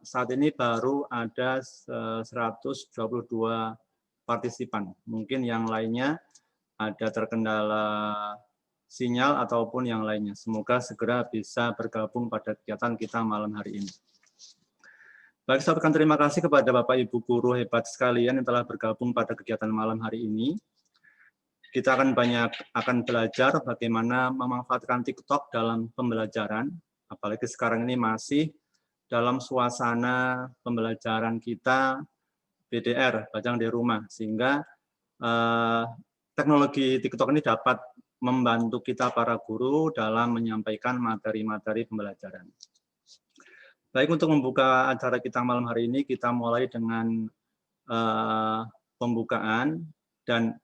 saat ini baru ada 122 partisipan. Mungkin yang lainnya ada terkendala sinyal ataupun yang lainnya. Semoga segera bisa bergabung pada kegiatan kita malam hari ini. Baik, saya ucapkan terima kasih kepada Bapak Ibu guru hebat sekalian yang telah bergabung pada kegiatan malam hari ini. Kita akan belajar bagaimana memanfaatkan TikTok dalam pembelajaran, apalagi sekarang ini masih dalam suasana pembelajaran kita BDR, belajar di rumah, sehingga teknologi TikTok ini dapat membantu kita para guru dalam menyampaikan materi-materi pembelajaran. Baik, untuk membuka acara kita malam hari ini, kita mulai dengan pembukaan dan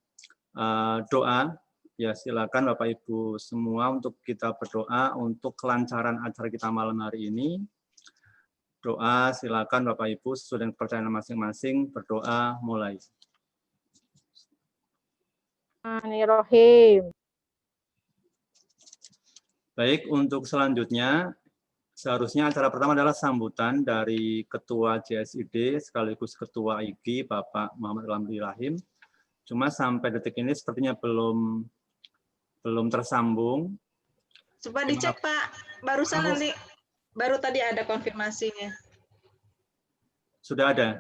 doa. Ya, silakan Bapak Ibu semua untuk kita berdoa untuk kelancaran acara kita malam hari ini. Doa, silakan Bapak Ibu sesuai dengan kepercayaan masing-masing, berdoa mulai. Bismillahirrahmanirrahim. Baik, untuk selanjutnya, seharusnya acara pertama adalah sambutan dari Ketua JSID sekaligus Ketua IGI, Bapak Muhammad Ramli Rahim. Cuma sampai detik ini sepertinya belum tersambung. Coba dicek Pak, barusan nanti baru tadi ada konfirmasinya. Sudah ada.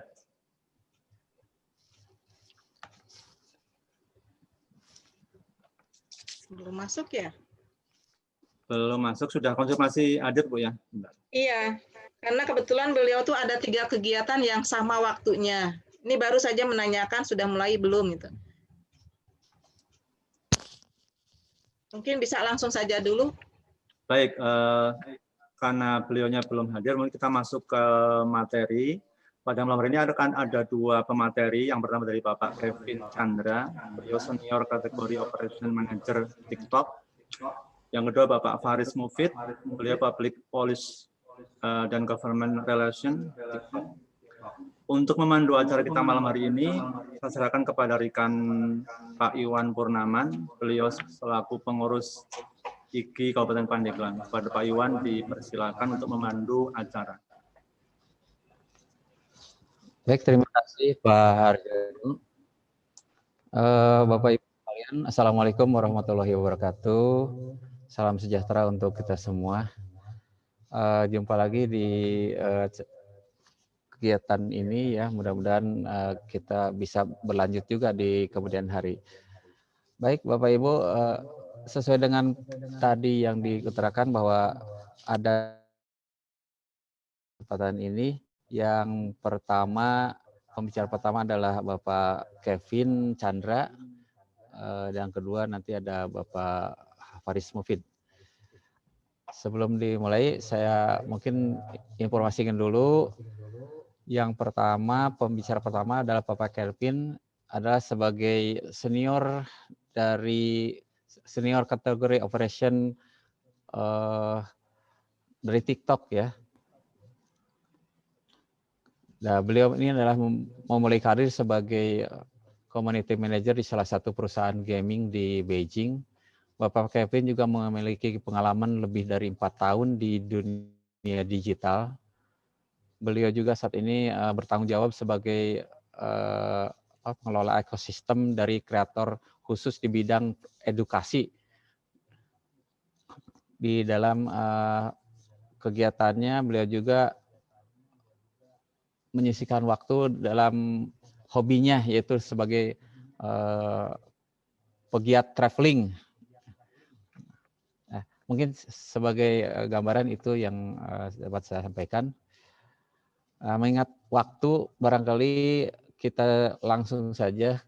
Belum masuk ya? Belum masuk, sudah konfirmasi hadir Bu ya? Bentar. Iya, karena kebetulan beliau tuh ada 3 kegiatan yang sama waktunya. Ini baru saja menanyakan sudah mulai belum gitu. Mungkin bisa langsung saja dulu. Baik, karena beliaunya belum hadir, mungkin kita masuk ke materi. Pada malam hari ini ada 2 pemateri. Yang pertama dari Bapak Kevin Chandra, beliau senior kategori Operation Manager TikTok. Yang kedua Bapak Faris Mufid, beliau Public Policy dan Government Relation TikTok. Untuk memandu acara kita malam hari ini, saya serahkan kepada rekan Pak Iwan Purnaman, beliau selaku pengurus IGI Kabupaten Pandeglang. Kepada Pak Iwan dipersilakan untuk memandu acara. Baik, terima kasih Pak Haryono. Bapak Ibu sekalian, Assalamualaikum warahmatullahi wabarakatuh. Salam sejahtera untuk kita semua. Jumpa lagi di kegiatan ini ya, mudah-mudahan kita bisa berlanjut juga di kemudian hari. Baik Bapak Ibu, sesuai dengan tadi yang diutarakan bahwa ada kesempatan ini. Yang pertama, pembicara pertama adalah Bapak Kevin Chandra, dan kedua nanti ada Bapak Faris Mufid. Sebelum dimulai, saya mungkin informasikan dulu. Yang pertama, pembicara pertama adalah Bapak Kevin, adalah sebagai senior kategori operation dari TikTok ya. Nah, beliau ini adalah memulai karir sebagai community manager di salah satu perusahaan gaming di Beijing. Bapak Kevin juga memiliki pengalaman lebih dari 4 tahun di dunia digital. Beliau juga saat ini bertanggung jawab sebagai pengelola ekosistem dari kreator khusus di bidang edukasi. Di dalam kegiatannya beliau juga menyisihkan waktu dalam hobinya, yaitu sebagai pegiat traveling. Nah, mungkin sebagai gambaran itu yang dapat saya sampaikan. Mengingat waktu, barangkali kita langsung saja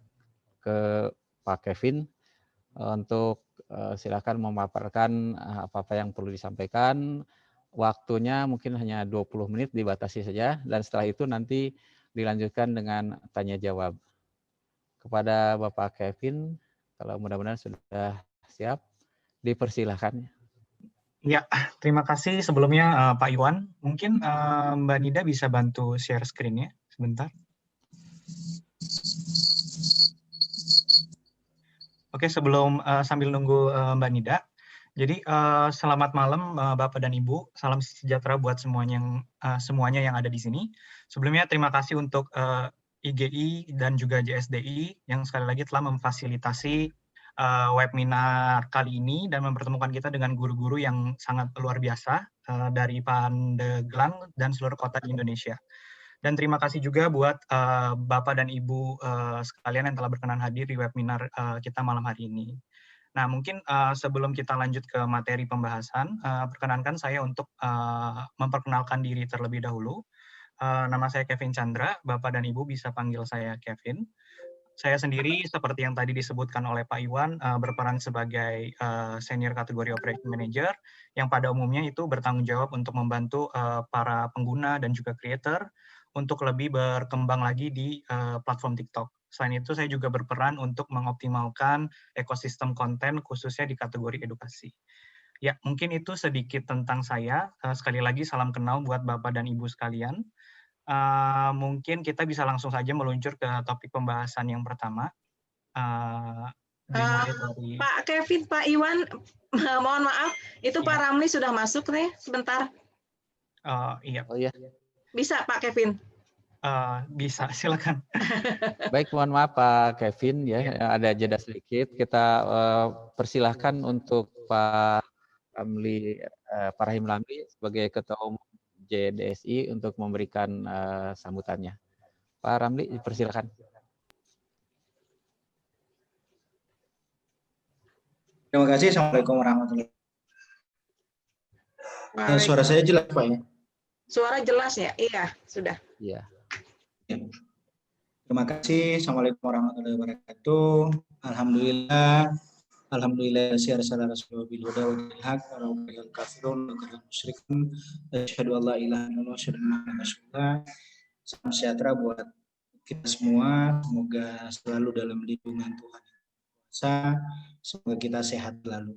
ke Pak Kevin untuk silakan memaparkan apa-apa yang perlu disampaikan. Waktunya mungkin hanya 20 menit, dibatasi saja, dan setelah itu nanti dilanjutkan dengan tanya jawab. Kepada Bapak Kevin, kalau mudah-mudahan sudah siap, dipersilahkan. Ya, terima kasih sebelumnya Pak Iwan. Mungkin Mbak Nida bisa bantu share screen-nya sebentar. Oke, sebelum sambil nunggu Mbak Nida. Jadi selamat malam Bapak dan Ibu, salam sejahtera buat semuanya yang ada di sini. Sebelumnya terima kasih untuk IGI dan juga JSDI yang sekali lagi telah memfasilitasi webinar kali ini dan mempertemukan kita dengan guru-guru yang sangat luar biasa dari Pandeglang dan seluruh kota di Indonesia. Dan terima kasih juga buat Bapak dan Ibu sekalian yang telah berkenan hadir di webinar kita malam hari ini. Nah, mungkin sebelum kita lanjut ke materi pembahasan, perkenankan saya untuk memperkenalkan diri terlebih dahulu. Nama saya Kevin Chandra, Bapak dan Ibu bisa panggil saya Kevin. Saya sendiri, seperti yang tadi disebutkan oleh Pak Iwan, berperan sebagai Senior Kategori Operation Manager, yang pada umumnya itu bertanggung jawab untuk membantu para pengguna dan juga creator untuk lebih berkembang lagi di platform TikTok. Selain itu, saya juga berperan untuk mengoptimalkan ekosistem konten khususnya di kategori edukasi. Ya, mungkin itu sedikit tentang saya. Sekali lagi, salam kenal buat Bapak dan Ibu sekalian. Mungkin kita bisa langsung saja meluncur ke topik pembahasan yang pertama. Dimulai dari... Pak Kevin, Pak Iwan, mohon maaf, itu Pak Ramli sudah masuk nih, sebentar. Iya. Oh iya. Bisa Pak Kevin? Bisa, silakan. Baik, mohon maaf Pak Kevin ya, ada jeda sedikit. Kita persilahkan untuk Pak Ramli, Pak Rahim Ramli sebagai Ketua Umum JDSI untuk memberikan sambutannya. Pak Ramli, persilakan. Terima kasih. Assalamualaikum warahmatullahi wabarakatuh. Suara saya jelas Pak ya? Suara jelas ya? Iya, sudah. Iya. Terima kasih. Assalamualaikum warahmatullahi wabarakatuh. Alhamdulillah. Alhamdulillah syarasala rasulullah bil huda wa dinil haq wa rabbil kafirun wa karil musyrikin. Asyhadu an la ilaha illallah wa asyhadu anna muhammadan rasulullah. Salam sejahtera buat kita semua. Semoga selalu dalam lindungan Tuhan. Semoga kita sehat selalu.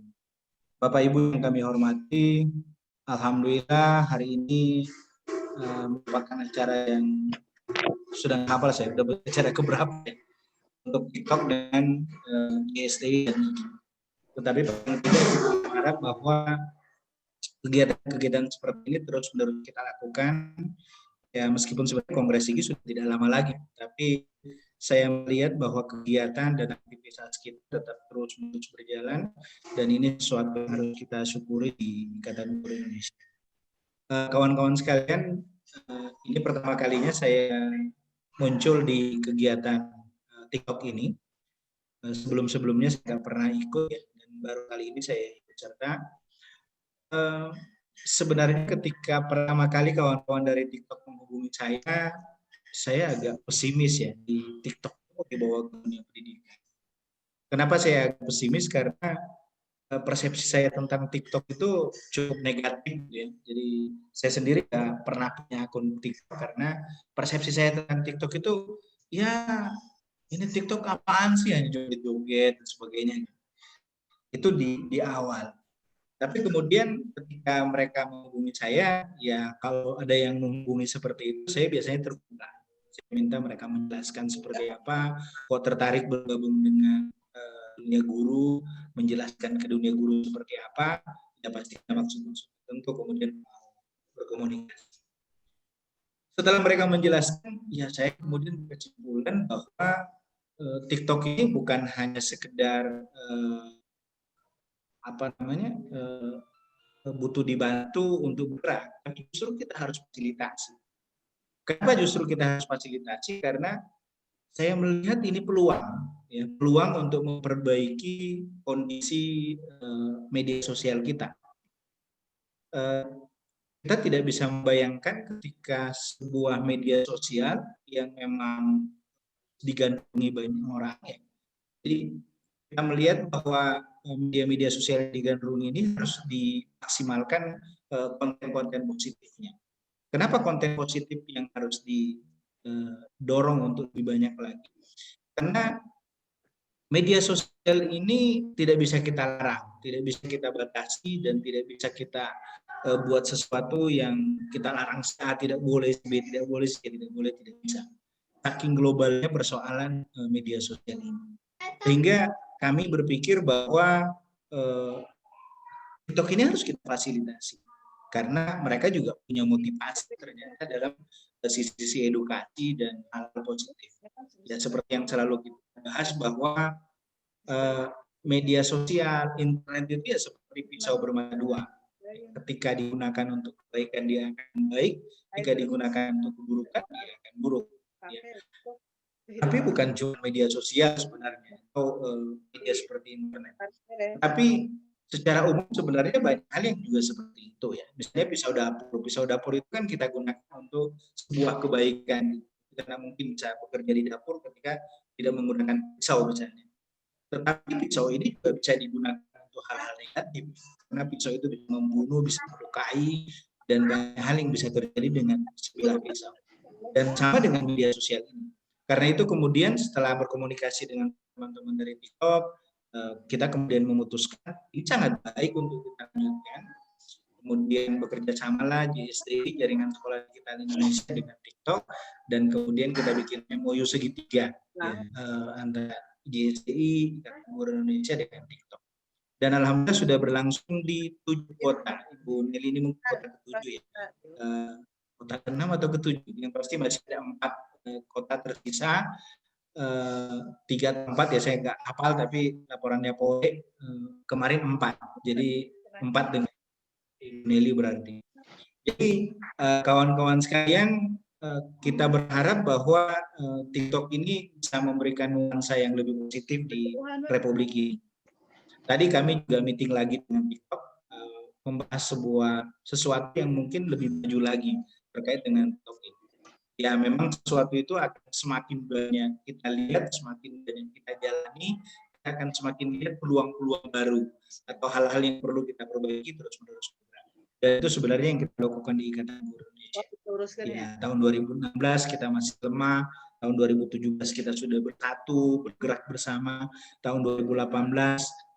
Bapak Ibu yang kami hormati, alhamdulillah hari ini merupakan acara yang sudah hafal saya, sudah acara keberapa ya, untuk TikTok dan GSDI. Tetapi paling tidak kita berharap bahwa kegiatan-kegiatan seperti ini terus-menerus kita lakukan. Ya meskipun sebenarnya Kongres IGI sudah tidak lama lagi, tapi saya melihat bahwa kegiatan dan aktivitas kita tetap terus-menerus berjalan dan ini sesuatu yang harus kita syukuri di Ikatan Guru Indonesia. Kawan-kawan sekalian, ini pertama kalinya saya muncul di kegiatan TikTok ini. Sebelum-sebelumnya saya nggak pernah ikut ya, dan baru kali ini saya ikut serta. Sebenarnya ketika pertama kali kawan-kawan dari TikTok menghubungi saya agak pesimis ya di TikTok di bawah dunia pendidikan. Kenapa saya agak pesimis? Karena persepsi saya tentang TikTok itu cukup negatif ya. Jadi saya sendiri nggak pernah punya akun TikTok karena persepsi saya tentang TikTok itu ya ini TikTok apaan sih, hanya joget-joget dan sebagainya. Itu di awal. Tapi kemudian ketika mereka menghubungi saya, ya kalau ada yang menghubungi seperti itu, saya biasanya terbuka. Saya minta mereka menjelaskan seperti apa, kok tertarik bergabung dengan dunia guru, menjelaskan ke dunia guru seperti apa, ya pasti ada maksud-maksud tertentu, kemudian berkomunikasi. Setelah mereka menjelaskan, ya saya kemudian berkesimpulan bahwa TikTok ini bukan hanya sekedar butuh dibantu untuk bergerak, tapi justru kita harus fasilitasi. Kenapa justru kita harus fasilitasi? Karena saya melihat ini peluang untuk memperbaiki kondisi media sosial kita. Kita tidak bisa membayangkan ketika sebuah media sosial yang memang digandrungi banyak orang. Ya. Jadi kita melihat bahwa media-media sosial yang digandrungi ini harus dimaksimalkan konten-konten positifnya. Kenapa konten positif yang harus didorong untuk lebih banyak lagi? Karena media sosial ini tidak bisa kita larang, tidak bisa kita batasi, dan tidak bisa kita buat sesuatu yang kita larang saat tidak boleh, tidak boleh, tidak bisa. Saking globalnya persoalan media sosial ini. Sehingga kami berpikir bahwa TikTok ini harus kita fasilitasi karena mereka juga punya motivasi ternyata dalam sisi edukasi dan hal positif. Ya seperti yang selalu kita bahas bahwa media sosial, internet itu ya seperti pisau bermata dua. Ketika digunakan untuk kebaikan dia akan baik, jika digunakan untuk keburukan dia akan buruk. Ya. Tapi bukan cuma media sosial sebenarnya atau media seperti internet. Tapi secara umum sebenarnya banyak hal yang juga seperti itu ya. Misalnya pisau dapur. Pisau dapur itu kan kita gunakan untuk sebuah kebaikan. Karena mungkin bisa bekerja di dapur ketika tidak menggunakan pisau misalnya. Tetapi pisau ini juga bisa digunakan untuk hal-hal negatif. Karena pisau itu bisa membunuh, bisa melukai, dan banyak hal yang bisa terjadi dengan sebilah pisau. Dan sama dengan media sosial ini. Karena itu kemudian setelah berkomunikasi dengan teman-teman dari TikTok, kita kemudian memutuskan ini sangat baik untuk kita lanjutkan. Kemudian bekerja samalah JSDI, Jaringan Sekolah Digital Indonesia dengan TikTok, dan kemudian kita bikin MOU segitiga antara JSDI, Ikatan Guru Indonesia dengan TikTok. Dan alhamdulillah sudah berlangsung di 7 kota. Ibu Nelly ini mungkin kota ke-7 ya. Kota ke-6 atau ke-7. Yang pasti masih ada 4 kota tersisa. 3 atau 4 ya saya nggak hafal, tapi laporannya Poe kemarin 4. Jadi 4 dengan Ibu Nelly berarti. Jadi kawan-kawan sekalian, kita berharap bahwa TikTok ini bisa memberikan nuansa yang lebih positif di Republik ini. Tadi kami juga meeting lagi dengan TikTok, membahas sesuatu yang mungkin lebih maju lagi terkait dengan TikTok ini. Ya memang sesuatu itu akan semakin banyak kita lihat, semakin banyak kita jalani, kita akan semakin lihat peluang-peluang baru atau hal-hal yang perlu kita perbaiki terus-menerus. Dan itu sebenarnya yang kita lakukan di Ikatan Guru Indonesia. Ya, tahun 2016 kita masih lemah, tahun 2017 kita sudah bersatu, bergerak bersama, tahun 2018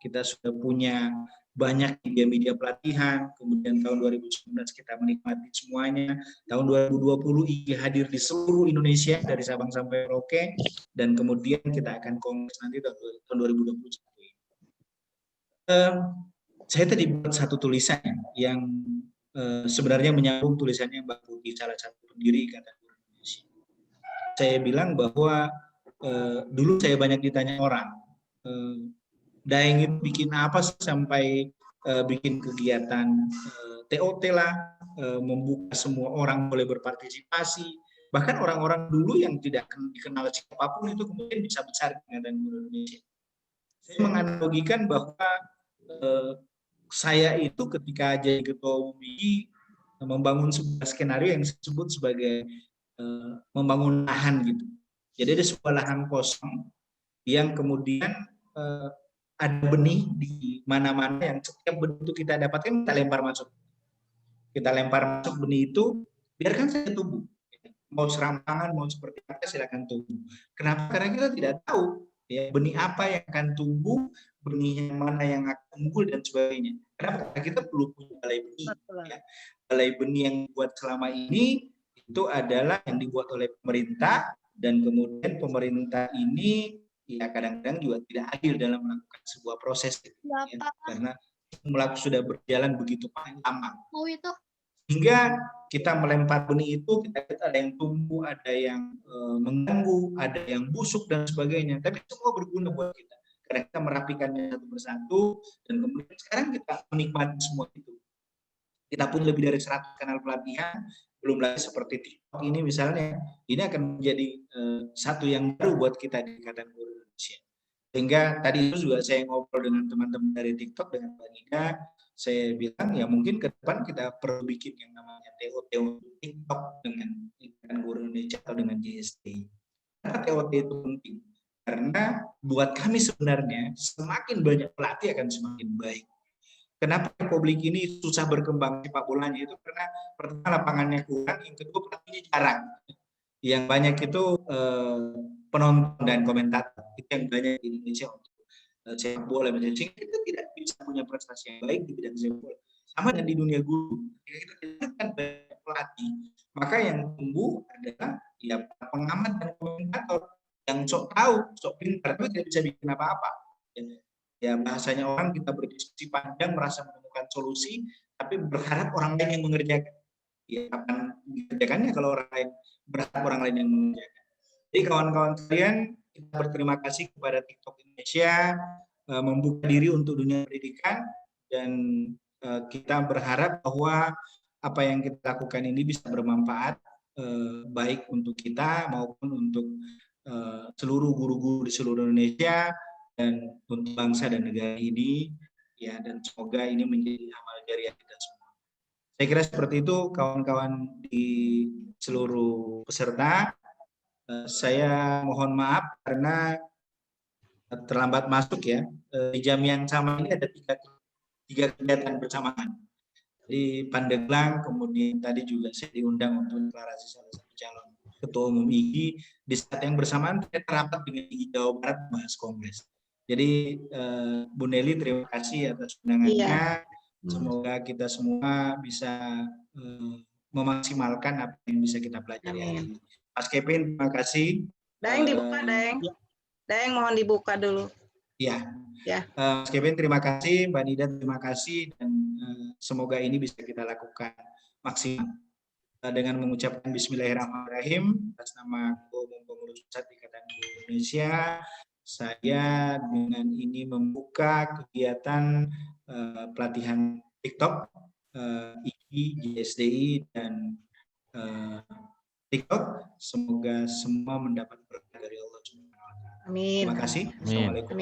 kita sudah punya banyak media pelatihan, kemudian tahun 2019 kita menikmati semuanya, tahun 2020 IG hadir di seluruh Indonesia dari Sabang sampai Merauke, dan kemudian kita akan kongres nanti tahun 2021. Saya tadi buat satu tulisan yang sebenarnya menyambung tulisannya Mbak Putih, salah satu pendiri Ikatan Guru Indonesia. Saya bilang bahwa dulu saya banyak ditanya orang, Daeng itu bikin apa sampai bikin kegiatan TOT lah, membuka semua orang boleh berpartisipasi, bahkan orang-orang dulu yang tidak dikenal siapapun itu kemudian bisa besar di Ikatan Guru Indonesia. Saya menganalogikan bahwa saya itu ketika jadi ketua UBI membangun sebuah skenario yang disebut sebagai membangun lahan gitu. Jadi ada sebuah lahan kosong yang kemudian ada benih di mana-mana yang setiap benih itu kita dapatkan kita lempar masuk. Kita lempar masuk benih itu, biarkan saja tumbuh. Mau serampangan, mau seperti apa silakan tumbuh. Kenapa? Karena kita tidak tahu ya, benih apa yang akan tumbuh, benih yang mana yang akan unggul dan sebagainya. Kenapa? Karena kita perlu punya balai benih. Ya. Balai benih yang dibuat selama ini itu adalah yang dibuat oleh pemerintah, dan kemudian pemerintah ini ya kadang-kadang juga tidak adil dalam melakukan sebuah proses ya, karena sudah berjalan begitu lama. Hingga kita melempar benih itu, kita lihat ada yang tumbuh, ada yang mengganggu, ada yang busuk dan sebagainya. Tapi semua berguna buat kita. Karena kita merapikannya satu persatu, dan kemudian sekarang kita menikmati semua itu. Kita pun lebih dari 100 kanal pelatihan, belum lagi seperti TikTok ini misalnya, ini akan menjadi satu yang baru buat kita di Ikatan Guru Indonesia. Sehingga tadi itu juga saya ngobrol dengan teman-teman dari TikTok, dengan Mbak Nida, saya bilang ya mungkin ke depan kita perlu bikin yang namanya TOT untuk TikTok dengan Ikatan Guru Indonesia atau dengan JSD. Karena TOT itu penting. Karena buat kami sebenarnya semakin banyak pelatih akan semakin baik. Kenapa Republik ini susah berkembang sepak bolanya itu karena pertama lapangannya kurang, yang kedua pelatihnya jarang. Yang banyak itu penonton dan komentator, itu yang banyak di Indonesia untuk sepak bola. Sehingga kita tidak bisa punya prestasi yang baik di bidang sepak bola. Sama dengan di dunia guru, jika kita tidak banyak pelatih, maka yang tumbuh adalah ya pengamat dan komentator yang sok tahu, sok pintar, tapi tidak bisa bikin apa-apa. Ya bahasanya orang kita berdiskusi panjang merasa menemukan solusi, tapi berharap orang lain yang mengerjakan. Ya, kapan mengerjakannya kalau orang lain berharap orang lain yang mengerjakan. Jadi kawan-kawan sekalian, kita berterima kasih kepada TikTok Indonesia membuka diri untuk dunia pendidikan, dan kita berharap bahwa apa yang kita lakukan ini bisa bermanfaat baik untuk kita maupun untuk seluruh guru-guru di seluruh Indonesia dan untuk bangsa dan negara ini, ya, dan semoga ini menjadi amal jariah kita semua. Saya kira seperti itu kawan-kawan di seluruh peserta. Saya mohon maaf karena terlambat masuk ya. Di jam yang sama ini ada tiga kegiatan bersamaan. Di Pandeglang, kemudian tadi juga saya diundang untuk deklarasi salah satu calon ketua umum IGI. Di saat yang bersamaan saya rapat dengan IGI Jawa Barat bahas kongres. Jadi Bu Nelly, terima kasih atas undangannya. Iya. Semoga kita semua bisa memaksimalkan apa yang bisa kita pelajari hari ini. Mas Kevin, terima kasih. Daeng dibuka, Daeng. Daeng mohon dibuka dulu. Ya. Ya. Mas Kevin, terima kasih. Mbak Nida, terima kasih. Dan semoga ini bisa kita lakukan maksimal. Dengan mengucapkan Bismillahirrahmanirrahim atas nama Ketua Umum Pengurus Pusat Ikatan Guru Indonesia, saya dengan ini membuka kegiatan pelatihan TikTok, IGI, JSDI, dan TikTok. Semoga semua mendapat berkah dari Allah Subhanahu wa Ta'ala. Amin. Terima kasih. Assalamualaikum.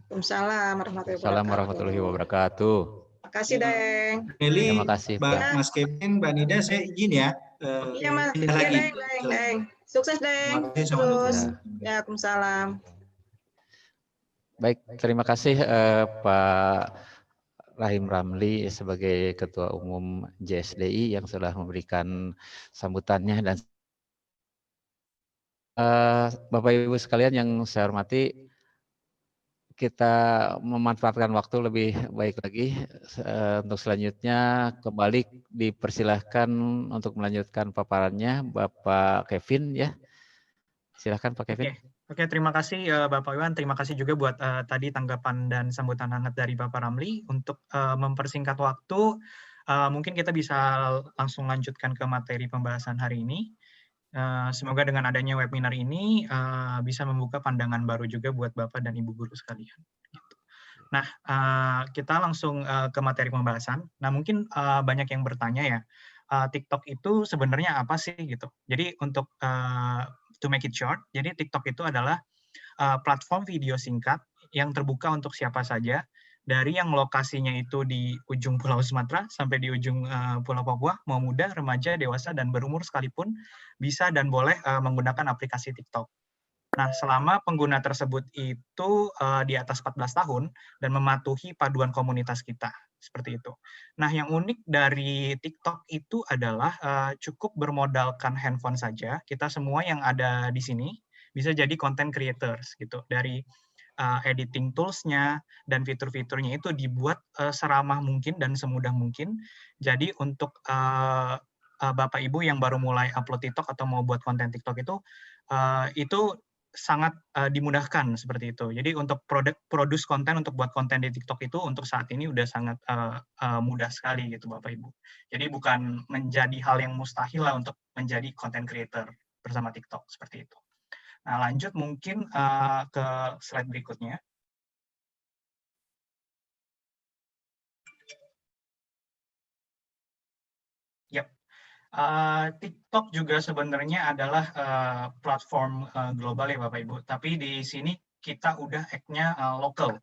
Waalaikumsalam warahmatullahi wabarakatuh. Terima kasih, Daeng. Nelly, Terima kasih, Mas Kevin, Mbak Nida, saya izin ya. Iya, Mas. Pindah Iya, lagi. Daeng. Sukses, Daeng. Terima kasih. Terus. Ya. Waalaikumsalam. Baik, terima kasih Pak Rahim Ramli sebagai Ketua Umum JSDI yang sudah memberikan sambutannya, dan Bapak Ibu sekalian yang saya hormati, kita memanfaatkan waktu lebih baik lagi. Untuk selanjutnya kembali dipersilahkan untuk melanjutkan paparannya Bapak Kevin ya. Silahkan Pak Kevin. Oke, terima kasih Bapak Iwan. Terima kasih juga buat tadi tanggapan dan sambutan hangat dari Bapak Ramli. Untuk mempersingkat waktu, mungkin kita bisa langsung lanjutkan ke materi pembahasan hari ini. Semoga dengan adanya webinar ini bisa membuka pandangan baru juga buat Bapak dan Ibu guru sekalian. Nah, kita langsung ke materi pembahasan. Nah, mungkin banyak yang bertanya ya, TikTok itu sebenarnya apa sih gitu. Jadi untuk to make it short, jadi TikTok itu adalah platform video singkat yang terbuka untuk siapa saja, dari yang lokasinya itu di ujung Pulau Sumatera sampai di ujung Pulau Papua, mau muda, remaja, dewasa, dan berumur sekalipun bisa dan boleh menggunakan aplikasi TikTok. Nah, selama pengguna tersebut itu di atas 14 tahun dan mematuhi paduan komunitas kita, seperti itu. Nah, yang unik dari TikTok itu adalah cukup bermodalkan handphone saja, kita semua yang ada di sini bisa jadi content creators gitu. Dari editing tools-nya dan fitur-fiturnya itu dibuat seramah mungkin dan semudah mungkin. Jadi untuk Bapak Ibu yang baru mulai upload TikTok atau mau buat konten TikTok itu sangat dimudahkan seperti itu. Jadi untuk produce konten, untuk buat konten di TikTok itu untuk saat ini udah sangat mudah sekali gitu Bapak Ibu. Jadi bukan menjadi hal yang mustahil lah untuk menjadi content creator bersama TikTok seperti itu. Nah, lanjut mungkin ke slide berikutnya. Yap. TikTok juga sebenarnya adalah platform global ya Bapak Ibu, tapi di sini kita udah act-nya lokal.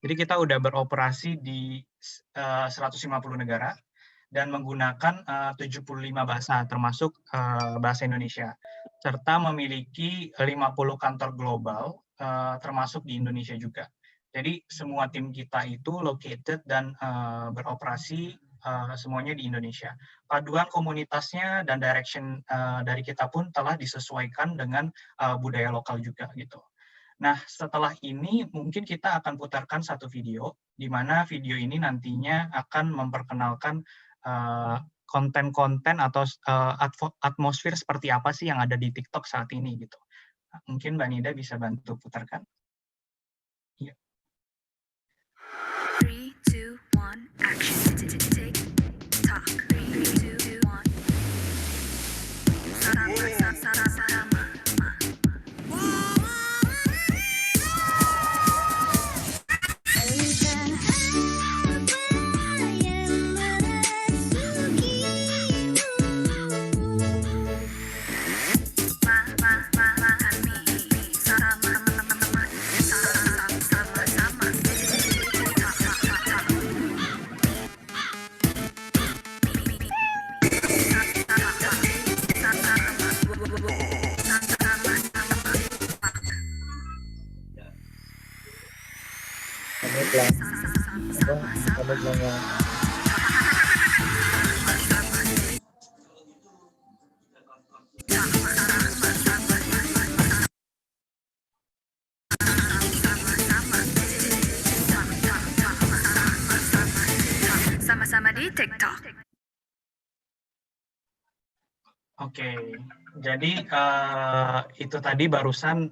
Jadi kita udah beroperasi di 150 negara dan menggunakan 75 bahasa termasuk bahasa Indonesia, serta memiliki 50 kantor global termasuk di Indonesia juga. Jadi semua tim kita itu located dan beroperasi semuanya di Indonesia. Paduan komunitasnya dan direction dari kita pun telah disesuaikan dengan budaya lokal juga gitu. Nah, setelah ini mungkin kita akan putarkan satu video, di mana video ini nantinya akan memperkenalkan konten-konten atau atmosfer seperti apa sih yang ada di TikTok saat ini gitu. Nah, mungkin Mbak Nida bisa bantu putarkan. Ya. 3, 2, 1, action. Apa namanya? Sama-sama di TikTok. Oke, jadi itu tadi barusan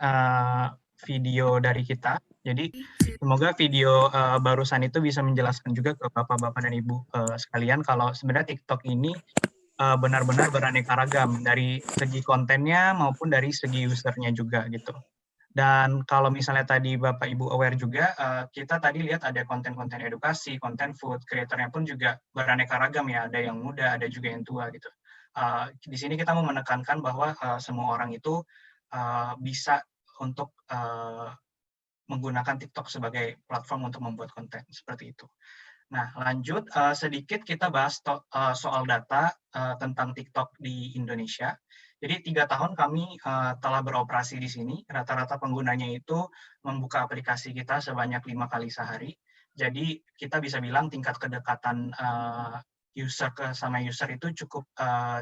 video dari kita. Jadi semoga video barusan itu bisa menjelaskan juga ke Bapak-Bapak dan Ibu sekalian kalau sebenarnya TikTok ini benar-benar beraneka ragam dari segi kontennya maupun dari segi usernya juga gitu. Dan kalau misalnya tadi Bapak Ibu aware juga, kita tadi lihat ada konten-konten edukasi, konten food, kreatornya pun juga beraneka ragam ya, ada yang muda, ada juga yang tua gitu. Di sini kita mau menekankan bahwa semua orang itu bisa untuk menggunakan TikTok sebagai platform untuk membuat konten, seperti itu. Nah, lanjut sedikit kita bahas soal data tentang TikTok di Indonesia. Jadi 3 tahun kami telah beroperasi di sini. Rata-rata penggunanya itu membuka aplikasi kita sebanyak 5 kali sehari. Jadi kita bisa bilang tingkat kedekatan user sama user itu cukup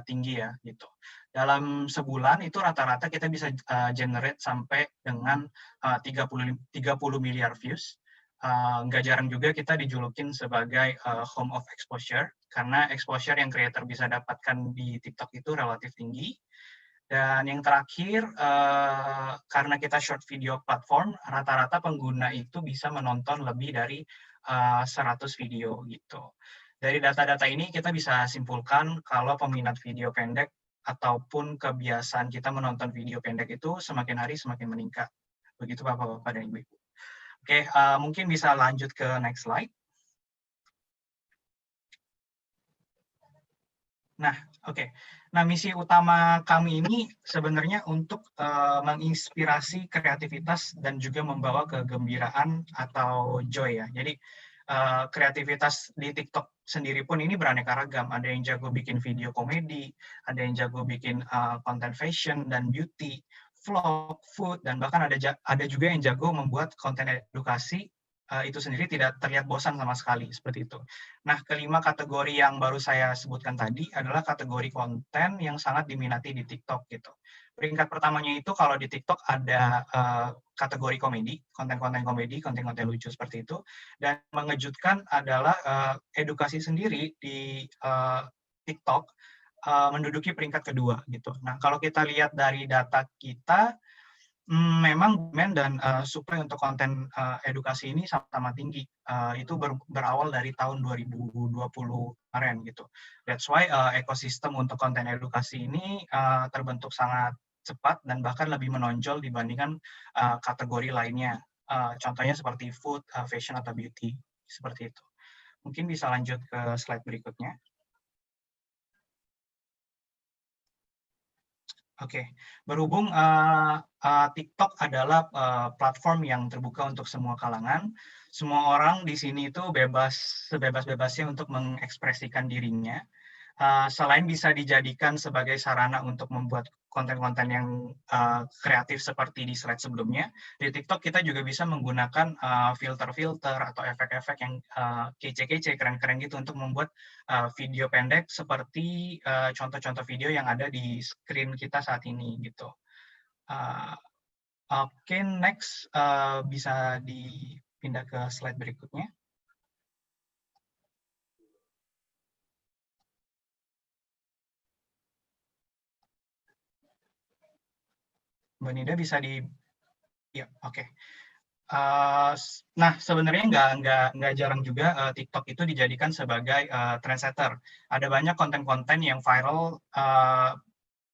tinggi ya gitu. Dalam sebulan itu rata-rata kita bisa generate sampai dengan 30 miliar views. Nggak jarang juga kita dijulukin sebagai home of exposure, karena exposure yang creator bisa dapatkan di TikTok itu relatif tinggi. Dan yang terakhir, karena kita short video platform, rata-rata pengguna itu bisa menonton lebih dari 100 video gitu. Dari data-data ini kita bisa simpulkan kalau peminat video pendek ataupun kebiasaan kita menonton video pendek itu semakin hari semakin meningkat. Begitu Bapak-Bapak dan Ibu-Ibu. Oke, mungkin bisa lanjut ke next slide. Nah, oke. Nah, misi utama kami ini sebenarnya untuk menginspirasi kreativitas dan juga membawa kegembiraan atau joy ya. Jadi kreativitas di TikTok sendiri pun ini beraneka ragam. Ada yang jago bikin video komedi, ada yang jago bikin konten fashion dan beauty, vlog, food, dan bahkan ada juga yang jago membuat konten edukasi itu sendiri tidak terlihat bosan sama sekali, seperti itu. Nah, kelima kategori yang baru saya sebutkan tadi adalah kategori konten yang sangat diminati di TikTok gitu. Peringkat pertamanya itu kalau di TikTok ada kategori komedi, konten-konten komedi, konten-konten lucu seperti itu. Dan mengejutkan adalah edukasi sendiri di TikTok menduduki peringkat kedua gitu. Nah, kalau kita lihat dari data kita, memang demand dan supply untuk konten edukasi ini sama-sama tinggi. Itu berawal dari tahun 2020 kemarin gitu. That's why ekosistem untuk konten edukasi ini terbentuk sangat cepat dan bahkan lebih menonjol dibandingkan kategori lainnya. Contohnya seperti food, fashion, atau beauty. Seperti itu. Mungkin bisa lanjut ke slide berikutnya. Oke, berhubung TikTok adalah platform yang terbuka untuk semua kalangan, semua orang di sini itu sebebas-bebasnya untuk mengekspresikan dirinya. Selain bisa dijadikan sebagai sarana untuk membuat konten-konten yang kreatif seperti di slide sebelumnya, di TikTok kita juga bisa menggunakan filter-filter atau efek-efek yang kece-kece, keren-keren gitu untuk membuat video pendek seperti contoh-contoh video yang ada di screen kita saat ini gitu. Oke, next bisa dipindah ke slide berikutnya. Mbak Nida bisa ya, oke. Nah, sebenarnya nggak jarang juga TikTok itu dijadikan sebagai trendsetter. Ada banyak konten-konten yang viral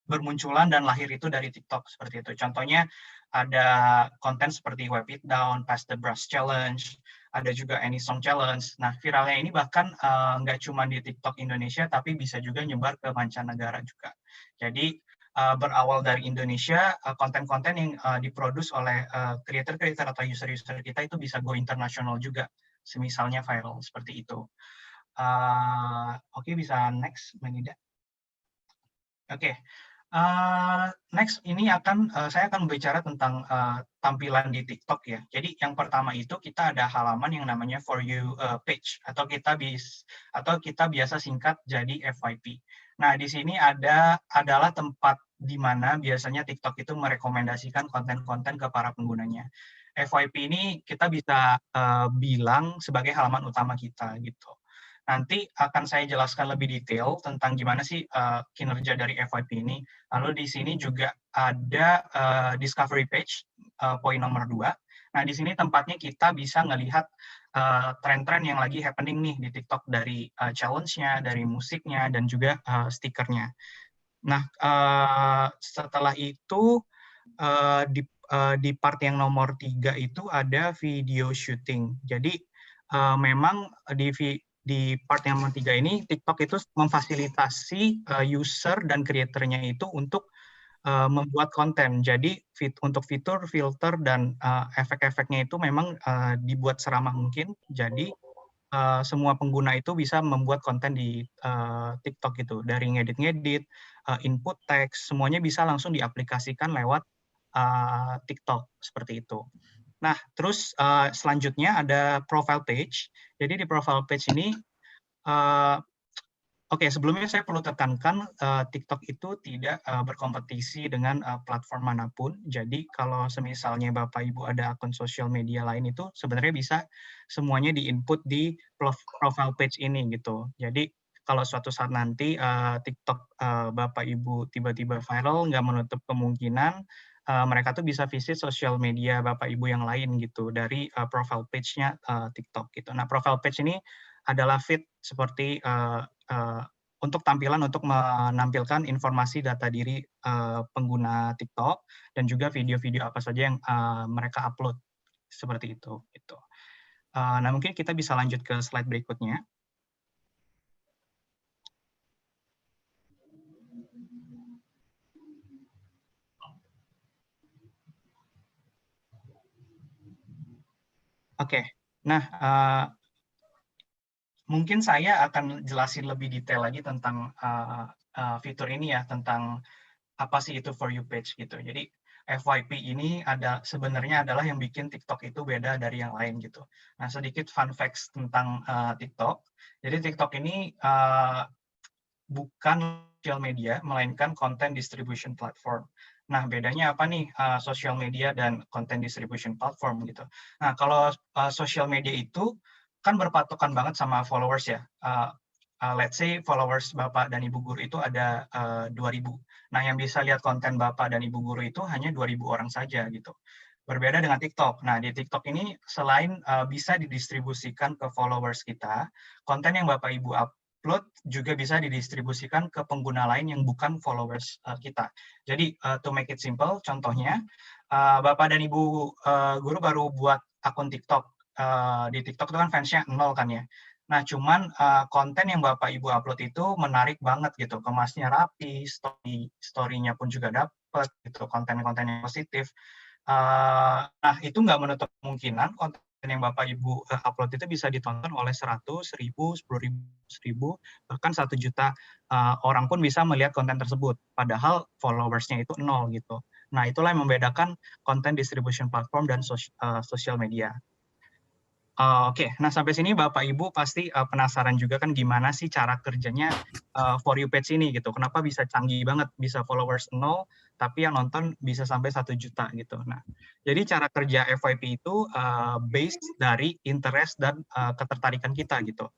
bermunculan dan lahir itu dari TikTok seperti itu. Contohnya ada konten seperti Wipe It Down, Pass the Brush Challenge, ada juga Any Song Challenge. Nah, viralnya ini bahkan nggak cuma di TikTok Indonesia, tapi bisa juga nyebar ke mancanegara juga. Jadi berawal dari Indonesia, konten-konten yang diproduksi oleh creator-creator atau user-user kita itu bisa go internasional juga, semisalnya viral seperti itu. Oke, bisa next, Mbak Nida. Oke, Next ini saya akan berbicara tentang tampilan di TikTok ya. Jadi yang pertama itu kita ada halaman yang namanya For You page atau kita biasa singkat jadi FYP. Nah di sini adalah tempat di mana biasanya TikTok itu merekomendasikan konten-konten ke para penggunanya. FYP ini kita bisa bilang sebagai halaman utama kita gitu. Nanti akan saya jelaskan lebih detail tentang gimana sih kinerja dari FYP ini. Lalu di sini juga ada discovery page, poin nomor 2. Nah, di sini tempatnya kita bisa ngelihat tren-tren yang lagi happening nih di TikTok dari challenge-nya, dari musiknya, dan juga stikernya. Nah, setelah itu di part yang nomor 3 itu ada video shooting. Jadi memang di part yang nomor 3 ini, TikTok itu memfasilitasi user dan creator-nya itu untuk membuat konten. Jadi untuk fitur, filter, dan efek-efeknya itu memang dibuat seramah mungkin. Jadi semua pengguna itu bisa membuat konten di TikTok gitu. Dari ngedit-ngedit, input teks, semuanya bisa langsung diaplikasikan lewat TikTok, seperti itu. Nah, terus selanjutnya ada profile page. Jadi di profile page ini, sebelumnya saya perlu tekankan TikTok itu tidak berkompetisi dengan platform manapun. Jadi kalau semisalnya Bapak Ibu ada akun sosial media lain itu sebenarnya bisa semuanya di-input di profile page ini gitu. Jadi kalau suatu saat nanti TikTok Bapak Ibu tiba-tiba viral, nggak menutup kemungkinan mereka tuh bisa visit sosial media Bapak Ibu yang lain gitu dari profile page-nya TikTok gitu. Nah, profile page ini adalah feed seperti untuk tampilan untuk menampilkan informasi data diri pengguna TikTok dan juga video-video apa saja yang mereka upload seperti itu gitu. Nah, mungkin kita bisa lanjut ke slide berikutnya. Oke, nah mungkin saya akan jelasin lebih detail lagi tentang fitur ini ya, tentang apa sih itu For You page gitu. Jadi FYP ini sebenarnya adalah yang bikin TikTok itu beda dari yang lain gitu. Nah, sedikit fun facts tentang TikTok. Jadi TikTok ini bukan social media, melainkan content distribution platform. Nah, bedanya apa nih social media dan content distribution platform gitu. Nah, kalau social media itu kan berpatokan banget sama followers ya. Let's say followers Bapak dan Ibu Guru itu ada 2.000. Nah, yang bisa lihat konten Bapak dan Ibu Guru itu hanya 2.000 orang saja gitu. Berbeda dengan TikTok. Nah, di TikTok ini selain bisa didistribusikan ke followers kita, konten yang Bapak Ibu upload juga bisa didistribusikan ke pengguna lain yang bukan followers kita. Jadi, to make it simple, contohnya, Bapak dan Ibu Guru baru buat akun TikTok. Di TikTok itu kan fansnya 0 kan ya. Nah, cuman konten yang Bapak Ibu upload itu menarik banget gitu. Kemasnya rapi, story-nya pun juga dapat gitu, konten-konten yang positif. Nah, itu nggak menutup kemungkinan konten yang Bapak Ibu upload itu bisa ditonton oleh 100, 1000, 10.000, 1000, bahkan 1 juta orang pun bisa melihat konten tersebut. Padahal followers-nya itu 0 gitu. Nah, itulah yang membedakan content distribution platform dan social media. Oke, nah sampai sini Bapak Ibu pasti penasaran juga kan gimana sih cara kerjanya For You page ini gitu. Kenapa bisa canggih banget, bisa followers 0, tapi yang nonton bisa sampai 1 juta gitu. Nah, jadi cara kerja FYP itu based dari interest dan ketertarikan kita gitu.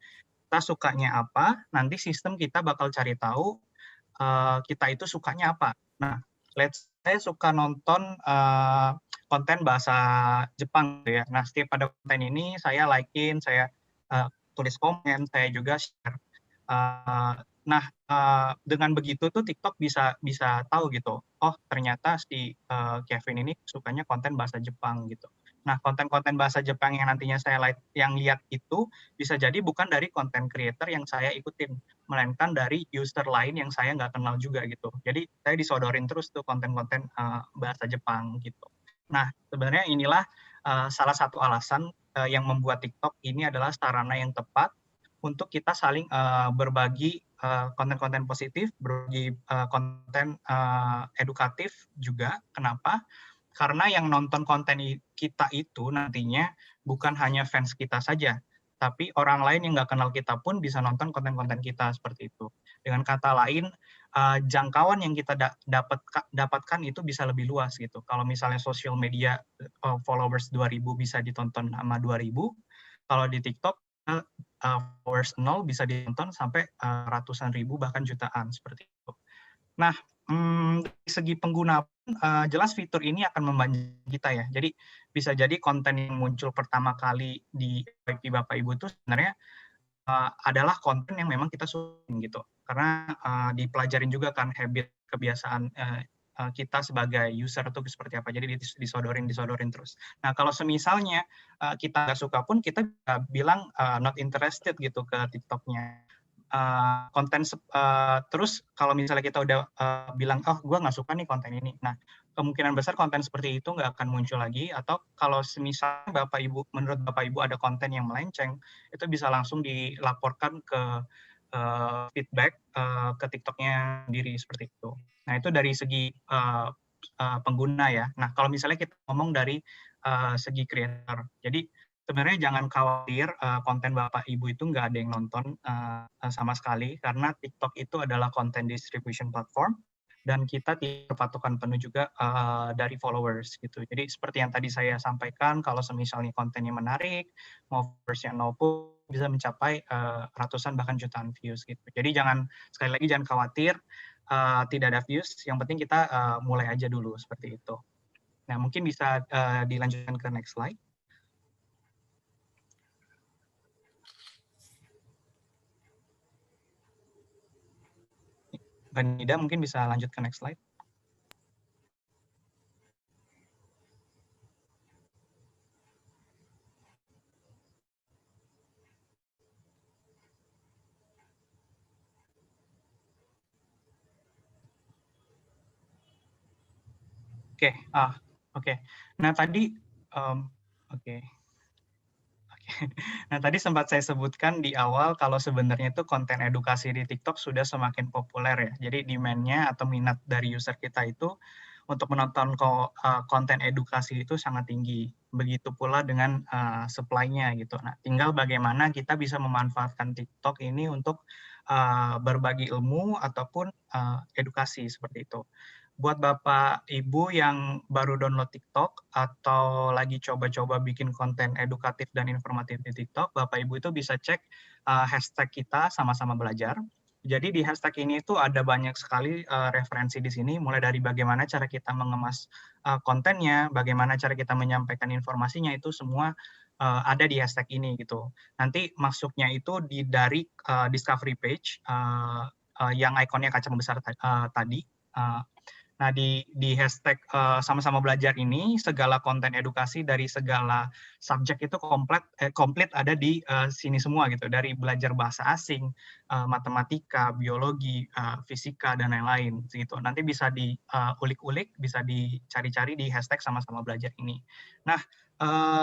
Kita sukanya apa, nanti sistem kita bakal cari tahu kita itu sukanya apa. Nah, saya suka nonton konten bahasa Jepang gitu ya. Nah, setiap pada konten ini saya like-in, saya tulis komen, saya juga share. Nah, dengan begitu tuh TikTok bisa tahu gitu. Oh, ternyata si Kevin ini sukanya konten bahasa Jepang gitu. Nah, konten-konten bahasa Jepang yang nantinya saya lihat itu bisa jadi bukan dari konten creator yang saya ikutin, melainkan dari user lain yang saya nggak kenal juga gitu. Jadi saya disodorin terus tuh konten-konten bahasa Jepang gitu. Nah, sebenarnya inilah salah satu alasan yang membuat TikTok ini adalah sarana yang tepat untuk kita saling berbagi konten-konten positif, berbagi konten edukatif juga. Kenapa? Karena yang nonton konten kita itu nantinya bukan hanya fans kita saja, tapi orang lain yang nggak kenal kita pun bisa nonton konten-konten kita seperti itu. Dengan kata lain, jangkauan yang kita dapatkan itu bisa lebih luas gitu. Kalau misalnya sosial media followers 2.000 bisa ditonton sama 2.000, kalau di TikTok followers 0 bisa ditonton sampai ratusan ribu bahkan jutaan seperti itu. Nah, dari segi pengguna jelas fitur ini akan membantu kita ya. Jadi bisa jadi konten yang muncul pertama kali di FYP Bapak Ibu itu sebenarnya adalah konten yang memang kita suka gitu. Karena dipelajarin juga kan habit kebiasaan kita sebagai user itu seperti apa. Jadi disodorin terus. Nah, kalau semisalnya kita nggak suka pun kita bilang not interested gitu ke TikTok-nya. Konten terus kalau misalnya kita udah bilang gue nggak suka nih konten ini, nah kemungkinan besar konten seperti itu nggak akan muncul lagi. Atau kalau misalnya menurut Bapak Ibu ada konten yang melenceng, itu bisa langsung dilaporkan ke feedback ke TikTok-nya sendiri seperti itu. Nah itu dari segi pengguna ya. Nah kalau misalnya kita ngomong dari segi creator, jadi sebenarnya jangan khawatir konten Bapak Ibu itu nggak ada yang nonton sama sekali, karena TikTok itu adalah content distribution platform dan kita tidak patokan penuh juga dari followers gitu. Jadi seperti yang tadi saya sampaikan, kalau misalnya kontennya menarik, mau viewersnya 0 pun bisa mencapai ratusan bahkan jutaan views gitu. Jadi sekali lagi jangan khawatir tidak ada views, yang penting kita mulai aja dulu seperti itu. Nah mungkin bisa dilanjutkan ke next slide. Mbak Nida mungkin bisa lanjut ke next slide. Oke. Nah tadi Nah, tadi sempat saya sebutkan di awal kalau sebenarnya itu konten edukasi di TikTok sudah semakin populer ya. Jadi demand-nya atau minat dari user kita itu untuk menonton konten edukasi itu sangat tinggi. Begitu pula dengan supply-nya gitu. Nah, tinggal bagaimana kita bisa memanfaatkan TikTok ini untuk berbagi ilmu ataupun edukasi seperti itu. Buat Bapak Ibu yang baru download TikTok atau lagi coba-coba bikin konten edukatif dan informatif di TikTok, Bapak Ibu itu bisa cek hashtag kita sama-sama belajar. Jadi di hashtag ini itu ada banyak sekali referensi di sini, mulai dari bagaimana cara kita mengemas kontennya, bagaimana cara kita menyampaikan informasinya, itu semua ada di hashtag ini gitu. Nanti masuknya itu dari discovery page yang ikonnya kacang besar tadi. Nah, di hashtag sama-sama belajar ini, segala konten edukasi dari segala subjek itu komplit ada di sini semua gitu. Dari belajar bahasa asing, matematika, biologi, fisika, dan lain-lain gitu. Nanti bisa diulik-ulik, bisa dicari-cari di hashtag sama-sama belajar ini. Nah,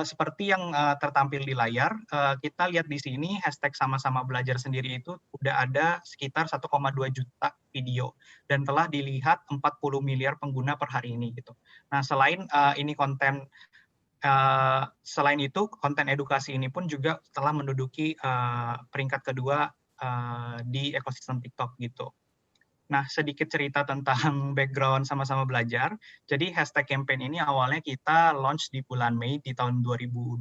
seperti yang tertampil di layar, kita lihat di sini hashtag sama-sama belajar sendiri itu udah ada sekitar 1,2 juta video dan telah dilihat 40 miliar pengguna per hari ini gitu. Nah, selain ini selain itu konten edukasi ini pun juga telah menduduki peringkat kedua di ekosistem TikTok gitu. Nah, sedikit cerita tentang background sama-sama belajar. Jadi hashtag campaign ini awalnya kita launch di bulan Mei di tahun 2020,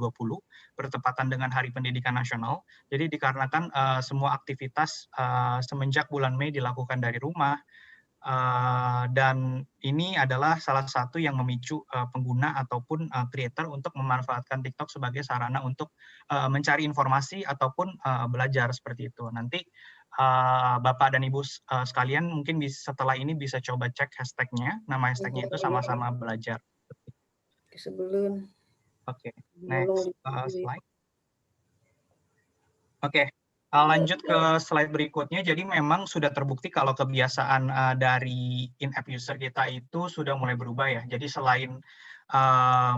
bertepatan dengan Hari Pendidikan Nasional. Jadi dikarenakan semua aktivitas semenjak bulan Mei dilakukan dari rumah, dan ini adalah salah satu yang memicu pengguna ataupun creator untuk memanfaatkan TikTok sebagai sarana untuk mencari informasi ataupun belajar seperti itu. Nanti Bapak dan Ibu sekalian mungkin setelah ini bisa coba cek hashtag-nya. Nama hashtag-nya itu sama-sama belajar. Sebelum. Oke, next slide. Oke, lanjut ke slide berikutnya. Jadi memang sudah terbukti kalau kebiasaan dari in-app user kita itu sudah mulai berubah ya. Jadi selain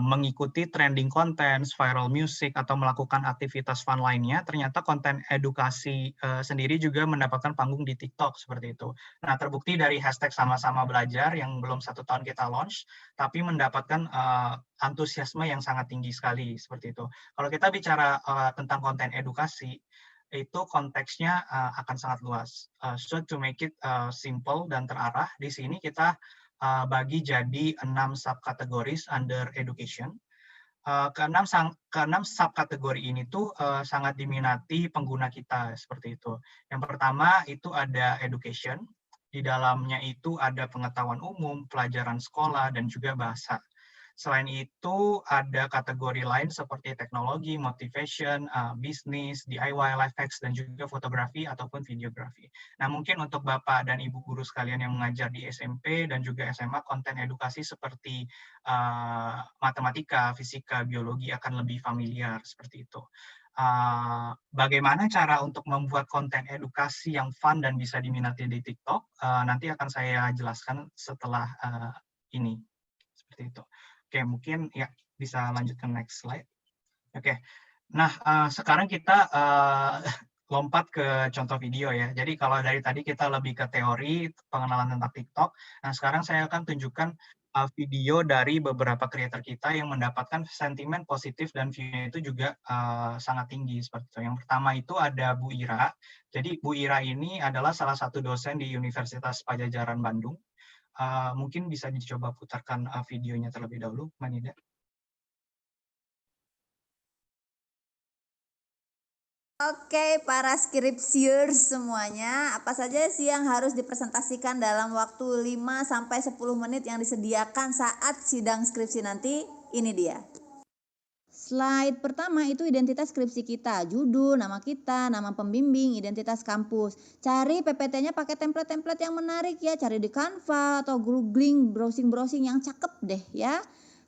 mengikuti trending content, viral music, atau melakukan aktivitas fun lainnya, ternyata konten edukasi sendiri juga mendapatkan panggung di TikTok seperti itu. Nah, terbukti dari hashtag sama-sama belajar yang belum 1 tahun kita launch, tapi mendapatkan antusiasme yang sangat tinggi sekali seperti itu. Kalau kita bicara tentang konten edukasi, itu konteksnya akan sangat luas. So to make it simple dan terarah, di sini kita bagi jadi 6 subkategoris under education. Keenam subkategori ini tuh sangat diminati pengguna kita seperti itu. Yang pertama itu ada education. Di dalamnya itu ada pengetahuan umum, pelajaran sekolah, dan juga bahasa. Selain itu, ada kategori lain seperti teknologi, motivation, bisnis, DIY, life hacks, dan juga fotografi ataupun videografi. Nah, mungkin untuk Bapak dan Ibu guru sekalian yang mengajar di SMP dan juga SMA, konten edukasi seperti matematika, fisika, biologi akan lebih familiar seperti itu. Bagaimana cara untuk membuat konten edukasi yang fun dan bisa diminati di TikTok? Nanti akan saya jelaskan setelah ini. Seperti itu. Oke, mungkin ya bisa lanjut ke next slide. Oke, nah sekarang kita lompat ke contoh video ya. Jadi kalau dari tadi kita lebih ke teori pengenalan tentang TikTok, nah sekarang saya akan tunjukkan video dari beberapa creator kita yang mendapatkan sentimen positif dan view-nya itu juga sangat tinggi seperti itu. Yang pertama itu ada Bu Ira. Jadi Bu Ira ini adalah salah satu dosen di Universitas Padjadjaran Bandung. Mungkin bisa dicoba putarkan videonya terlebih dahulu, Mbak Nida. Oke, para skripsiers semuanya, apa saja sih yang harus dipresentasikan dalam waktu 5-10 menit yang disediakan saat sidang skripsi nanti? Ini dia. Slide pertama itu identitas skripsi kita, judul, nama kita, nama pembimbing, identitas kampus. Cari PPT-nya pakai template-template yang menarik ya, cari di Canva atau googling, browsing-browsing yang cakep deh ya.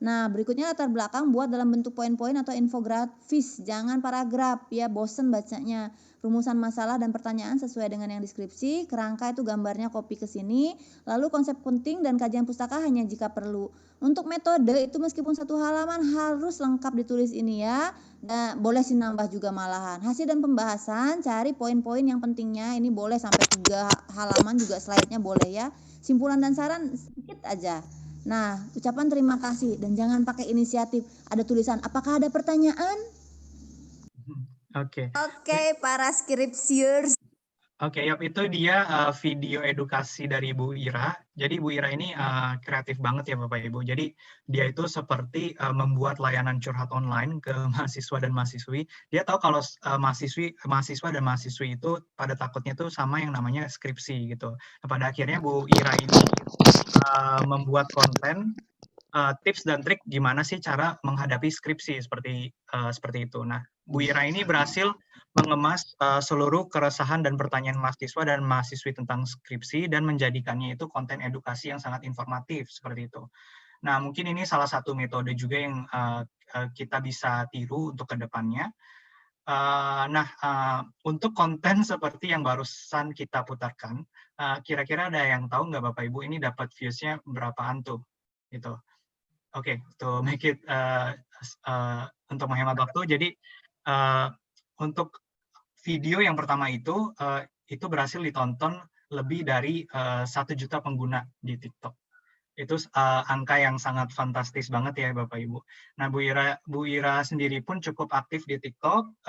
Nah, berikutnya latar belakang buat dalam bentuk poin-poin atau infografis, jangan paragraf ya, bosen bacanya. Rumusan masalah dan pertanyaan sesuai dengan yang deskripsi, kerangka itu gambarnya copy ke sini, lalu konsep penting dan kajian pustaka hanya jika perlu. Untuk metode itu meskipun 1 halaman harus lengkap ditulis ini ya, nah, boleh sih nambah juga malahan. Hasil dan pembahasan, cari poin-poin yang pentingnya, ini boleh sampai 3 halaman juga slide-nya boleh ya. Simpulan dan saran sedikit aja. Nah, ucapan terima kasih dan jangan pakai inisiatif. Ada tulisan, apakah ada pertanyaan? Oke. Oke, para skripsiers. Oke, yap, itu dia video edukasi dari Bu Ira. Jadi Bu Ira ini kreatif banget ya Bapak Ibu. Jadi dia itu seperti membuat layanan curhat online ke mahasiswa dan mahasiswi. Dia tahu kalau mahasiswa dan mahasiswi itu pada takutnya tuh sama yang namanya skripsi gitu. Nah, pada akhirnya Bu Ira ini membuat konten tips dan trik gimana sih cara menghadapi skripsi seperti itu. Nah, Bu Ira ini berhasil mengemas seluruh keresahan dan pertanyaan mahasiswa dan mahasiswi tentang skripsi dan menjadikannya itu konten edukasi yang sangat informatif seperti itu. Nah, mungkin ini salah satu metode juga yang kita bisa tiru untuk kedepannya. Untuk konten seperti yang barusan kita putarkan, kira-kira ada yang tahu nggak Bapak Ibu ini dapat views-nya berapaan tuh? Gitu. Oke, to make it untuk menghemat waktu, jadi untuk video yang pertama itu berhasil ditonton lebih dari 1 juta pengguna di TikTok. Itu angka yang sangat fantastis banget ya Bapak Ibu. Nah, Bu Ira sendiri pun cukup aktif di TikTok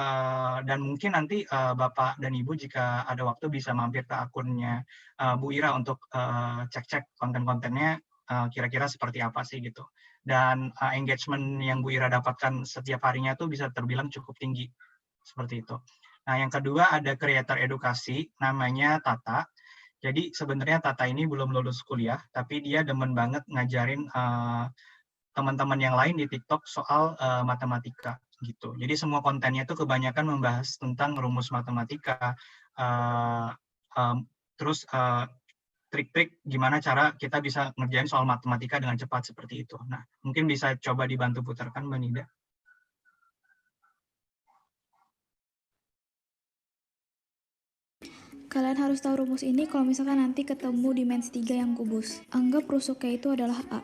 dan mungkin nanti Bapak dan Ibu jika ada waktu bisa mampir ke akunnya Bu Ira untuk cek-cek konten-kontennya kira-kira seperti apa sih gitu. Dan engagement yang Bu Ira dapatkan setiap harinya tuh bisa terbilang cukup tinggi seperti itu. Nah, yang kedua ada creator edukasi namanya Tata. Jadi sebenarnya Tata ini belum lulus kuliah, tapi dia demen banget ngajarin teman-teman yang lain di TikTok soal matematika gitu. Jadi semua kontennya itu kebanyakan membahas tentang rumus matematika, terus trik-trik gimana cara kita bisa ngerjain soal matematika dengan cepat seperti itu. Nah, mungkin bisa coba dibantu putarkan, Mbak Nida. Kalian harus tahu rumus ini kalau misalkan nanti ketemu dimensi 3 yang kubus. Anggap rusuknya itu adalah A.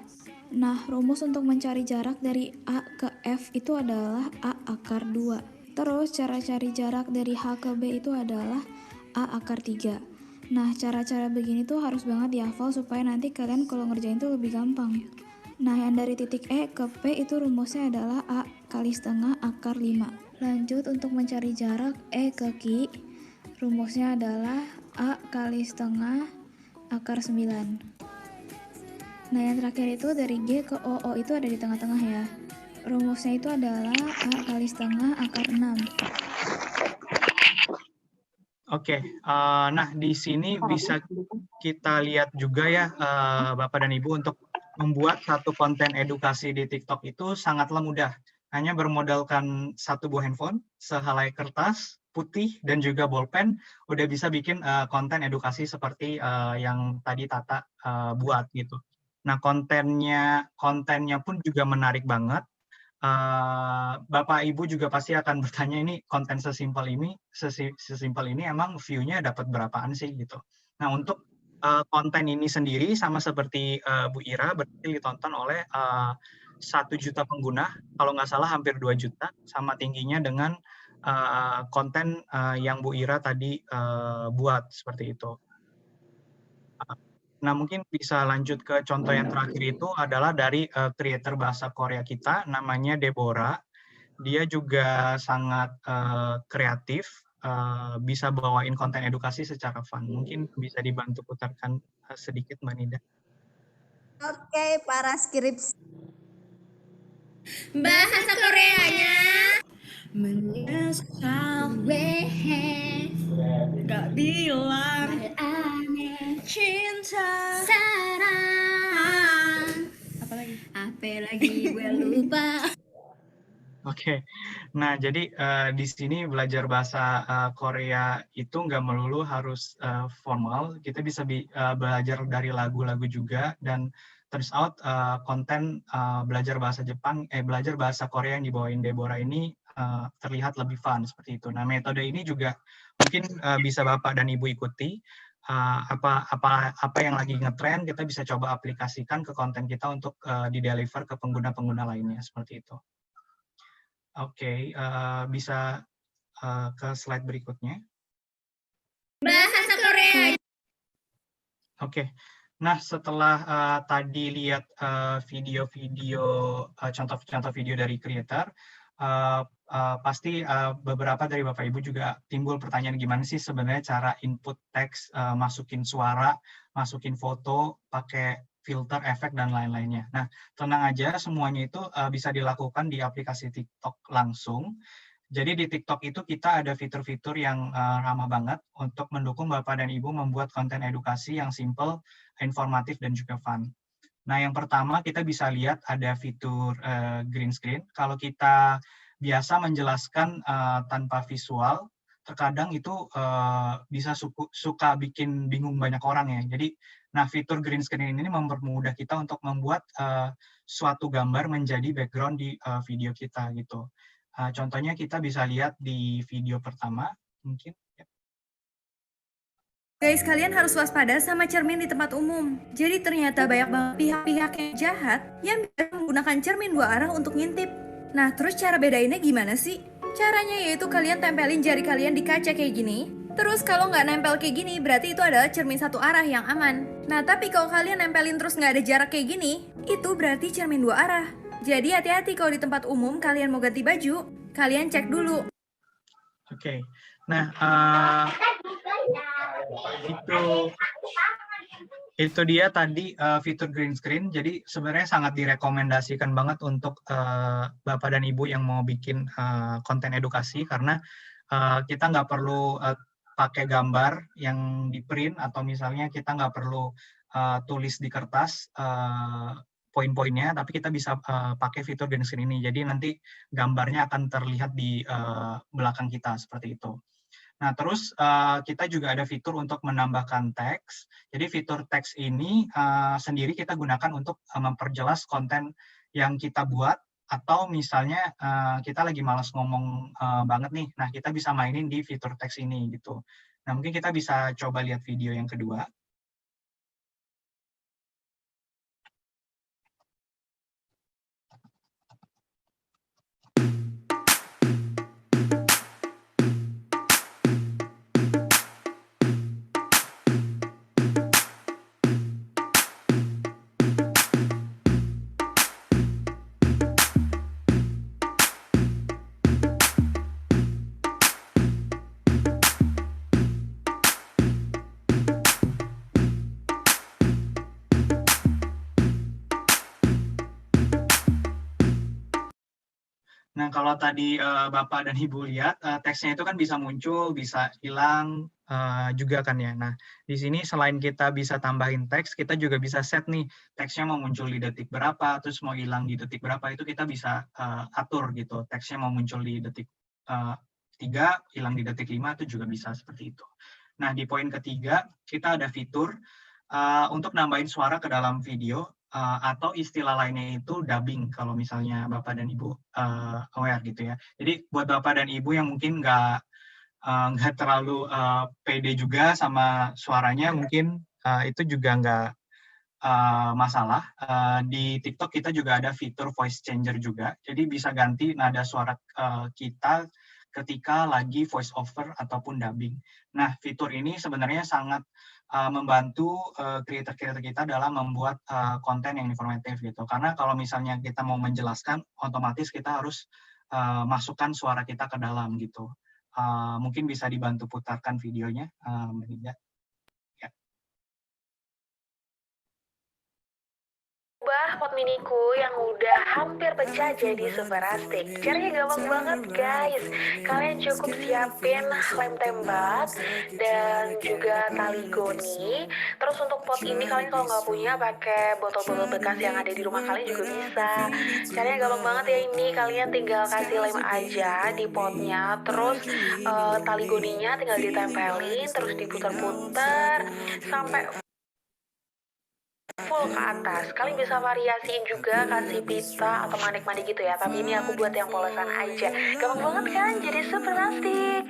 Nah, rumus untuk mencari jarak dari A ke F itu adalah A akar 2. Terus, cara cari jarak dari H ke B itu adalah A akar 3. Nah, cara-cara begini tuh harus banget dihafal supaya nanti kalian kalau ngerjain tuh lebih gampang. Nah, yang dari titik E ke P itu rumusnya adalah A kali setengah akar 5. Lanjut untuk mencari jarak E ke Q, rumusnya adalah A kali setengah akar 9. Nah, yang terakhir itu dari G ke O itu ada di tengah-tengah ya. Rumusnya itu adalah A kali setengah akar 6. Oke, nah di sini bisa kita lihat juga ya Bapak dan Ibu, untuk membuat satu konten edukasi di TikTok itu sangatlah mudah. Hanya bermodalkan satu buah handphone, sehelai kertas putih dan juga bolpen, udah bisa bikin konten edukasi seperti yang tadi Tata buat gitu. Nah, kontennya pun juga menarik banget. Bapak Ibu juga pasti akan bertanya, ini konten sesimpel ini emang view-nya dapat berapaan sih gitu. Nah, untuk konten ini sendiri sama seperti Bu Ira, berarti ditonton oleh 1 juta pengguna, kalau nggak salah hampir 2 juta, sama tingginya dengan konten yang Bu Ira tadi buat seperti itu. Nah, mungkin bisa lanjut ke contoh yang terakhir, itu adalah dari creator bahasa Korea kita, namanya Deborah. Dia juga sangat kreatif, bisa bawain konten edukasi secara fun. Mungkin bisa dibantu putarkan sedikit, Mbak Nida. Oke, para skripsi. Bahasa Koreanya menyesal gak bilang aneh cinta sarang apalagi gue lupa. Oke, nah jadi di sini belajar bahasa Korea itu nggak melulu harus formal, kita bisa belajar dari lagu-lagu juga, dan turns out konten belajar bahasa belajar bahasa Korea yang dibawain Deborah ini terlihat lebih fun seperti itu. Nah, metode ini juga mungkin bisa Bapak dan Ibu ikuti. Apa yang lagi ngetrend, kita bisa coba aplikasikan ke konten kita untuk di-deliver ke pengguna-pengguna lainnya seperti itu. Oke, bisa ke slide berikutnya. Bahasa Korea. Oke, nah setelah tadi lihat video-video, contoh-contoh video dari creator, pasti beberapa dari Bapak Ibu juga timbul pertanyaan, gimana sih sebenarnya cara input teks, masukin suara, masukin foto, pakai filter, efek, dan lain-lainnya. Nah, tenang aja, semuanya itu bisa dilakukan di aplikasi TikTok langsung. Jadi di TikTok itu kita ada fitur-fitur yang ramah banget untuk mendukung Bapak dan Ibu membuat konten edukasi yang simple, informatif, dan juga fun. Nah, yang pertama kita bisa lihat ada fitur green screen. Kalau kita biasa menjelaskan tanpa visual, terkadang itu bisa suka bikin bingung banyak orang ya. Jadi, nah fitur green screen ini mempermudah kita untuk membuat suatu gambar menjadi background di video kita gitu. Contohnya kita bisa lihat di video pertama, mungkin. Guys, kalian harus waspada sama cermin di tempat umum. Jadi ternyata banyak banget pihak-pihak yang jahat yang biasa menggunakan cermin 2 arah untuk ngintip. Nah, terus cara bedainnya gimana sih? Caranya yaitu kalian tempelin jari kalian di kaca kayak gini. Terus kalau nggak nempel kayak gini, berarti itu adalah cermin 1 arah yang aman. Nah, tapi kalau kalian nempelin terus nggak ada jarak kayak gini, itu berarti cermin 2 arah. Jadi hati-hati kalau di tempat umum kalian mau ganti baju, kalian cek dulu. Oke, nah itu dia tadi fitur green screen. Jadi sebenarnya sangat direkomendasikan banget untuk Bapak dan Ibu yang mau bikin konten edukasi, karena kita nggak perlu pakai gambar yang di print, atau misalnya kita nggak perlu tulis di kertas poin-poinnya, tapi kita bisa pakai fitur green screen ini. Jadi nanti gambarnya akan terlihat di belakang kita seperti itu. Nah, terus kita juga ada fitur untuk menambahkan teks. Jadi fitur teks ini sendiri kita gunakan untuk memperjelas konten yang kita buat, atau misalnya kita lagi malas ngomong banget nih. Nah, kita bisa mainin di fitur teks ini gitu. Nah, mungkin kita bisa coba lihat video yang kedua. Nah, kalau tadi Bapak dan Ibu lihat, teksnya itu kan bisa muncul, bisa hilang juga kan ya. Nah, di sini selain kita bisa tambahin teks, kita juga bisa set nih, teksnya mau muncul di detik berapa, terus mau hilang di detik berapa, itu kita bisa atur gitu. Teksnya mau muncul di detik 3, hilang di detik 5, itu juga bisa seperti itu. Nah, di poin ketiga, kita ada fitur untuk nambahin suara ke dalam video, atau istilah lainnya itu dubbing kalau misalnya Bapak dan Ibu aware gitu ya. Jadi buat Bapak dan Ibu yang mungkin nggak terlalu pede juga sama suaranya, mungkin itu juga nggak masalah. Di TikTok kita juga ada fitur voice changer juga, jadi bisa ganti nada suara kita ketika lagi voice over ataupun dubbing. Nah, fitur ini sebenarnya sangat membantu creator-creator kita dalam membuat konten yang informatif gitu. Karena kalau misalnya kita mau menjelaskan, otomatis kita harus masukkan suara kita ke dalam gitu. Mungkin bisa dibantu putarkan videonya, Mbak Nida. Ya. Ubah pot miniku yang udah hampir pecah jadi super astik. Caranya gampang banget guys. Kalian cukup siapin lem tembak dan juga tali goni. Terus untuk pot ini kalian kalau nggak punya pakai botol-botol bekas yang ada di rumah kalian juga bisa. Caranya gampang banget ya ini. Kalian tinggal kasih lem aja di potnya. Terus tali goninya tinggal ditempelin. Terus diputar-putar sampai full ke atas. Kalian bisa variasiin juga, kasih pita atau manik-manik gitu ya. Tapi ini aku buat yang polosan aja. Gampang banget kan? Jadi super asik.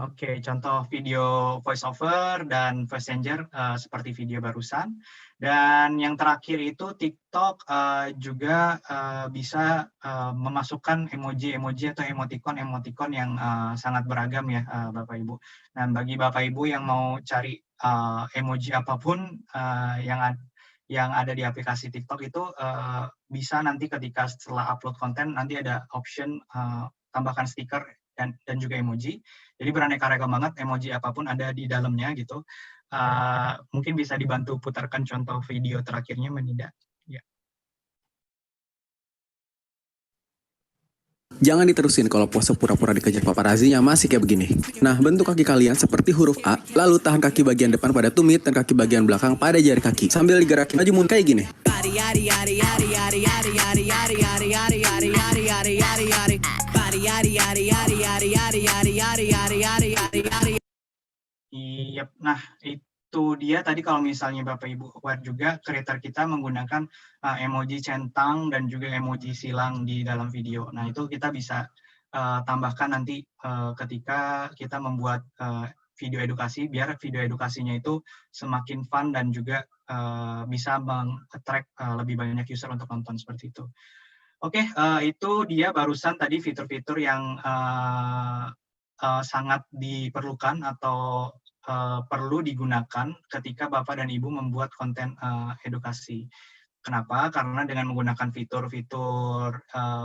Oke, contoh video voice over dan voice changer seperti video barusan. Dan yang terakhir itu TikTok juga bisa memasukkan emoji-emoji atau emoticon yang sangat beragam ya, Bapak Ibu. Dan bagi Bapak Ibu yang mau cari emoji apapun yang ada di aplikasi TikTok itu bisa nanti ketika setelah upload konten nanti ada option tambahkan stiker dan juga emoji. Jadi beraneka ragam banget, emoji apapun ada di dalamnya gitu. Mungkin bisa dibantu putarkan contoh video terakhirnya, Menida. Ya. Jangan diterusin kalau pose pura-pura dikejar paparazinya masih kayak begini. Nah, bentuk kaki kalian seperti huruf A, lalu tahan kaki bagian depan pada tumit dan kaki bagian belakang pada jari kaki. Sambil digerakin maju mundur kayak gini. Iya, nah itu dia tadi kalau misalnya Bapak Ibu aware juga, creator kita menggunakan emoji centang dan juga emoji silang di dalam video. Nah itu kita bisa tambahkan nanti ketika kita membuat video edukasi, biar video edukasinya itu semakin fun dan juga bisa meng-attract lebih banyak user untuk nonton seperti itu. Oke, itu dia barusan tadi fitur-fitur yang sangat diperlukan atau perlu digunakan ketika Bapak dan Ibu membuat konten edukasi. Kenapa? Karena dengan menggunakan fitur-fitur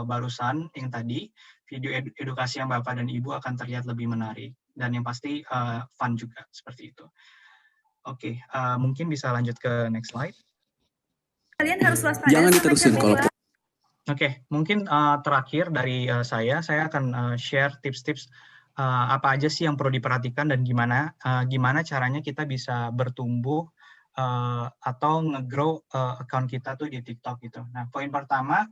barusan yang tadi, video edukasi yang Bapak dan Ibu akan terlihat lebih menarik. Dan yang pasti fun juga, seperti itu. Oke, mungkin bisa lanjut ke next slide. Kalian harus waspada. Jangan diterusin kalau Oke, mungkin terakhir dari saya akan share tips-tips apa aja sih yang perlu diperhatikan dan gimana caranya kita bisa bertumbuh atau nge-grow account kita tuh di TikTok gitu. Nah, poin pertama,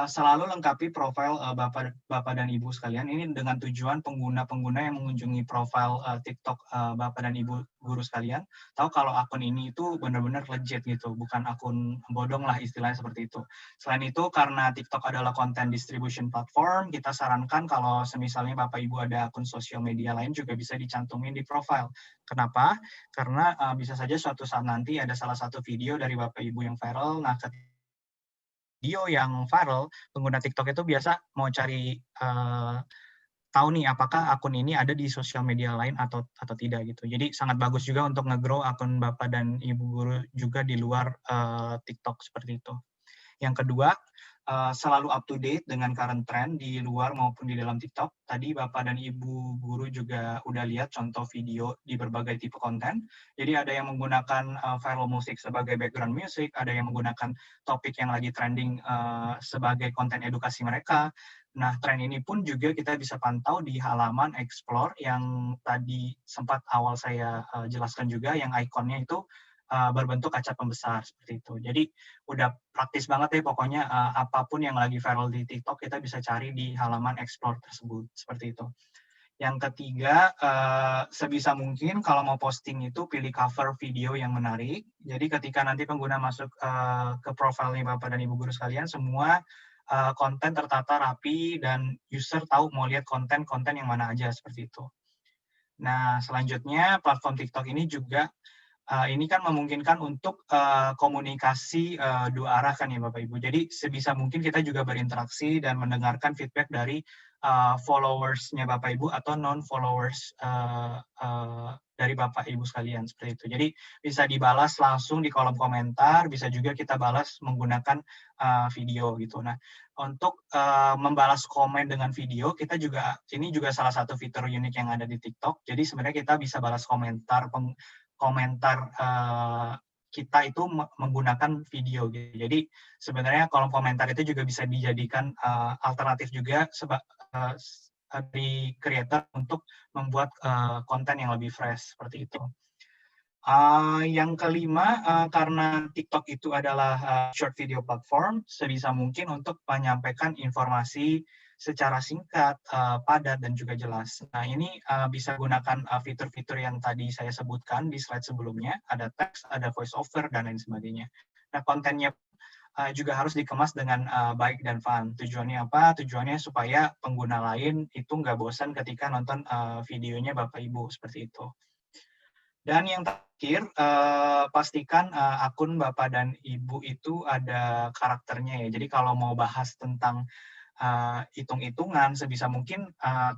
selalu lengkapi profil Bapak dan Ibu sekalian. Ini dengan tujuan pengguna-pengguna yang mengunjungi profil TikTok Bapak dan Ibu guru sekalian, tahu kalau akun ini itu benar-benar legit gitu, bukan akun bodong lah istilahnya seperti itu. Selain itu, karena TikTok adalah content distribution platform, kita sarankan kalau semisalnya Bapak Ibu ada akun sosial media lain juga bisa dicantumin di profil. Kenapa? Karena bisa saja suatu saat nanti ada salah satu video dari Bapak Ibu yang viral, nah video yang viral, pengguna TikTok itu biasa mau cari tahu nih apakah akun ini ada di sosial media lain atau tidak gitu. Jadi sangat bagus juga untuk nge-grow akun Bapak dan Ibu guru juga di luar TikTok seperti itu. Yang kedua, selalu up to date dengan current trend di luar maupun di dalam TikTok. Tadi Bapak dan Ibu guru juga udah lihat contoh video di berbagai tipe konten. Jadi ada yang menggunakan viral musik sebagai background music, ada yang menggunakan topik yang lagi trending sebagai konten edukasi mereka. Nah, tren ini pun juga kita bisa pantau di halaman Explore yang tadi sempat awal saya jelaskan juga, yang ikonnya itu berbentuk kaca pembesar seperti itu. Jadi udah praktis banget ya pokoknya, apapun yang lagi viral di TikTok kita bisa cari di halaman Explore tersebut seperti itu. Yang ketiga, sebisa mungkin kalau mau posting itu pilih cover video yang menarik. Jadi ketika nanti pengguna masuk ke profilnya Bapak dan Ibu guru sekalian, semua konten tertata rapi dan user tahu mau lihat konten-konten yang mana aja seperti itu. Nah, selanjutnya platform TikTok ini juga ini kan memungkinkan untuk komunikasi dua arah kan ya Bapak Ibu. Jadi sebisa mungkin kita juga berinteraksi dan mendengarkan feedback dari followers-nya Bapak Ibu atau non-followers dari Bapak Ibu sekalian seperti itu. Jadi bisa dibalas langsung di kolom komentar, bisa juga kita balas menggunakan video gitu. Nah, untuk membalas komen dengan video, kita juga ini juga salah satu fitur unik yang ada di TikTok. Jadi sebenarnya kita bisa balas komentar kita itu menggunakan video gitu. Jadi sebenarnya kolom komentar itu juga bisa dijadikan alternatif juga dari creator untuk membuat konten yang lebih fresh seperti itu. Yang kelima, karena TikTok itu adalah short video platform, sebisa mungkin untuk menyampaikan informasi secara singkat, padat, dan juga jelas. Nah, ini bisa gunakan fitur-fitur yang tadi saya sebutkan di slide sebelumnya, ada teks, ada voice over, dan lain sebagainya. Nah, kontennya juga harus dikemas dengan baik dan fun. Tujuannya apa? Tujuannya supaya pengguna lain itu nggak bosan ketika nonton videonya Bapak Ibu, seperti itu. Dan yang terakhir, pastikan akun Bapak dan Ibu itu ada karakternya ya. Jadi kalau mau bahas tentang hitung-hitungan, sebisa mungkin 70%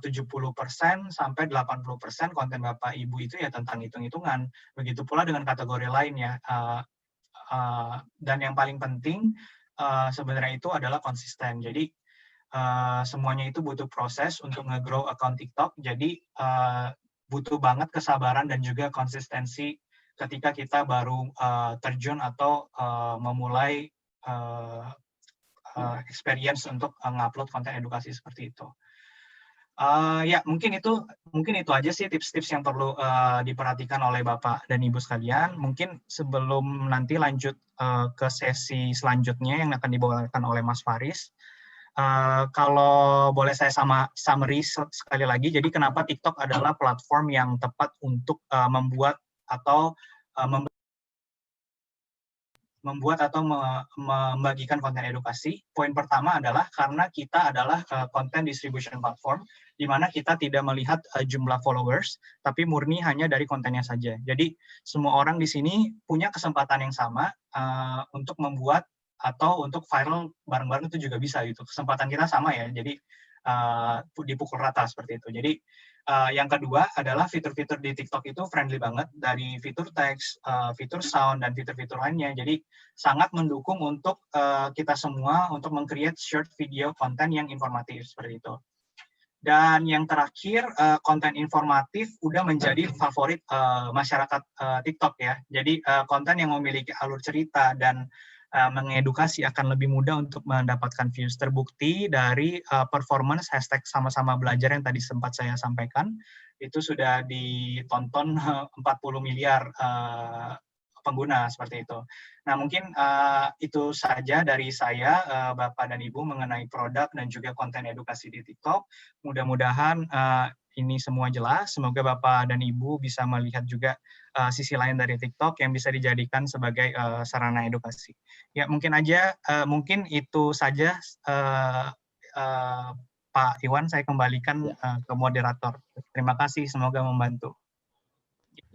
sampai 80% konten Bapak Ibu itu ya tentang hitung-hitungan. Begitu pula dengan kategori lain ya. Dan yang paling penting sebenarnya itu adalah konsisten. Jadi semuanya itu butuh proses untuk nge-grow account TikTok. Jadi butuh banget kesabaran dan juga konsistensi ketika kita baru terjun atau memulai experience untuk ngupload konten edukasi seperti itu. Ya mungkin itu aja sih tips-tips yang perlu diperhatikan oleh Bapak dan Ibu sekalian. Mungkin sebelum nanti lanjut ke sesi selanjutnya yang akan dibawakan oleh Mas Faris, kalau boleh saya summary sekali lagi, jadi kenapa TikTok adalah platform yang tepat untuk membuat atau membagikan konten edukasi. Poin pertama adalah karena kita adalah content distribution platform, di mana kita tidak melihat jumlah followers, tapi murni hanya dari kontennya saja. Jadi semua orang di sini punya kesempatan yang sama untuk membuat atau untuk viral bareng-bareng itu juga bisa gitu. Kesempatan kita sama ya, jadi dipukul rata seperti itu. Jadi yang kedua adalah fitur-fitur di TikTok itu friendly banget, dari fitur teks, fitur sound, dan fitur-fitur lainnya. Jadi sangat mendukung untuk kita semua untuk meng-create short video konten yang informatif seperti itu. Dan yang terakhir, konten informatif udah menjadi favorit masyarakat TikTok ya. Jadi konten yang memiliki alur cerita dan mengedukasi akan lebih mudah untuk mendapatkan views. Terbukti dari performance hashtag sama-sama belajar yang tadi sempat saya sampaikan, itu sudah ditonton 40 miliar pengguna seperti itu. Nah mungkin itu saja dari saya, Bapak dan Ibu, mengenai produk dan juga konten edukasi di TikTok. Mudah-mudahan ini semua jelas. Semoga Bapak dan Ibu bisa melihat juga sisi lain dari TikTok yang bisa dijadikan sebagai sarana edukasi. Ya mungkin itu saja Pak Iwan, saya kembalikan ke moderator. Terima kasih, semoga membantu.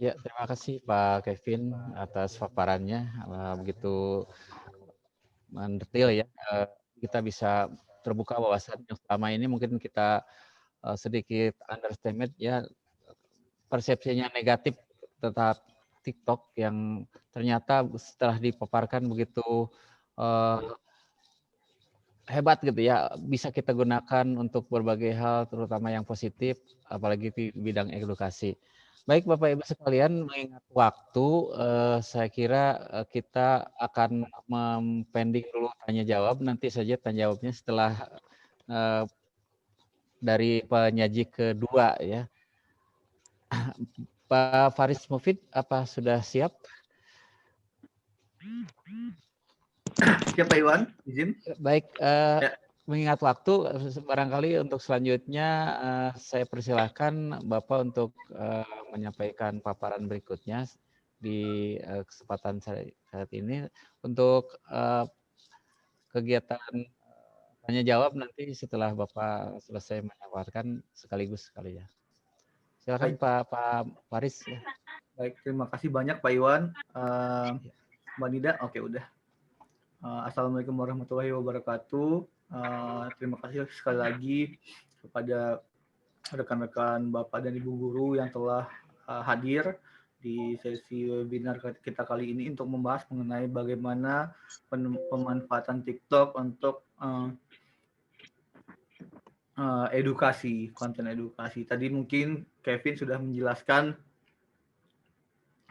Ya, terima kasih Pak Kevin atas paparannya, begitu mendetail ya. Kita bisa terbuka wawasan yang selama ini mungkin kita sedikit underestimate ya, persepsinya negatif tentang TikTok yang ternyata setelah dipaparkan begitu hebat gitu ya, bisa kita gunakan untuk berbagai hal, terutama yang positif, apalagi di bidang edukasi. Baik Bapak Ibu sekalian, mengingat waktu, saya kira kita akan mempending dulu tanya jawab, nanti saja tanya jawabnya setelah dari penyaji kedua ya. Pak Faris Mufid, apa sudah siap? Siap Pak Iwan, izin. Baik, mengingat waktu, barangkali untuk selanjutnya saya persilahkan Bapak untuk menyampaikan paparan berikutnya di kesempatan saat ini. Untuk kegiatan tanya jawab nanti setelah Bapak selesai menyampaikan sekaligus sekali ya. Silakan Pak Faris. Ya. Baik, terima kasih banyak Pak Iwan. Mbak Nida, oke udah. Assalamualaikum warahmatullahi wabarakatuh. Terima kasih sekali lagi kepada rekan-rekan Bapak dan Ibu guru yang telah hadir di sesi webinar kita kali ini untuk membahas mengenai bagaimana pemanfaatan TikTok untuk edukasi, konten edukasi. Tadi mungkin Kevin sudah menjelaskan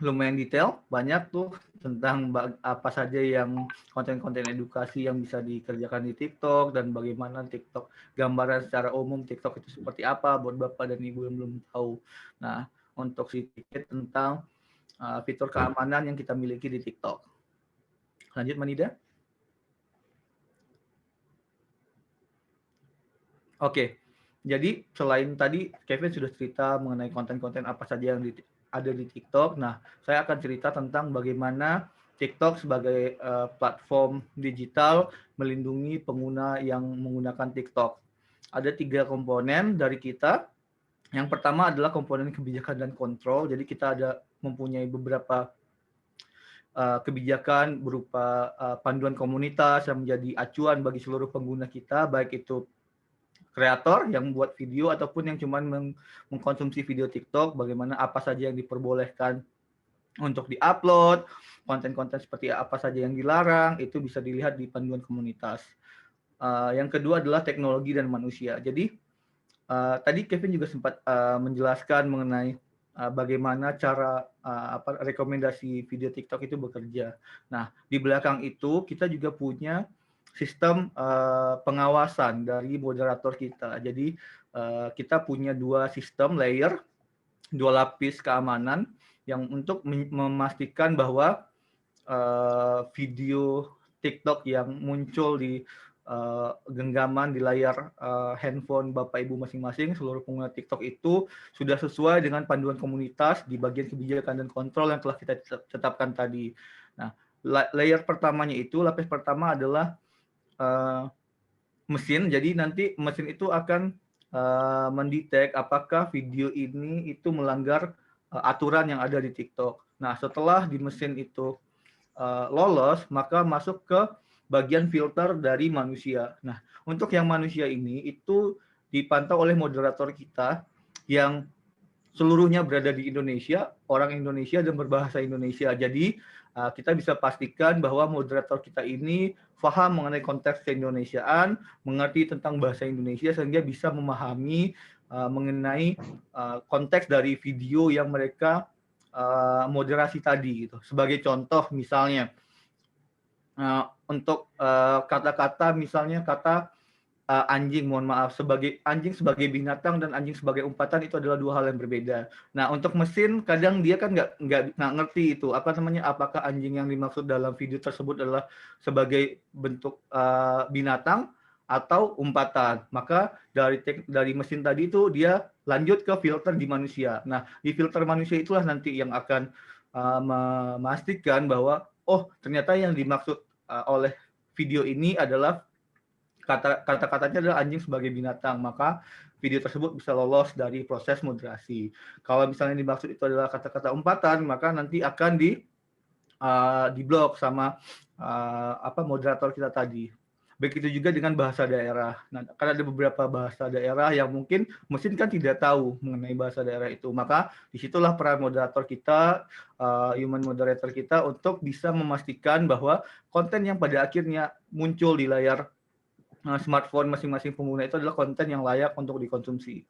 lumayan detail, banyak tuh tentang apa saja yang konten-konten edukasi yang bisa dikerjakan di TikTok dan bagaimana TikTok, gambaran secara umum TikTok itu seperti apa buat Bapak dan Ibu yang belum tahu. Nah, untuk sedikit tentang fitur keamanan yang kita miliki di TikTok. Lanjut, Manida. Oke, jadi selain tadi Kevin sudah cerita mengenai konten-konten apa saja yang ada di TikTok. Nah, saya akan cerita tentang bagaimana TikTok sebagai platform digital melindungi pengguna yang menggunakan TikTok. Ada 3 komponen dari kita. Yang pertama adalah komponen kebijakan dan kontrol. Jadi kita mempunyai beberapa kebijakan berupa panduan komunitas yang menjadi acuan bagi seluruh pengguna kita, baik itu kreator yang membuat video ataupun yang cuma mengkonsumsi video TikTok, bagaimana apa saja yang diperbolehkan untuk diupload, konten-konten seperti apa saja yang dilarang, itu bisa dilihat di panduan komunitas. Yang kedua adalah teknologi dan manusia. Jadi tadi Kevin juga sempat menjelaskan mengenai bagaimana cara rekomendasi video TikTok itu bekerja. Nah, di belakang itu kita juga punya sistem pengawasan dari moderator kita. Jadi kita punya 2 sistem layer, 2 lapis keamanan yang untuk memastikan bahwa video TikTok yang muncul di genggaman di layar handphone Bapak Ibu masing-masing, seluruh pengguna TikTok itu sudah sesuai dengan panduan komunitas di bagian kebijakan dan kontrol yang telah kita tetapkan tadi. Nah, layer pertamanya itu, lapis pertama adalah mesin. Jadi nanti mesin itu akan mendetek apakah video ini itu melanggar aturan yang ada di TikTok. Nah, setelah di mesin itu lolos, maka masuk ke bagian filter dari manusia. Nah, untuk yang manusia ini itu dipantau oleh moderator kita yang seluruhnya berada di Indonesia, orang Indonesia dan berbahasa Indonesia. Jadi kita bisa pastikan bahwa moderator kita ini paham mengenai konteks keindonesiaan, mengerti tentang bahasa Indonesia sehingga bisa memahami mengenai konteks dari video yang mereka moderasi tadi gitu. Sebagai contoh misalnya untuk kata-kata misalnya kata anjing, mohon maaf, anjing sebagai binatang dan anjing sebagai umpatan itu adalah 2 hal yang berbeda. Nah, untuk mesin kadang dia kan nggak ngerti itu apakah anjing yang dimaksud dalam video tersebut adalah sebagai bentuk binatang atau umpatan. Maka dari mesin tadi itu dia lanjut ke filter di manusia. Nah, di filter manusia itulah nanti yang akan memastikan bahwa ternyata yang dimaksud oleh video ini adalah kata-katanya adalah anjing sebagai binatang, maka video tersebut bisa lolos dari proses moderasi. Kalau misalnya dimaksud itu adalah kata-kata umpatan, maka nanti akan di-blok sama moderator kita tadi. Begitu juga dengan bahasa daerah. Nah, karena ada beberapa bahasa daerah yang mungkin mesin kan tidak tahu mengenai bahasa daerah itu, maka disitulah peran moderator kita, human moderator kita untuk bisa memastikan bahwa konten yang pada akhirnya muncul di layar smartphone masing-masing pengguna itu adalah konten yang layak untuk dikonsumsi.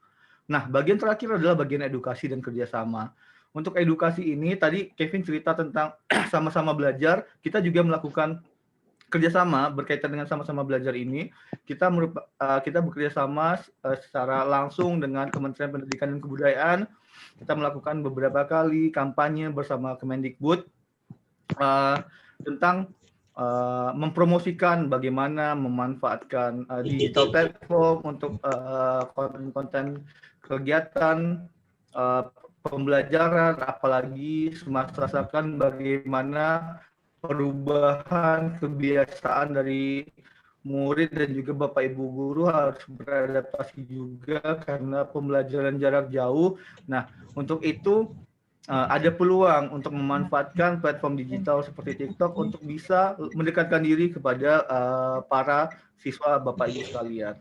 Nah, bagian terakhir adalah bagian edukasi dan kerjasama. Untuk edukasi ini, tadi Kevin cerita tentang sama-sama belajar, kita juga melakukan kerjasama berkaitan dengan sama-sama belajar ini. Kita bekerja sama secara langsung dengan Kementerian Pendidikan dan Kebudayaan. Kita melakukan beberapa kali kampanye bersama Kemendikbud tentang mempromosikan bagaimana memanfaatkan digital platform untuk konten-konten kegiatan pembelajaran, apalagi merasakan bagaimana perubahan kebiasaan dari murid dan juga Bapak Ibu guru harus beradaptasi juga karena pembelajaran jarak jauh. Nah, untuk itu ada peluang untuk memanfaatkan platform digital seperti TikTok untuk bisa mendekatkan diri kepada para siswa Bapak Ibu sekalian.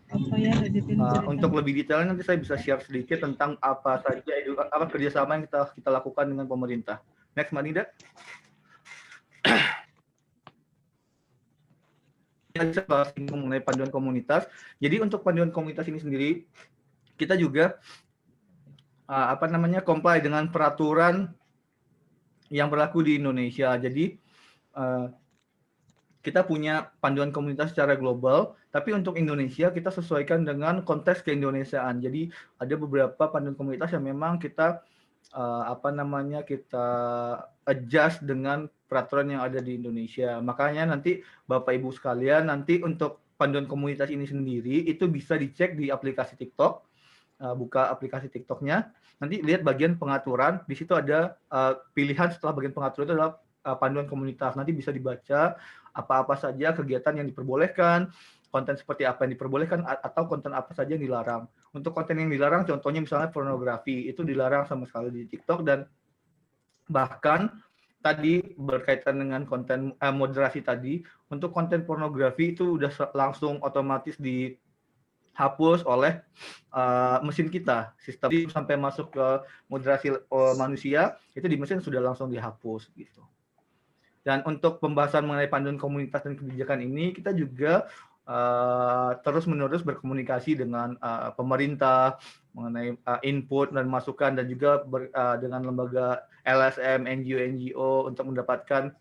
Untuk lebih detailnya nanti saya bisa share sedikit tentang apa saja kerjasama yang kita lakukan dengan pemerintah. Next, Mbak Nida. Saya bahas mengenai panduan komunitas. Jadi untuk panduan komunitas ini sendiri, kita juga comply dengan peraturan yang berlaku di Indonesia. Jadi kita punya panduan komunitas secara global, tapi untuk Indonesia kita sesuaikan dengan konteks keindonesiaan. Jadi ada beberapa panduan komunitas yang memang kita kita adjust dengan peraturan yang ada di Indonesia. Makanya nanti Bapak Ibu sekalian, nanti untuk panduan komunitas ini sendiri itu bisa dicek di aplikasi TikTok. Buka aplikasi TikToknya, nanti lihat bagian pengaturan, di situ ada pilihan setelah bagian pengaturan itu adalah panduan komunitas. Nanti bisa dibaca apa-apa saja kegiatan yang diperbolehkan, konten seperti apa yang diperbolehkan, atau konten apa saja yang dilarang. Untuk konten yang dilarang, contohnya misalnya pornografi, itu dilarang sama sekali di TikTok, dan bahkan tadi berkaitan dengan konten moderasi tadi, untuk konten pornografi itu udah langsung otomatis dihapus oleh mesin kita. Sistem sampai masuk ke moderasi manusia, itu di mesin sudah langsung dihapus gitu. Dan untuk pembahasan mengenai panduan komunitas dan kebijakan ini, kita juga terus-menerus berkomunikasi dengan pemerintah mengenai input dan masukan, dan juga dengan lembaga LSM, NGO untuk mendapatkan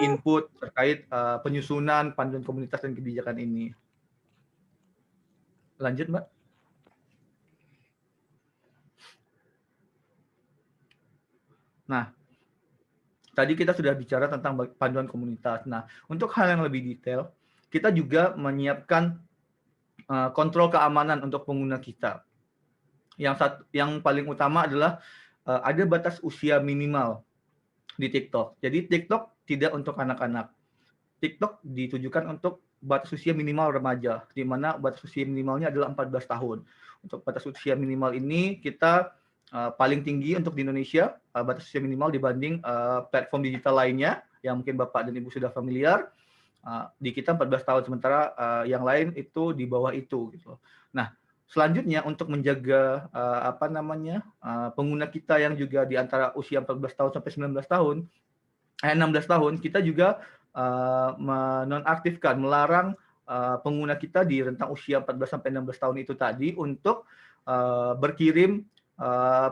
input terkait penyusunan panduan komunitas dan kebijakan ini. Lanjut, Mbak. Nah, tadi kita sudah bicara tentang panduan komunitas. Nah, untuk hal yang lebih detail, kita juga menyiapkan kontrol keamanan untuk pengguna kita. Yang paling utama adalah ada batas usia minimal di TikTok. Jadi TikTok tidak untuk anak-anak. TikTok ditujukan untuk batas usia minimal remaja, di mana batas usia minimalnya adalah 14 tahun. Untuk batas usia minimal ini kita paling tinggi untuk di Indonesia, batas usia minimal dibanding platform digital lainnya yang mungkin Bapak dan Ibu sudah familiar. Di kita 14 tahun, sementara yang lain itu di bawah itu gitu. Nah, selanjutnya untuk menjaga pengguna kita yang juga di antara usia 14 tahun sampai 16 tahun, kita juga menonaktifkan, melarang pengguna kita di rentang usia 14 sampai 16 tahun itu tadi untuk berkirim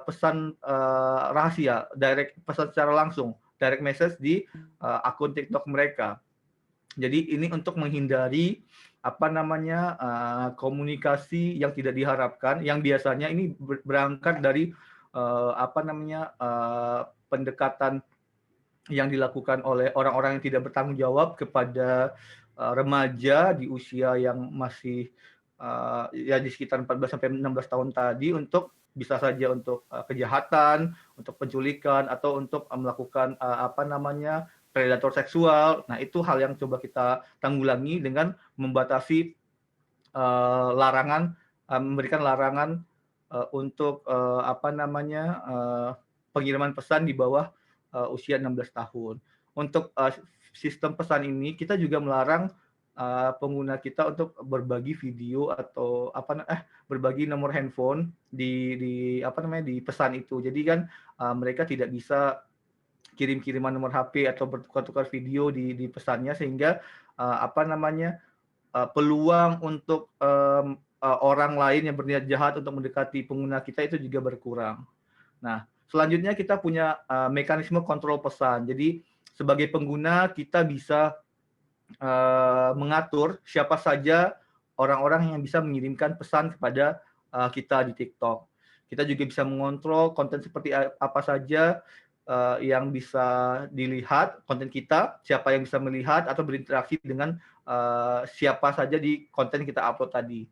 pesan rahasia, pesan secara langsung, direct message di akun TikTok mereka. Jadi ini untuk menghindari komunikasi yang tidak diharapkan, yang biasanya ini berangkat dari pendekatan yang dilakukan oleh orang-orang yang tidak bertanggung jawab kepada remaja di usia yang masih di sekitar 14 sampai 16 tahun tadi, untuk bisa saja untuk kejahatan, untuk penculikan, atau untuk melakukan predator seksual. Nah, itu hal yang coba kita tanggulangi dengan membatasi memberikan larangan untuk pengiriman pesan di bawah usia 16 tahun. Untuk sistem pesan ini kita juga melarang pengguna kita untuk berbagi video atau berbagi nomor handphone di pesan itu. Jadi kan mereka tidak bisa kirim-kiriman nomor HP atau bertukar-tukar video di pesannya, sehingga peluang untuk orang lain yang berniat jahat untuk mendekati pengguna kita itu juga berkurang. Nah, selanjutnya kita punya mekanisme kontrol pesan. Jadi sebagai pengguna kita bisa mengatur siapa saja orang-orang yang bisa mengirimkan pesan kepada kita di TikTok. Kita juga bisa mengontrol konten seperti apa saja yang bisa dilihat, konten kita, siapa yang bisa melihat atau berinteraksi dengan siapa saja di konten kita upload tadi.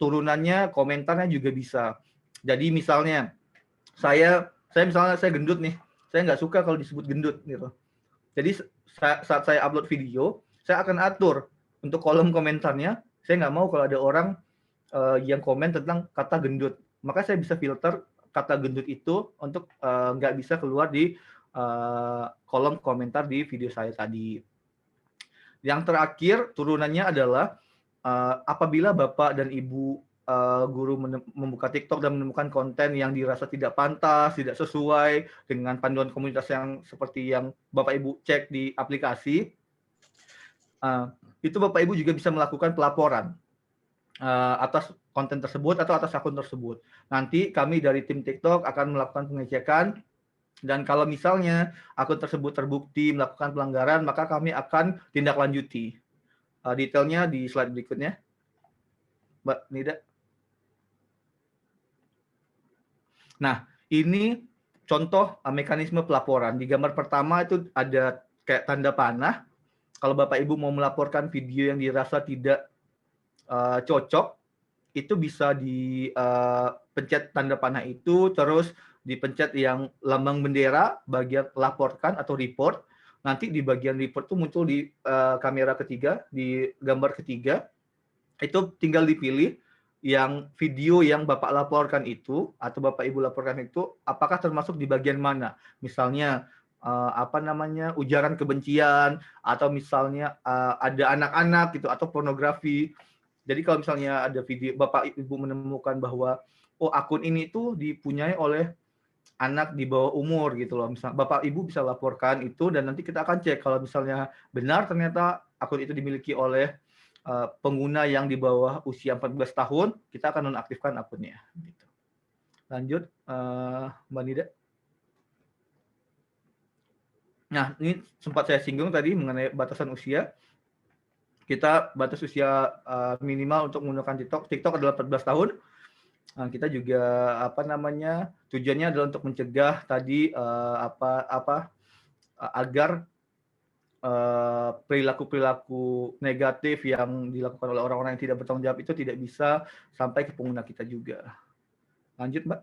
Turunannya, komentarnya juga bisa. Jadi misalnya saya gendut nih, saya nggak suka kalau disebut gendut gitu. Jadi saat saya upload video, saya akan atur untuk kolom komentarnya. Saya nggak mau kalau ada orang yang komen tentang kata gendut. Maka saya bisa filter kata gendut itu untuk nggak bisa keluar di kolom komentar di video saya tadi. Yang terakhir turunannya adalah apabila Bapak dan Ibu guru membuka TikTok dan menemukan konten yang dirasa tidak pantas, tidak sesuai dengan panduan komunitas yang seperti yang Bapak Ibu cek di aplikasi, itu Bapak Ibu juga bisa melakukan pelaporan atas konten tersebut atau atas akun tersebut. Nanti kami dari tim TikTok akan melakukan pengecekan, dan kalau misalnya akun tersebut terbukti melakukan pelanggaran, maka kami akan tindak lanjuti. Detailnya di slide berikutnya, Mbak Nida. Nah, ini contoh mekanisme pelaporan. Di gambar pertama itu ada kayak tanda panah. Kalau Bapak Ibu mau melaporkan video yang dirasa tidak cocok, itu bisa dipencet tanda panah itu, terus dipencet yang lambang bendera bagian laporkan atau report. Nanti di bagian report itu muncul di kamera ketiga, di gambar ketiga. Itu tinggal dipilih yang video yang Bapak laporkan itu atau Bapak Ibu laporkan itu apakah termasuk di bagian mana. Misalnya ujaran kebencian, atau misalnya ada anak-anak gitu, atau pornografi. Jadi kalau misalnya ada video Bapak Ibu menemukan bahwa akun ini tuh dipunyai oleh anak di bawah umur gitu loh, misal Bapak Ibu bisa laporkan itu, dan nanti kita akan cek kalau misalnya benar ternyata akun itu dimiliki oleh pengguna yang di bawah usia 14 tahun, kita akan nonaktifkan akunnya. Gitu. Lanjut, Mbak Nida. Nah, ini sempat saya singgung tadi mengenai batasan usia. Kita batas usia minimal untuk menggunakan TikTok adalah 14 tahun. Nah, kita juga tujuannya adalah untuk mencegah tadi agar perilaku-perilaku negatif yang dilakukan oleh orang-orang yang tidak bertanggung jawab itu tidak bisa sampai ke pengguna kita juga. Lanjut, Mbak.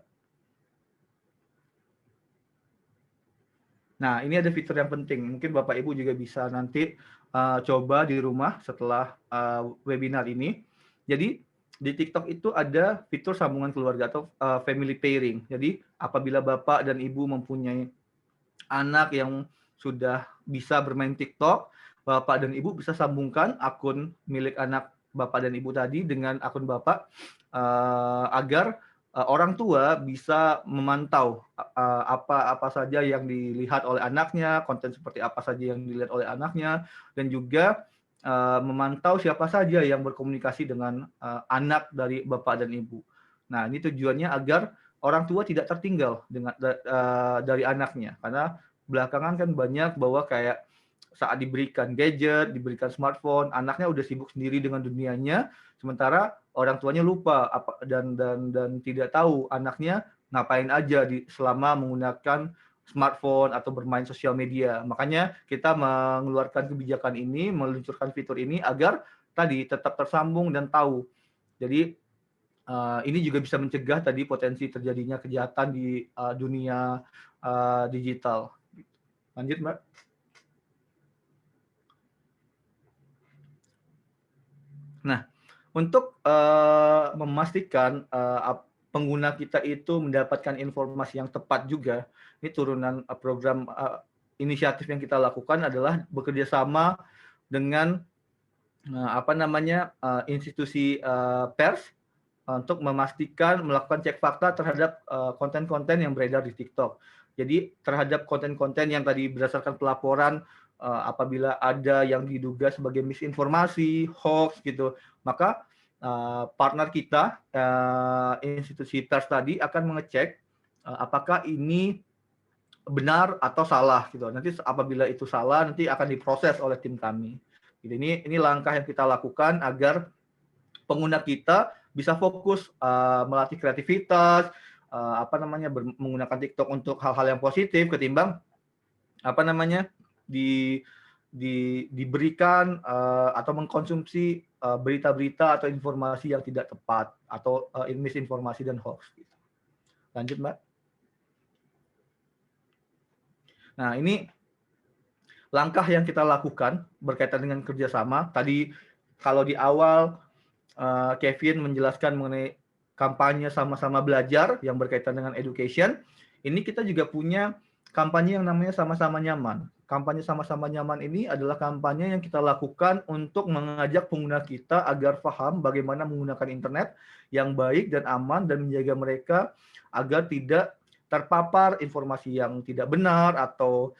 Nah, ini ada fitur yang penting. Mungkin Bapak Ibu juga bisa nanti coba di rumah setelah webinar ini. Jadi di TikTok itu ada fitur sambungan keluarga atau family pairing. Jadi apabila Bapak dan Ibu mempunyai anak yang sudah bisa bermain TikTok, Bapak dan Ibu bisa sambungkan akun milik anak Bapak dan Ibu tadi dengan akun Bapak agar orang tua bisa memantau apa saja yang dilihat oleh anaknya, konten seperti apa saja yang dilihat oleh anaknya, dan juga memantau siapa saja yang berkomunikasi dengan anak dari Bapak dan Ibu. Nah, ini tujuannya agar orang tua tidak tertinggal dari anaknya, karena belakangan kan banyak bahwa kayak saat diberikan gadget, diberikan smartphone, anaknya udah sibuk sendiri dengan dunianya, sementara orang tuanya lupa dan tidak tahu anaknya ngapain aja selama menggunakan smartphone atau bermain sosial media. Makanya kita mengeluarkan kebijakan ini, meluncurkan fitur ini agar tadi tetap tersambung dan tahu. Jadi ini juga bisa mencegah tadi potensi terjadinya kejahatan di dunia digital. Lanjut, Mbak. Nah, untuk memastikan pengguna kita itu mendapatkan informasi yang tepat juga, ini turunan program inisiatif yang kita lakukan adalah bekerja sama dengan institusi pers untuk memastikan melakukan cek fakta terhadap konten-konten yang beredar di TikTok. Jadi terhadap konten-konten yang tadi berdasarkan pelaporan apabila ada yang diduga sebagai misinformasi, hoax gitu, maka partner kita institusi pers tadi akan mengecek apakah ini benar atau salah gitu. Nanti apabila itu salah nanti akan diproses oleh tim kami. Jadi ini langkah yang kita lakukan agar pengguna kita bisa fokus melatih kreativitas, menggunakan TikTok untuk hal-hal yang positif ketimbang diberikan atau mengkonsumsi berita-berita atau informasi yang tidak tepat atau misinformasi dan hoax. Lanjut, Mbak. Nah, ini langkah yang kita lakukan berkaitan dengan kerjasama. Tadi kalau di awal Kevin menjelaskan mengenai kampanye sama-sama belajar yang berkaitan dengan education, ini kita juga punya kampanye yang namanya sama-sama nyaman. Kampanye sama-sama nyaman ini adalah kampanye yang kita lakukan untuk mengajak pengguna kita agar paham bagaimana menggunakan internet yang baik dan aman dan menjaga mereka agar tidak terpapar informasi yang tidak benar atau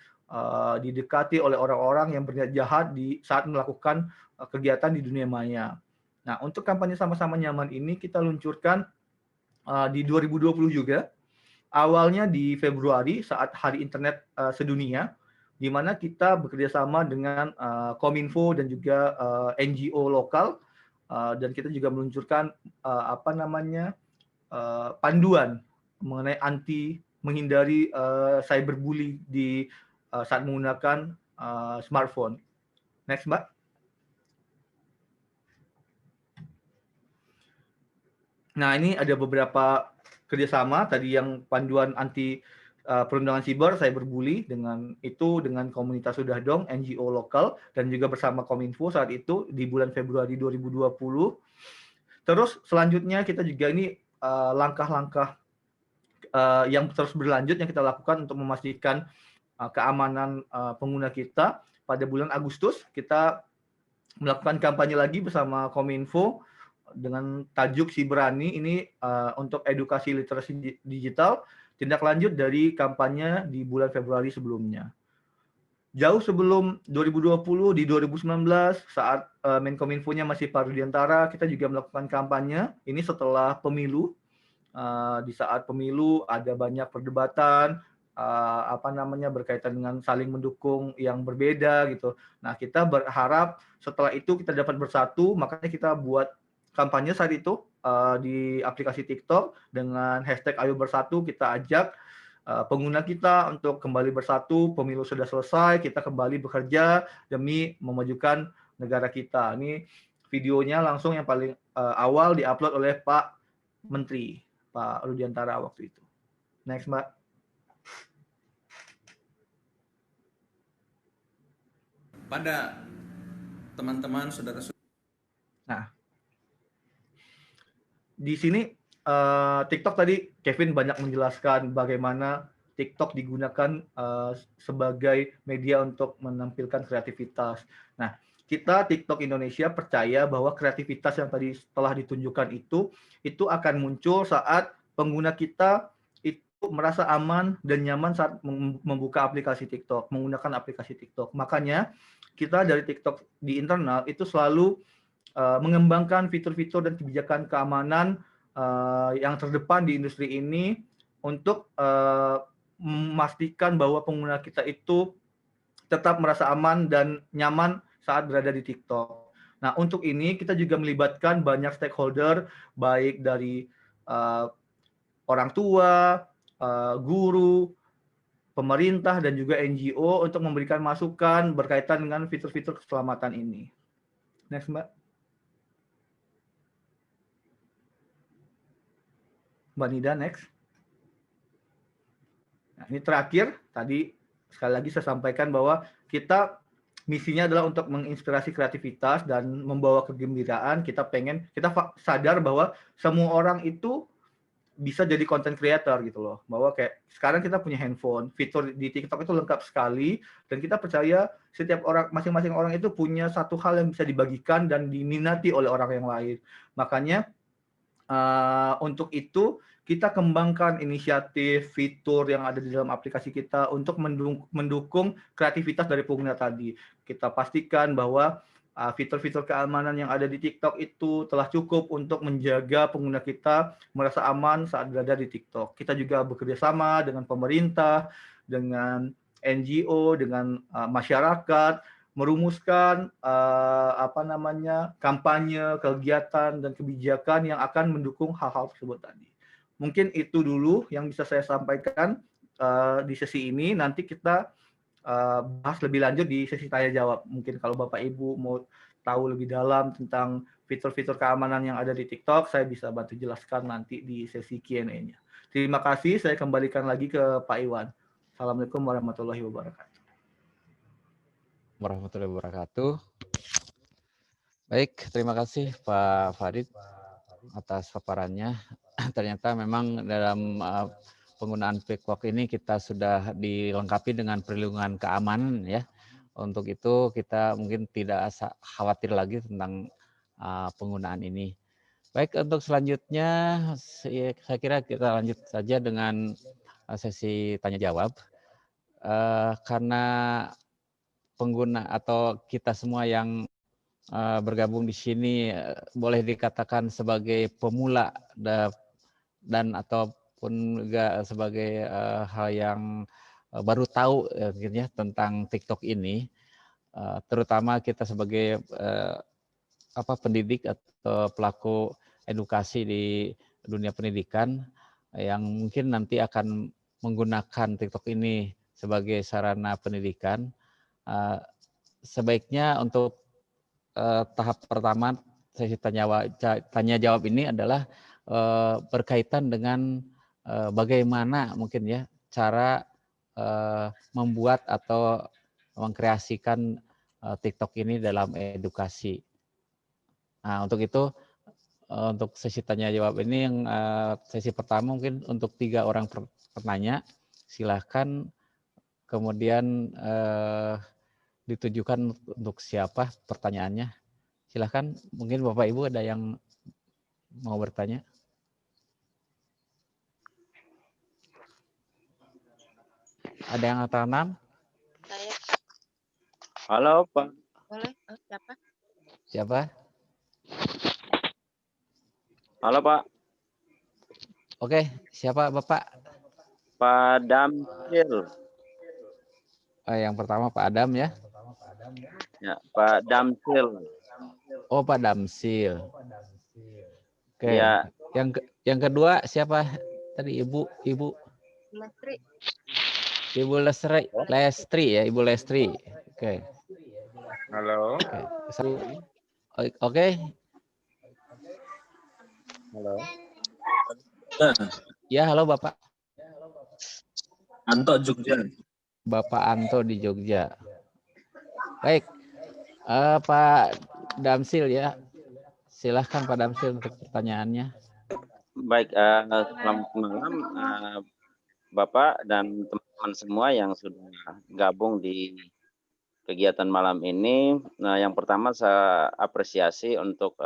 didekati oleh orang-orang yang berniat jahat di saat melakukan kegiatan di dunia maya. Nah, untuk kampanye sama-sama nyaman ini kita luncurkan di 2020 juga. Awalnya di Februari saat Hari Internet Sedunia, di mana kita bekerjasama dengan Kominfo dan juga NGO lokal, dan kita juga meluncurkan panduan mengenai menghindari cyberbully di saat menggunakan smartphone. Next, Mbak. Nah, ini ada beberapa kerjasama tadi yang panduan anti perundangan cyberbully dengan komunitas Sudah Dong, NGO lokal, dan juga bersama Kominfo saat itu di bulan Februari 2020. Terus selanjutnya kita juga ini langkah-langkah yang terus berlanjut yang kita lakukan untuk memastikan keamanan pengguna kita. Pada bulan Agustus kita melakukan kampanye lagi bersama Kominfo dengan tajuk Si Berani ini untuk edukasi literasi digital, tindak lanjut dari kampanye di bulan Februari sebelumnya. Jauh sebelum 2020, di 2019 saat Menkominfo-nya masih Pak Rudiantara, kita juga melakukan kampanye ini setelah pemilu. Di saat pemilu ada banyak perdebatan berkaitan dengan saling mendukung yang berbeda gitu. Nah, kita berharap setelah itu kita dapat bersatu, makanya kita buat kampanye saat itu di aplikasi TikTok dengan hashtag Ayo Bersatu. Kita ajak pengguna kita untuk kembali bersatu. Pemilu sudah selesai, kita kembali bekerja demi memajukan negara kita. Ini videonya langsung yang paling awal diupload oleh Pak Menteri, Pak Rudiantara waktu itu. Next, Mbak. Pada teman-teman, saudara-saudara. Nah, di sini TikTok tadi Kevin banyak menjelaskan bagaimana TikTok digunakan sebagai media untuk menampilkan kreativitas. Nah, kita TikTok Indonesia percaya bahwa kreativitas yang tadi telah ditunjukkan itu akan muncul saat pengguna kita itu merasa aman dan nyaman saat membuka aplikasi TikTok, menggunakan aplikasi TikTok. Makanya kita dari TikTok di internal itu selalu mengembangkan fitur-fitur dan kebijakan keamanan yang terdepan di industri ini untuk memastikan bahwa pengguna kita itu tetap merasa aman dan nyaman saat berada di TikTok. Nah, untuk ini kita juga melibatkan banyak stakeholder, baik dari orang tua, guru, pemerintah, dan juga NGO untuk memberikan masukan berkaitan dengan fitur-fitur keselamatan ini. Next, Mbak. Mbak Nida, next. Nah, ini terakhir, tadi sekali lagi saya sampaikan bahwa kita misinya adalah untuk menginspirasi kreativitas dan membawa kegembiraan. Kita sadar bahwa semua orang itu bisa jadi content creator gitu loh. Bahwa kayak sekarang kita punya handphone, fitur di TikTok itu lengkap sekali, dan kita percaya setiap orang, masing-masing orang itu punya satu hal yang bisa dibagikan dan diminati oleh orang yang lain. Makanya Untuk itu kita kembangkan inisiatif fitur yang ada di dalam aplikasi kita untuk mendukung kreativitas dari pengguna tadi. Kita pastikan bahwa fitur-fitur keamanan yang ada di TikTok itu telah cukup untuk menjaga pengguna kita merasa aman saat berada di TikTok. Kita juga bekerja sama dengan pemerintah, dengan NGO, dengan masyarakat, merumuskan kampanye, kegiatan dan kebijakan yang akan mendukung hal-hal tersebut tadi. Mungkin itu dulu yang bisa saya sampaikan di sesi ini. Nanti kita bahas lebih lanjut di sesi tanya jawab. Mungkin kalau Bapak Ibu mau tahu lebih dalam tentang fitur-fitur keamanan yang ada di TikTok, saya bisa bantu jelaskan nanti di sesi Q&A-nya. Terima kasih. Saya kembalikan lagi ke Pak Iwan. Assalamualaikum warahmatullahi wabarakatuh. Warahmatullahi wabarakatuh. Baik, terima kasih Pak Farid atas paparannya. Ternyata memang dalam penggunaan TikTok ini kita sudah dilengkapi dengan perlindungan keamanan ya. Untuk itu kita mungkin tidak khawatir lagi tentang penggunaan ini. Baik, untuk selanjutnya saya kira kita lanjut saja dengan sesi tanya jawab. Karena pengguna atau kita semua yang bergabung di sini boleh dikatakan sebagai pemula dan ataupun juga sebagai hal yang baru tahu ya, tentang TikTok ini, terutama kita sebagai pendidik atau pelaku edukasi di dunia pendidikan yang mungkin nanti akan menggunakan TikTok ini sebagai sarana pendidikan. Sebaiknya untuk tahap pertama sesi tanya jawab ini adalah berkaitan dengan bagaimana mungkin ya cara membuat atau mengkreasikan TikTok ini dalam edukasi. Nah, untuk itu untuk sesi tanya jawab ini yang sesi pertama mungkin untuk 3 orang penanya, silahkan kemudian ditujukan untuk siapa pertanyaannya. Silahkan, mungkin Bapak Ibu ada yang mau bertanya. Ada yang tanam? Saya. Halo Pak. Boleh? Siapa? Siapa? Halo Pak. Oke, siapa Bapak? Pak Damsil. Yang pertama Pak Adam ya. Ya, Pak Damsil. Oh, Pak Damsil. Oke. Ya. Yang kedua siapa tadi Ibu? Lestri. Ibu Lestri ya, Ibu Lestri. Oke. Halo. Oke. Halo. Ya, halo Bapak. Anto Jogja. Bapak Anto di Jogja. Baik, Pak Damsil ya, silahkan Pak Damsil untuk pertanyaannya. Baik, selamat malam Bapak dan teman-teman semua yang sudah gabung di kegiatan malam ini. Nah, yang pertama saya apresiasi untuk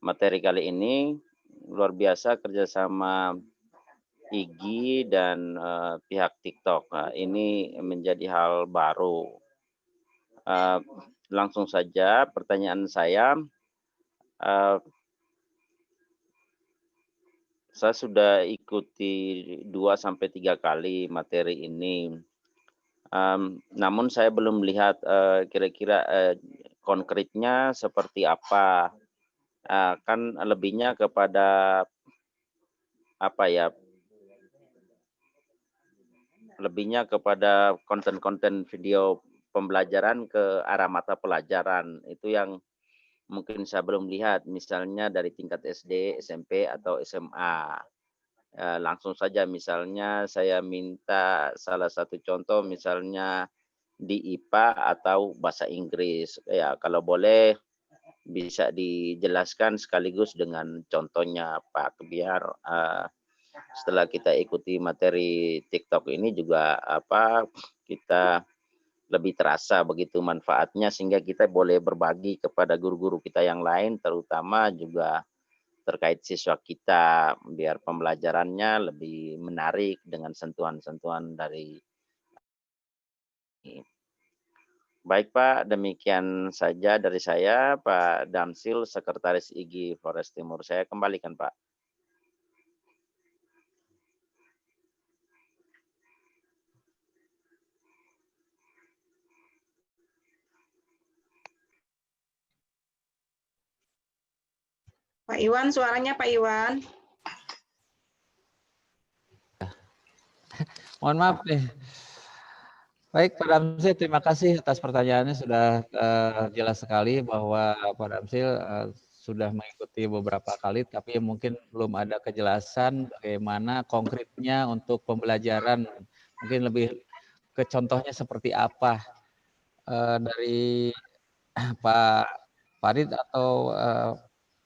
materi kali ini, luar biasa kerjasama IGI dan pihak TikTok. Nah, ini menjadi hal baru. Langsung saja pertanyaan saya sudah ikuti 2-3 kali materi ini. Namun saya belum melihat kira-kira konkretnya seperti apa. Kan lebihnya kepada lebihnya kepada konten-konten video pembelajaran ke arah mata pelajaran. Itu yang mungkin saya belum lihat, misalnya dari tingkat SD, SMP, atau SMA. Langsung saja misalnya saya minta salah satu contoh, misalnya di IPA atau bahasa Inggris. Ya, kalau boleh bisa dijelaskan sekaligus dengan contohnya Pak, biar setelah kita ikuti materi TikTok ini juga kita lebih terasa begitu manfaatnya, sehingga kita boleh berbagi kepada guru-guru kita yang lain, terutama juga terkait siswa kita biar pembelajarannya lebih menarik dengan sentuhan-sentuhan dari baik Pak, demikian saja dari saya, Pak Damsil, Sekretaris IGI Flores Timur. Saya kembalikan Pak. Pak Iwan, suaranya Pak Iwan. Mohon maaf nih. Baik, Pak Damsil, terima kasih atas pertanyaannya. Sudah jelas sekali bahwa Pak Damsil sudah mengikuti beberapa kali, tapi mungkin belum ada kejelasan bagaimana konkretnya untuk pembelajaran. Mungkin lebih ke contohnya seperti apa dari Pak Farid atau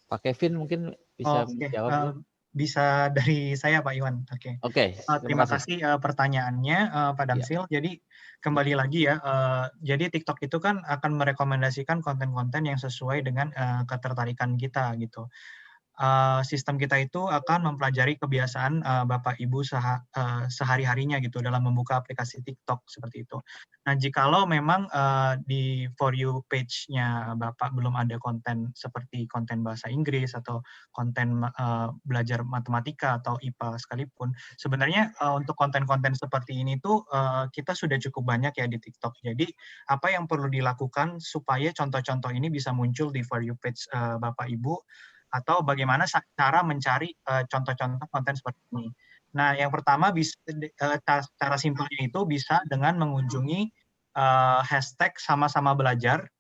Pak Kevin mungkin bisa menjawab. Bisa dari saya Pak Iwan. Oke. Oke. Terima kasih pertanyaannya Pak Damsil. Jadi kembali lagi ya. Jadi TikTok itu kan akan merekomendasikan konten-konten yang sesuai dengan ketertarikan kita gitu. Sistem kita itu akan mempelajari kebiasaan Bapak Ibu sehari-harinya gitu dalam membuka aplikasi TikTok seperti itu. Nah, jikalau memang di For You page-nya Bapak belum ada konten seperti konten bahasa Inggris atau konten belajar matematika atau IPA sekalipun, sebenarnya untuk konten-konten seperti ini tuh kita sudah cukup banyak ya di TikTok. Jadi, apa yang perlu dilakukan supaya contoh-contoh ini bisa muncul di For You page Bapak Ibu, atau bagaimana cara mencari contoh-contoh konten seperti ini. Nah, yang pertama cara simpelnya itu bisa dengan mengunjungi hashtag sama-sama belajar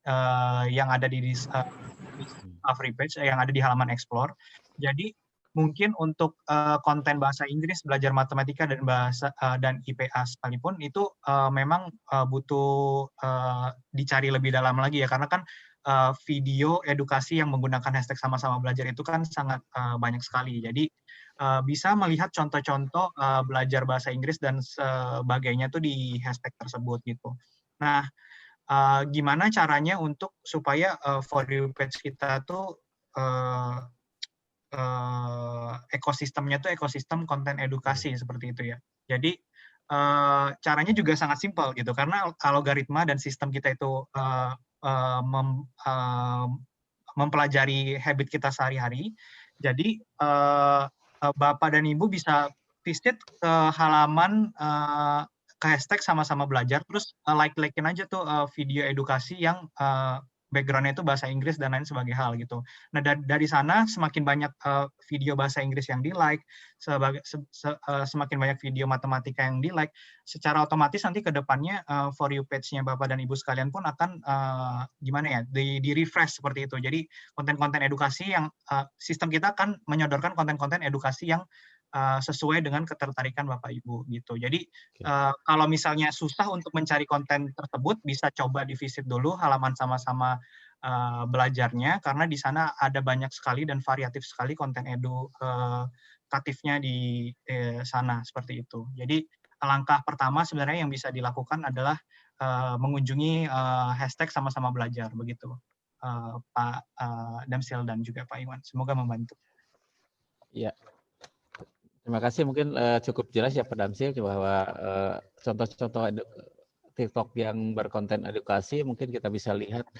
yang ada di Discovery page, yang ada di halaman Explore. Jadi mungkin untuk konten bahasa Inggris, belajar matematika dan IPA sekalipun itu memang butuh dicari lebih dalam lagi ya, karena kan video edukasi yang menggunakan hashtag sama-sama belajar itu kan sangat banyak sekali. Jadi bisa melihat contoh-contoh belajar bahasa Inggris dan sebagainya tuh di hashtag tersebut gitu. Nah, gimana caranya untuk supaya For You page kita tuh ekosistemnya tuh ekosistem konten edukasi seperti itu ya. Jadi caranya juga sangat simpel gitu, karena algoritma dan sistem kita itu mempelajari habit kita sehari-hari. Jadi Bapak dan Ibu bisa visit ke halaman ke hashtag sama-sama belajar, terus like-in aja tuh video edukasi yang background-nya itu bahasa Inggris dan lain sebagai hal gitu. Nah, dari sana semakin banyak video bahasa Inggris yang di-like, semakin banyak video matematika yang di-like, secara otomatis nanti ke depannya For You page-nya Bapak dan Ibu sekalian pun akan gimana ya, di-refresh seperti itu. Jadi konten-konten edukasi yang sistem kita akan menyodorkan konten-konten edukasi yang sesuai dengan ketertarikan Bapak Ibu gitu. Jadi kalau misalnya susah untuk mencari konten tersebut, bisa coba di-visit dulu halaman sama-sama belajarnya, karena di sana ada banyak sekali dan variatif sekali konten edukatifnya di sana seperti itu. Jadi langkah pertama sebenarnya yang bisa dilakukan adalah mengunjungi hashtag sama-sama belajar begitu, Pak Damsil dan juga Pak Iwan. Semoga membantu. Ya. Terima kasih, mungkin cukup jelas ya Pak Damsil bahwa contoh-contoh TikTok yang berkonten edukasi mungkin kita bisa lihat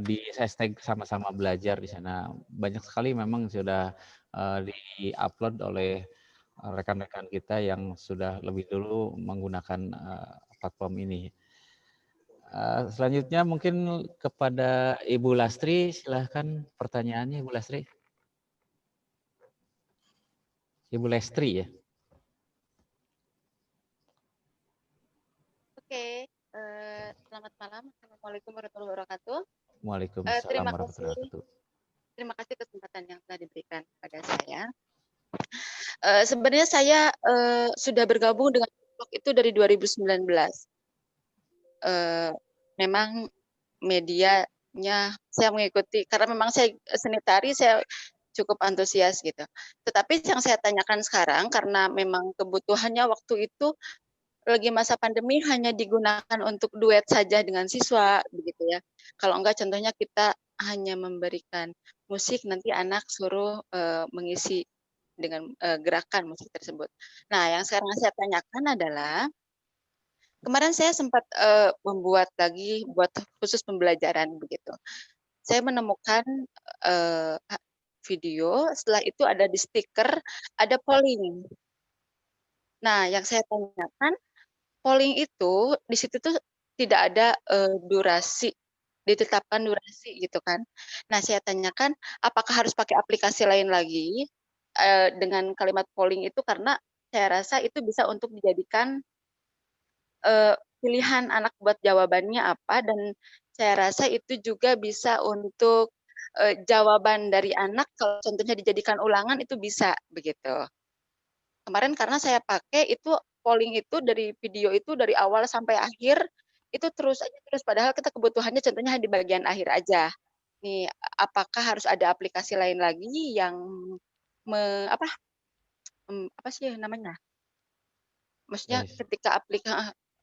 di hashtag sama-sama belajar di sana. Banyak sekali memang sudah di-upload oleh rekan-rekan kita yang sudah lebih dulu menggunakan platform ini. Selanjutnya mungkin kepada Ibu Lastri, silahkan pertanyaannya Ibu Lastri. Ibu Lestri ya. Oke, selamat malam. Assalamualaikum warahmatullahi wabarakatuh. Waalaikumsalam warahmatullahi wabarakatuh. Terima kasih kesempatan yang telah diberikan kepada saya. Sebenarnya saya sudah bergabung dengan TikTok itu dari 2019. Memang medianya saya mengikuti karena memang saya seni tari, saya cukup antusias gitu. Tetapi yang saya tanyakan sekarang, karena memang kebutuhannya waktu itu lagi masa pandemi hanya digunakan untuk duet saja dengan siswa begitu ya. Kalau enggak contohnya kita hanya memberikan musik, nanti anak suruh mengisi dengan gerakan musik tersebut. Nah, yang sekarang saya tanyakan adalah, kemarin saya sempat membuat lagi buat khusus pembelajaran begitu. Saya menemukan video, setelah itu ada di stiker, ada polling. Nah, yang saya tanyakan, polling itu di situ tuh tidak ada durasi, ditetapkan durasi gitu kan. Nah, saya tanyakan, apakah harus pakai aplikasi lain lagi dengan kalimat polling itu, karena saya rasa itu bisa untuk dijadikan pilihan anak buat jawabannya apa, dan saya rasa itu juga bisa untuk jawaban dari anak kalau contohnya dijadikan ulangan itu bisa begitu. Kemarin karena saya pakai itu polling itu dari video itu dari awal sampai akhir itu terus aja terus, padahal kita kebutuhannya contohnya di bagian akhir aja. Nih, apakah harus ada aplikasi lain lagi yang apa sih namanya? Maksudnya Baik. ketika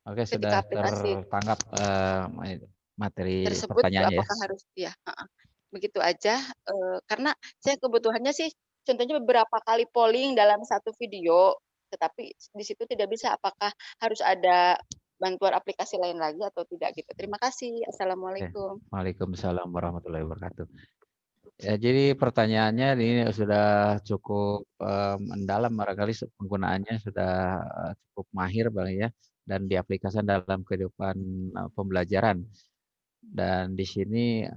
Oke, ketika sudah aplikasi tertangkap materi tersebut pertanyaannya ya. apakah harus ya begitu aja, karena saya kebutuhannya sih contohnya beberapa kali polling dalam satu video, tetapi di situ tidak bisa, apakah harus ada bantuan aplikasi lain lagi atau tidak gitu. Terima kasih. Oke. Assalamualaikum. Waalaikumsalam warahmatullahi wabarakatuh. Ya, jadi pertanyaannya ini sudah cukup mendalam, barangkali penggunaannya sudah cukup mahir Bang ya, dan diaplikasikan dalam kehidupan pembelajaran. Dan di sini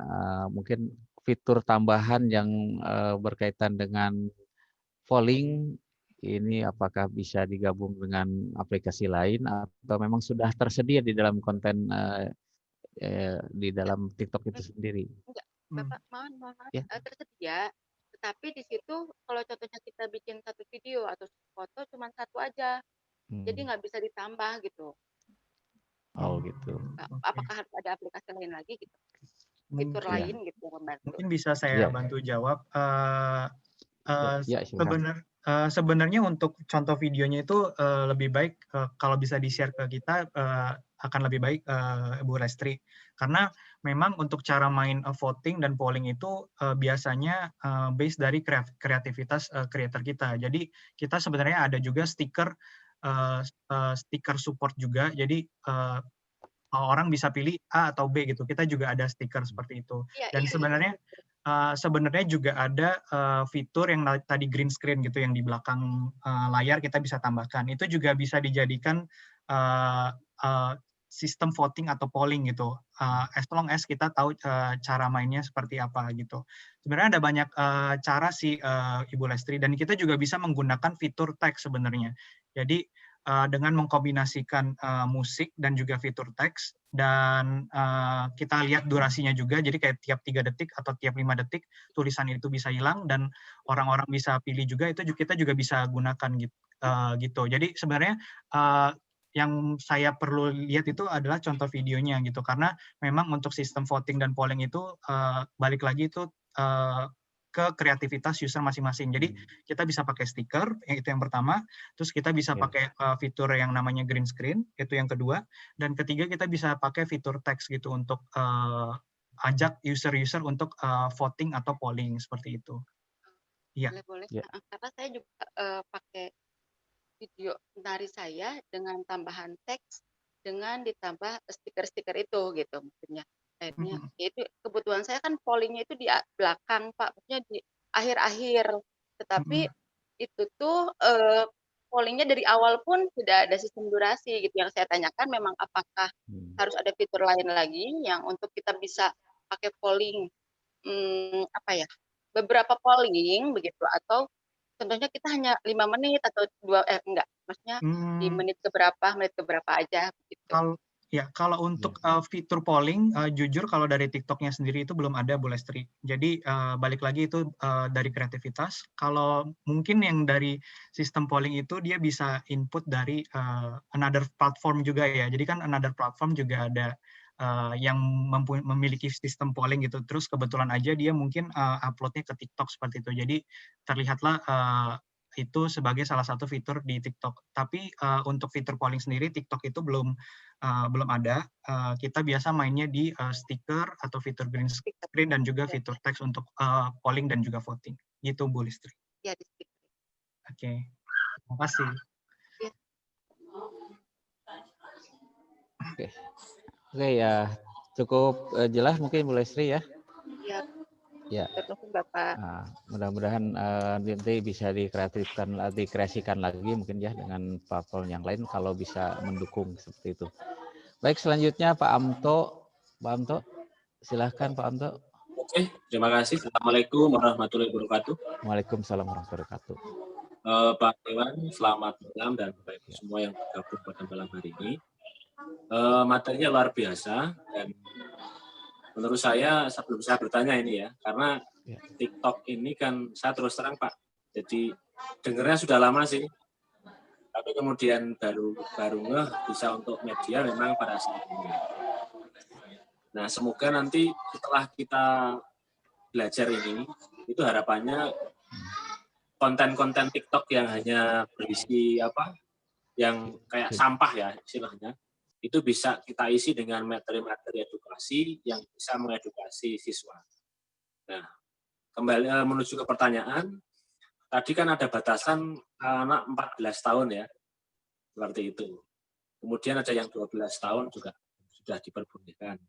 mungkin fitur tambahan yang berkaitan dengan polling ini apakah bisa digabung dengan aplikasi lain atau memang sudah tersedia di dalam konten di dalam TikTok itu sendiri? Enggak, Bapak, mohon Ya. tersedia, tetapi di situ kalau contohnya kita bikin satu video atau foto cuma satu aja, jadi nggak bisa ditambah gitu. Oh gitu. Apakah harus ada aplikasi lain lagi gitu? Fitur Mungkin- lain gitu yang membantu. Mungkin bisa saya Ya. bantu jawab. Ya, silakan. Sebenarnya untuk contoh videonya itu lebih baik kalau bisa di-share ke kita akan lebih baik Bu Lestri, karena memang untuk cara main voting dan polling itu biasanya base dari kreativitas creator kita. Jadi kita sebenarnya ada juga stiker support juga. Jadi orang bisa pilih A atau B gitu. Kita juga ada stiker seperti itu. Dan sebenarnya juga ada fitur yang tadi green screen gitu yang di belakang layar kita bisa tambahkan. Itu juga bisa dijadikan sistem voting atau polling gitu. As long as kita tahu cara mainnya seperti apa gitu. Sebenarnya ada banyak cara sih Ibu Lestri, dan kita juga bisa menggunakan fitur teks sebenarnya. Jadi dengan mengkombinasikan musik dan juga fitur teks, dan kita lihat durasinya juga, jadi kayak tiap 3 detik atau tiap 5 detik tulisan itu bisa hilang dan orang-orang bisa pilih juga, itu kita juga bisa gunakan gitu. Jadi sebenarnya yang saya perlu lihat itu adalah contoh videonya gitu, karena memang untuk sistem voting dan polling itu balik lagi itu ke kreativitas user masing-masing. Jadi kita bisa pakai stiker, itu yang pertama. Terus kita bisa pakai fitur yang namanya green screen, itu yang kedua. Dan ketiga kita bisa pakai fitur teks gitu untuk ajak user-user untuk voting atau polling seperti itu. Iya. Boleh. Karena saya juga pakai video dari saya dengan tambahan teks dengan ditambah stiker-stiker itu gitu maksudnya. Akhirnya itu kebutuhan saya kan pollingnya itu di belakang Pak, maksudnya di akhir-akhir, tetapi itu tuh pollingnya dari awal pun tidak ada sistem durasi gitu. Yang saya tanyakan memang apakah harus ada fitur lain lagi yang untuk kita bisa pakai polling beberapa polling begitu, atau contohnya kita hanya 5 menit atau enggak, maksudnya di menit keberapa aja gitu. Kalau untuk fitur polling, jujur kalau dari TikToknya sendiri itu belum ada Bu Lestri. Jadi balik lagi itu dari kreativitas. Kalau mungkin yang dari sistem polling itu dia bisa input dari another platform juga ya. Jadi kan another platform juga ada yang memiliki sistem polling gitu. Terus kebetulan aja dia mungkin uploadnya ke TikTok seperti itu. Jadi terlihatlah itu sebagai salah satu fitur di TikTok. Tapi untuk fitur polling sendiri TikTok itu belum ada. Kita biasa mainnya di stiker atau fitur green screen dan juga fitur teks untuk polling dan juga voting. Gitu Bu Listri. Ya, di stiker. Oke, terima kasih. Oke ya, cukup jelas mungkin Bu Lestri ya. Ya. Ya. Terima Bapak. Nah, mudah-mudahan nanti bisa dikreasikan lagi mungkin ya dengan platform yang lain kalau bisa mendukung seperti itu. Baik, selanjutnya Pak Amto. Pak Amto, silahkan Pak Amto. Oke, terima kasih. Assalamualaikum warahmatullahi wabarakatuh. Waalaikumsalam warahmatullahi wabarakatuh. Pak Dewan, selamat malam dan Bapak Ibu semua yang bergabung pada malam hari ini. Materinya luar biasa dan menurut saya sebelum saya bertanya ini ya, karena TikTok ini kan saya terus terang Pak, jadi dengernya sudah lama sih, tapi kemudian baru ngeh bisa untuk media memang pada saat ini. Nah semoga nanti setelah kita belajar ini, itu harapannya konten-konten TikTok yang hanya berisi yang kayak sampah ya istilahnya, itu bisa kita isi dengan materi-materi edukasi yang bisa mengedukasi siswa. Nah, kembali menuju ke pertanyaan, tadi kan ada batasan anak 14 tahun ya, seperti itu. Kemudian ada yang 12 tahun juga sudah diperbolehkan.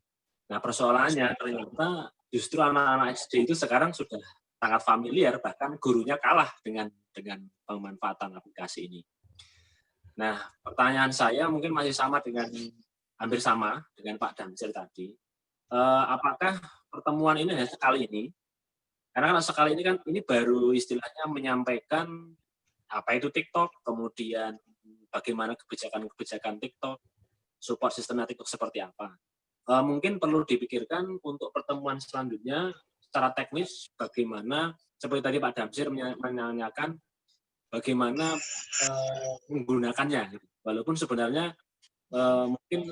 Nah, persoalannya ternyata justru anak-anak SD itu sekarang sudah sangat familiar, bahkan gurunya kalah dengan pemanfaatan aplikasi ini. Nah, pertanyaan saya mungkin masih hampir sama dengan Pak Damsir tadi. Apakah pertemuan ini hanya sekali ini? Karena sekali ini kan ini baru istilahnya menyampaikan apa itu TikTok, kemudian bagaimana kebijakan TikTok, support sistemnya TikTok seperti apa. Mungkin perlu dipikirkan untuk pertemuan selanjutnya secara teknis bagaimana, seperti tadi Pak Damsir menanyakan, bagaimana menggunakannya, walaupun sebenarnya mungkin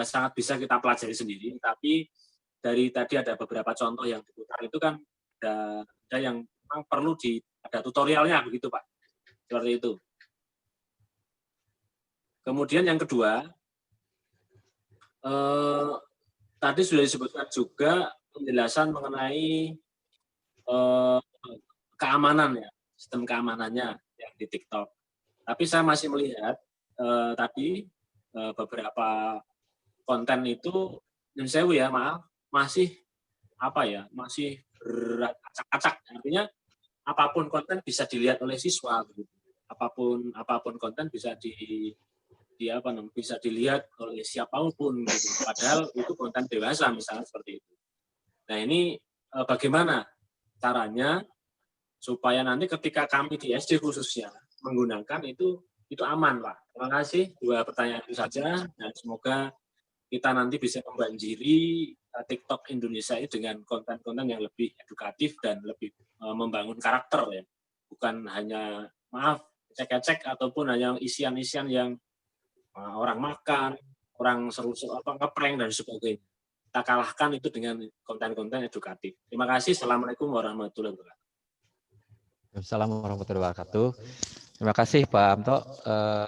sangat bisa kita pelajari sendiri, tapi dari tadi ada beberapa contoh yang diputar itu kan ada yang memang perlu ada tutorialnya begitu Pak, seperti itu. Kemudian yang kedua, tadi sudah disebutkan juga penjelasan mengenai keamanan ya, sistem keamanannya yang di TikTok. Tapi saya masih melihat tadi beberapa konten itu, dan saya maaf, masih beracak-acak. Artinya apapun konten bisa dilihat oleh siswa, gitu. Apapun konten bisa bisa dilihat oleh siapapun, gitu. Padahal itu konten dewasa misalnya seperti itu. Nah ini bagaimana caranya supaya nanti ketika kami di SD khususnya menggunakan itu aman, Pak. Terima kasih. 2 pertanyaan itu saja, dan semoga kita nanti bisa membanjiri TikTok Indonesia ini dengan konten-konten yang lebih edukatif dan lebih membangun karakter ya. Bukan hanya cek-cek ataupun hanya isian-isian yang orang makan, orang seru-seru ngeprank dan sebagainya. Kita kalahkan itu dengan konten-konten edukatif. Terima kasih. Assalamualaikum warahmatullahi wabarakatuh. Assalamualaikum warahmatullahi wabarakatuh. Terima kasih Pak Amto.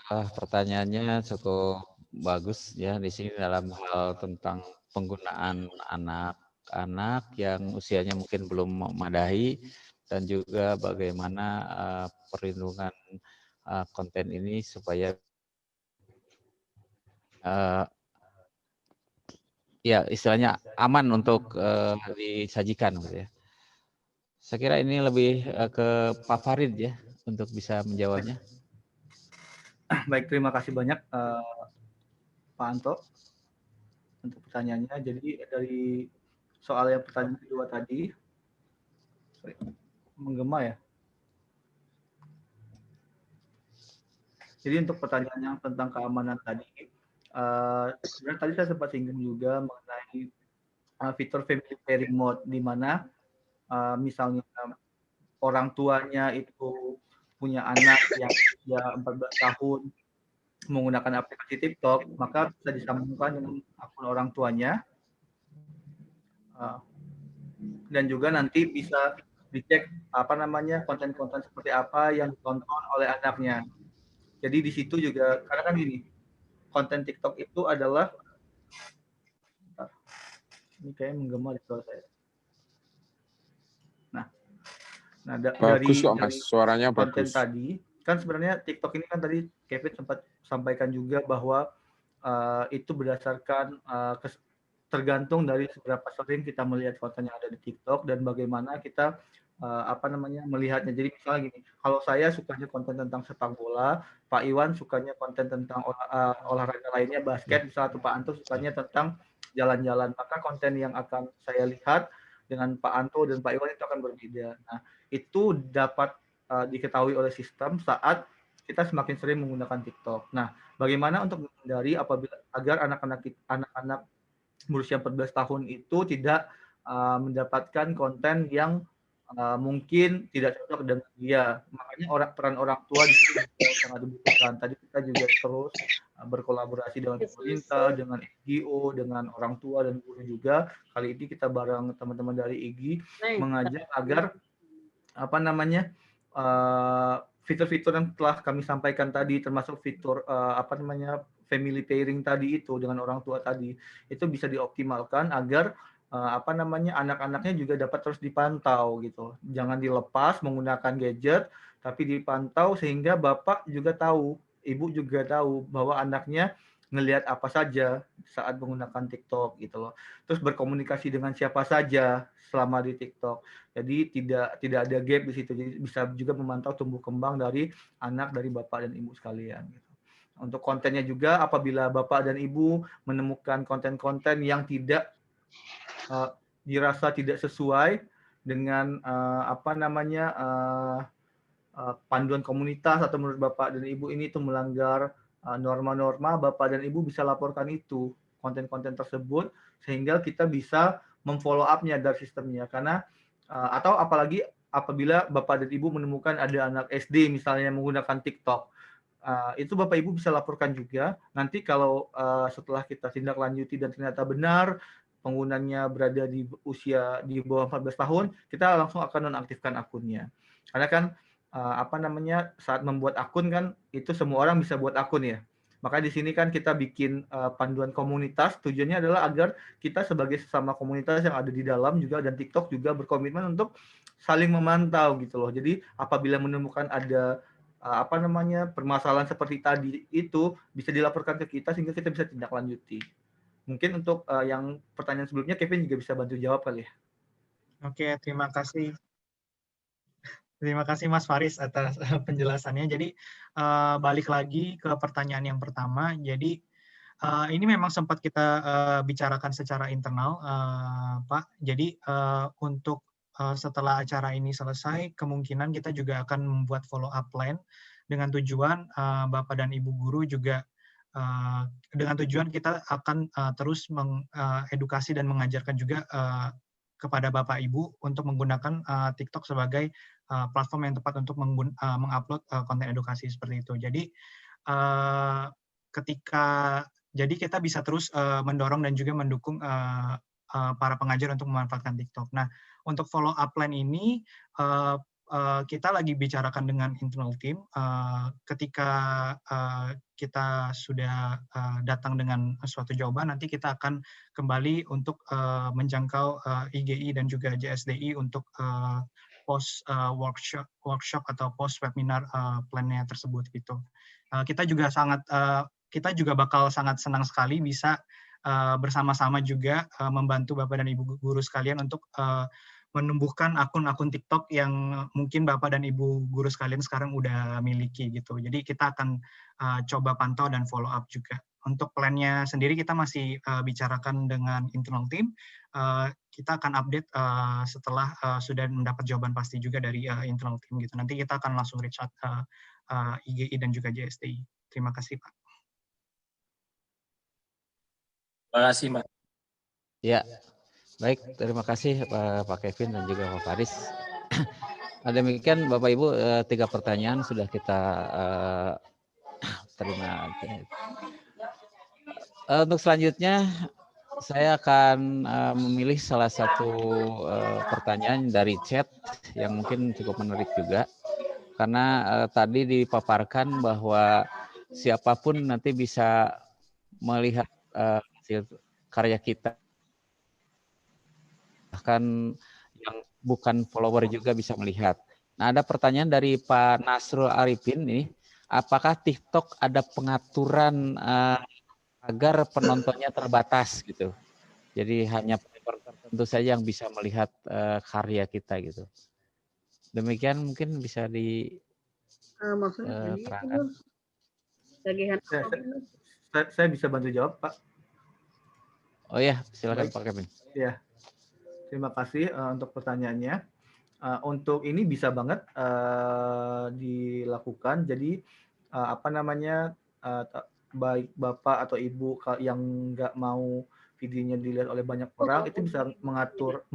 Pertanyaannya cukup bagus ya di sini dalam hal tentang penggunaan anak-anak yang usianya mungkin belum memadai, dan juga bagaimana perlindungan konten ini supaya ya istilahnya aman untuk disajikan gitu ya. Saya kira ini lebih ke Pak Farid ya untuk bisa menjawabnya. Baik, terima kasih banyak Pak Anto untuk pertanyaannya. Jadi dari soal yang pertanyaan kedua tadi, menggema ya. Jadi untuk pertanyaan yang tentang keamanan tadi, sebenarnya tadi saya sempat singgung juga mengenai fitur family sharing mode, di mana misalnya orang tuanya itu punya anak yang usia 14 tahun menggunakan aplikasi TikTok, maka bisa disambungkan dengan akun orang tuanya, dan juga nanti bisa dicek konten-konten seperti apa yang ditonton oleh anaknya. Jadi di situ juga karena kan gini, konten TikTok itu adalah ini kayaknya menggema di suara saya. Bagus kok Mas, suaranya konten bagus. tadi kan sebenarnya TikTok ini kan tadi Kevin sempat sampaikan juga bahwa itu berdasarkan tergantung dari seberapa sering kita melihat konten yang ada di TikTok dan bagaimana kita melihatnya. Jadi misalnya gini, kalau saya sukanya konten tentang sepak bola, Pak Iwan sukanya konten tentang olahraga lainnya, basket, misalnya, atau Pak Anto sukanya tentang jalan-jalan, maka konten yang akan saya lihat dengan Pak Anto dan Pak Iwan itu akan berbeda. Nah, itu dapat diketahui oleh sistem saat kita semakin sering menggunakan TikTok. Nah, bagaimana untuk menghindari agar anak-anak berusia 14 tahun itu tidak mendapatkan konten yang mungkin tidak cocok dengan dia. Makanya peran orang tua di sini sangat dibutuhkan. Tadi kita juga terus berkolaborasi dengan pemerintah, dengan NGO, dengan orang tua dan guru juga. Kali ini kita bareng teman-teman dari IGI mengajak agar fitur-fitur yang telah kami sampaikan tadi, termasuk fitur family pairing tadi itu dengan orang tua tadi, itu bisa dioptimalkan agar anak-anaknya juga dapat terus dipantau gitu. Jangan dilepas menggunakan gadget, tapi dipantau sehingga bapak juga tahu, ibu juga tahu bahwa anaknya ngelihat apa saja saat menggunakan TikTok gitu loh. Terus berkomunikasi dengan siapa saja selama di TikTok. Jadi tidak ada gap di situ. Jadi bisa juga memantau tumbuh kembang dari anak, dari bapak dan ibu sekalian gitu. Untuk kontennya juga, apabila bapak dan ibu menemukan konten-konten yang tidak dirasa tidak sesuai dengan panduan komunitas atau menurut bapak dan ibu ini itu melanggar norma-norma, bapak dan ibu bisa laporkan itu konten-konten tersebut sehingga kita bisa memfollow up-nya dari sistemnya. Karena atau apalagi apabila bapak dan ibu menemukan ada anak SD misalnya menggunakan TikTok, itu bapak ibu bisa laporkan juga. Nanti kalau setelah kita tindak lanjuti dan ternyata benar penggunanya berada di usia di bawah 14 tahun, kita langsung akan nonaktifkan akunnya. Karena kan saat membuat akun kan itu semua orang bisa buat akun ya. Maka di sini kan kita bikin panduan komunitas, tujuannya adalah agar kita sebagai sesama komunitas yang ada di dalam juga dan TikTok juga berkomitmen untuk saling memantau gitu loh. Jadi apabila menemukan ada permasalahan seperti tadi itu bisa dilaporkan ke kita sehingga kita bisa tindak lanjuti. Mungkin untuk yang pertanyaan sebelumnya Kevin juga bisa bantu jawab kali ya. Oke, terima kasih. Terima kasih Mas Faris atas penjelasannya. Jadi balik lagi ke pertanyaan yang pertama. Jadi ini memang sempat kita bicarakan secara internal, Pak. Jadi untuk setelah acara ini selesai, kemungkinan kita juga akan membuat follow up plan dengan tujuan Bapak dan Ibu guru juga dengan tujuan kita akan terus mengedukasi dan mengajarkan juga kepada Bapak Ibu untuk menggunakan TikTok sebagai platform yang tepat untuk mengupload konten edukasi seperti itu. Jadi jadi kita bisa terus mendorong dan juga mendukung para pengajar untuk memanfaatkan TikTok. Nah, untuk follow up plan ini kita lagi bicarakan dengan internal team. Ketika kita sudah datang dengan suatu jawaban, nanti kita akan kembali untuk menjangkau IGI dan juga JSDI untuk post workshop atau post webinar plan-nya tersebut gitu. Kita juga bakal sangat senang sekali bisa bersama-sama juga membantu Bapak dan Ibu guru sekalian untuk menumbuhkan akun-akun TikTok yang mungkin Bapak dan Ibu guru sekalian sekarang udah miliki gitu. Jadi kita akan coba pantau dan follow up juga. Untuk plan-nya sendiri kita masih bicarakan dengan internal team. Kita akan update setelah sudah mendapat jawaban pasti juga dari internal team gitu. Nanti kita akan langsung reach out IGI dan juga JSDI. Terima kasih Pak. Terima kasih Pak. Ya. Baik, terima kasih Pak Kevin dan juga Pak Faris. Demikian Bapak Ibu, 3 pertanyaan sudah kita terima. Untuk selanjutnya saya akan memilih salah satu pertanyaan dari chat yang mungkin cukup menarik juga. Karena tadi dipaparkan bahwa siapapun nanti bisa melihat hasil karya kita. Bahkan yang bukan follower juga bisa melihat. Nah, ada pertanyaan dari Pak Nasrul Arifin ini, apakah TikTok ada pengaturan agar penontonnya terbatas gitu? Jadi hanya follower tertentu saja yang bisa melihat karya kita gitu. Demikian mungkin bisa Maksudnya diterangkan. tagihan Saya bisa bantu jawab, Pak. Oh ya, silakan Baik. Pak Kevin. Ya, terima kasih untuk pertanyaannya. Untuk ini bisa banget dilakukan. Jadi apa namanya, baik Bapak atau Ibu yang nggak mau videonya dilihat oleh banyak orang, itu bisa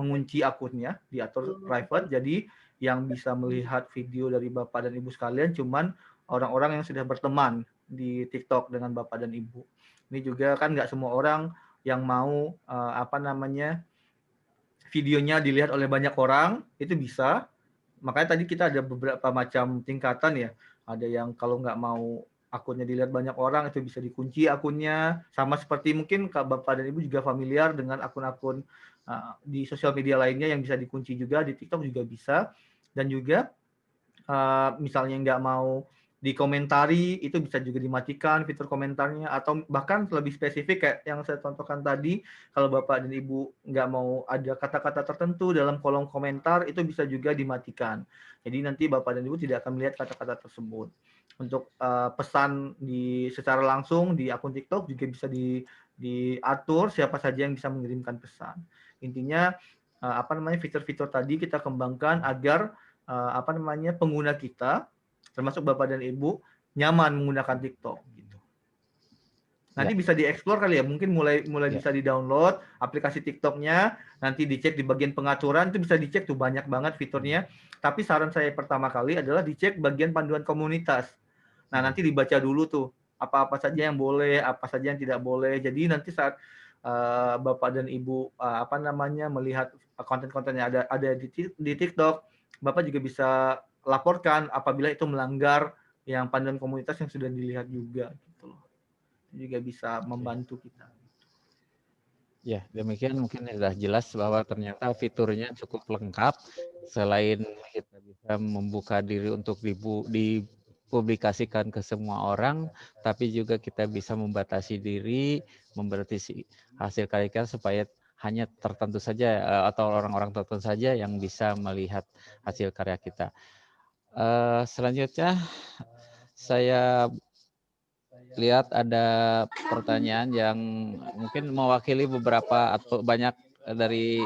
mengunci akunnya, diatur private. Jadi yang bisa melihat video dari Bapak dan Ibu sekalian cuman orang-orang yang sudah berteman di TikTok dengan Bapak dan Ibu. Ini juga kan nggak semua orang yang mau apa namanya, videonya dilihat oleh banyak orang, itu bisa. Makanya tadi kita ada beberapa macam tingkatan ya. Ada yang kalau nggak mau akunnya dilihat banyak orang, itu bisa dikunci akunnya. Sama seperti mungkin Bapak dan Ibu juga familiar dengan akun-akun di sosial media lainnya yang bisa dikunci juga, di TikTok juga bisa. Dan juga misalnya nggak mau dikomentari, itu bisa juga dimatikan fitur komentarnya, atau bahkan lebih spesifik kayak yang saya contohkan tadi, kalau Bapak dan Ibu nggak mau ada kata-kata tertentu dalam kolom komentar, itu bisa juga dimatikan. Jadi nanti Bapak dan Ibu tidak akan melihat kata-kata tersebut. Untuk pesan secara langsung di akun TikTok juga bisa diatur siapa saja yang bisa mengirimkan pesan. Intinya apa namanya, fitur-fitur tadi kita kembangkan agar apa namanya, pengguna kita termasuk Bapak dan Ibu nyaman menggunakan TikTok gitu. Nanti bisa dieksplor kali ya, mungkin mulai bisa di-download aplikasi TikToknya, nanti dicek di bagian pengaturan, itu bisa dicek tuh banyak banget fiturnya. Tapi saran saya pertama kali adalah dicek bagian panduan komunitas. Nah, nanti dibaca dulu tuh apa-apa saja yang boleh, apa saja yang tidak boleh. Jadi nanti saat Bapak dan Ibu apa namanya, melihat konten-konten yang ada di TikTok, Bapak juga bisa laporkan apabila itu melanggar yang panduan komunitas yang sudah dilihat juga gitu loh. Juga bisa membantu kita. Ya, demikian mungkin sudah jelas bahwa ternyata fiturnya cukup lengkap. Selain kita bisa membuka diri untuk dipublikasikan ke semua orang, tapi juga kita bisa membatasi diri, membatasi hasil karya kita supaya hanya tertentu saja atau orang-orang tertentu saja yang bisa melihat hasil karya kita. Selanjutnya saya lihat ada pertanyaan yang mungkin mewakili beberapa atau banyak dari